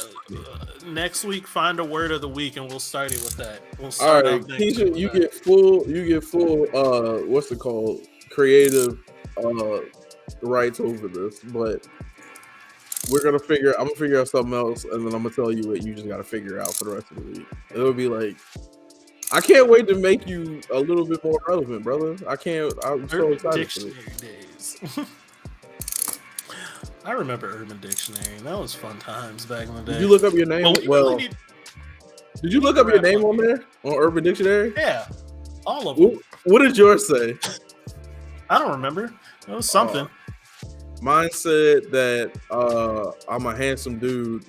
next week find a word of the week, and we'll start it with that. We'll start. All right, Keisha, you get full. What's it called? Creative rights over this, but I'm gonna figure out something else, and then I'm gonna tell you what you just gotta figure out for the rest of the week. It'll be like, I can't wait to make you a little bit more relevant, brother. I'm so excited. Dictionary days. I remember Urban Dictionary. That was fun times back in the day. Did you look up your name? Did you look up your name on there on Urban Dictionary? Yeah, all of them. What did yours say? I don't remember. It was something. Mine said that I'm a handsome dude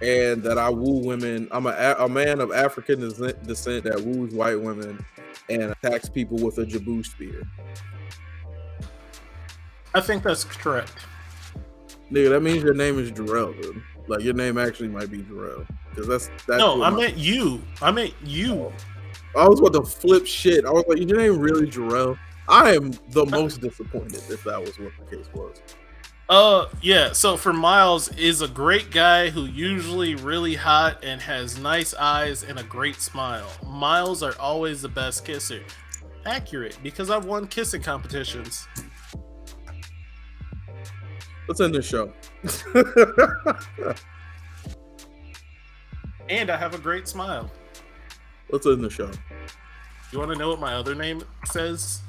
and that I woo women. I'm a man of African descent that woos white women and attacks people with a Jabu spear. I think that's correct. Nigga, that means your name is Jarrell, dude. Like, your name actually might be Jarrell. Because that's no, I meant you. I meant you. I was about to flip shit. I was like, your name really Jarrell? I am the most disappointed if that was what the case was. Yeah, so for Miles is a great guy who usually really hot and has nice eyes and a great smile. Miles are always the best kisser. Accurate, because I've won kissing competitions. Let's end the show. And I have a great smile. Let's end the show. You want to know what my other name says?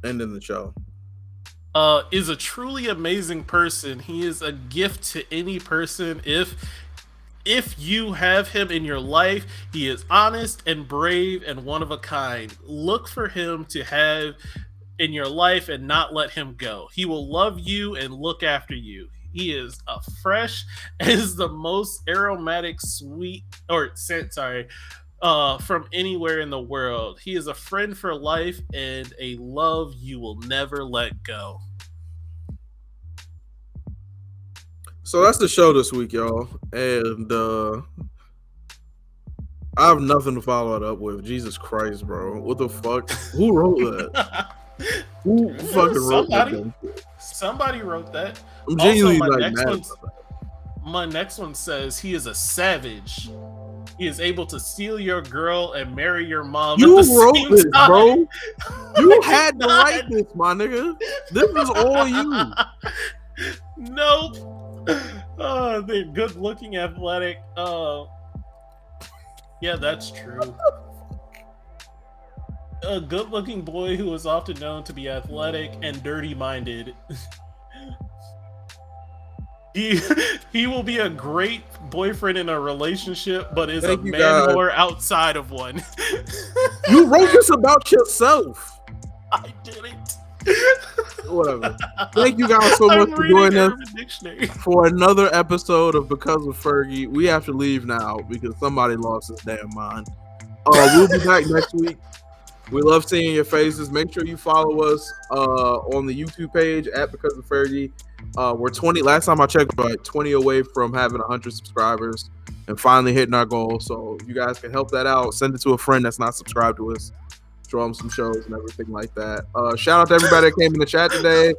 End in the show. Is a truly amazing person. He is a gift to any person. If you have him in your life, he is honest and brave and one of a kind. Look for him to have in your life and not let him go. He will love you and look after you. He is a fresh as the most aromatic sweet or scent, from anywhere in the world. He is a friend for life and a love you will never let go. So that's the show this week, y'all. And I have nothing to follow it up with. Jesus Christ, bro. What the fuck? Who wrote that? Who fucking wrote that? Somebody wrote that. I'm genuinely my next one says he is a savage. He is able to steal your girl and marry your mom. You wrote this, bro. You had to write this, my nigga. This is all you. Nope. They're good looking, athletic. Yeah, that's true. A good looking boy who is often known to be athletic and dirty minded. He he will be a great boyfriend in a relationship, but is Thank a you, man God. whore outside of one. You wrote this about yourself. I did it. Whatever. Thank you guys so much I'm for reading joining us Urban Dictionary. for another episode of Because of Fergie. We have to leave now because somebody lost his damn mind. We'll be back next week. We love seeing your faces. Make sure you follow us on the YouTube page at Because of Fergie. We're 20. Last time I checked, we're like 20 away from having 100 subscribers and finally hitting our goal. So if you guys can help that out, send it to a friend that's not subscribed to us. Show them some shows and everything like that. Shout out to everybody that came in the chat today.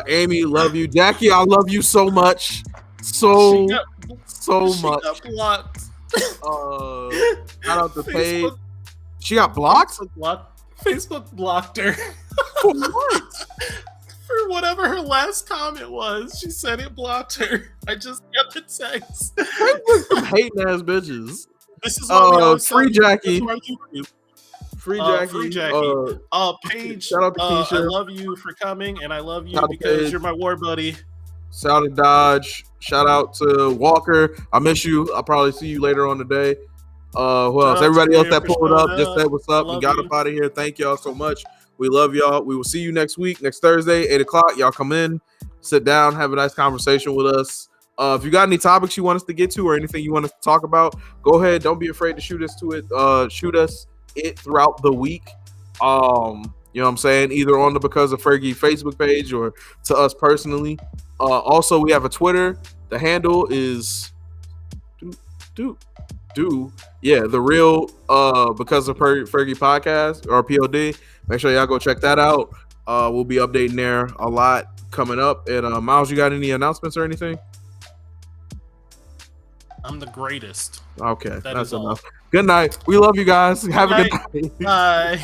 Amy, love you. Jackie, I love you so much. So much. Got blocked. Shout out to Paige. Facebook, She got blocked? Facebook blocked her. For what? For whatever her last comment was. She said it blocked her. I just got the text. Some hating ass bitches. This is why we always free Jackie. Free Jackie. Free Jackie. Paige, shout out to Keisha. I love you for coming, and I love you Shout out because Paige. you're my war buddy. Shout out to Dodge. Shout out to Walker. I miss you. I'll probably see you later on today. Who else? Everybody else that pulled up, just said what's up and got up out of here. Thank y'all so much. We love y'all. We will see you next week, next Thursday, 8 o'clock. Y'all come in, sit down, have a nice conversation with us. If you got any topics you want us to get to or anything you want us to talk about, go ahead. Don't be afraid to shoot us it throughout the week. You know what I'm saying? Either on the Because of Fergie Facebook page or to us personally. Also, we have a Twitter. The handle is the real Because of Fergie podcast or POD. Make sure y'all go check that out. We'll be updating there a lot coming up. And Miles, you got any announcements or anything? I'm the greatest. Okay, that's is all. enough. Good night. We love you guys. Have a good night. Bye.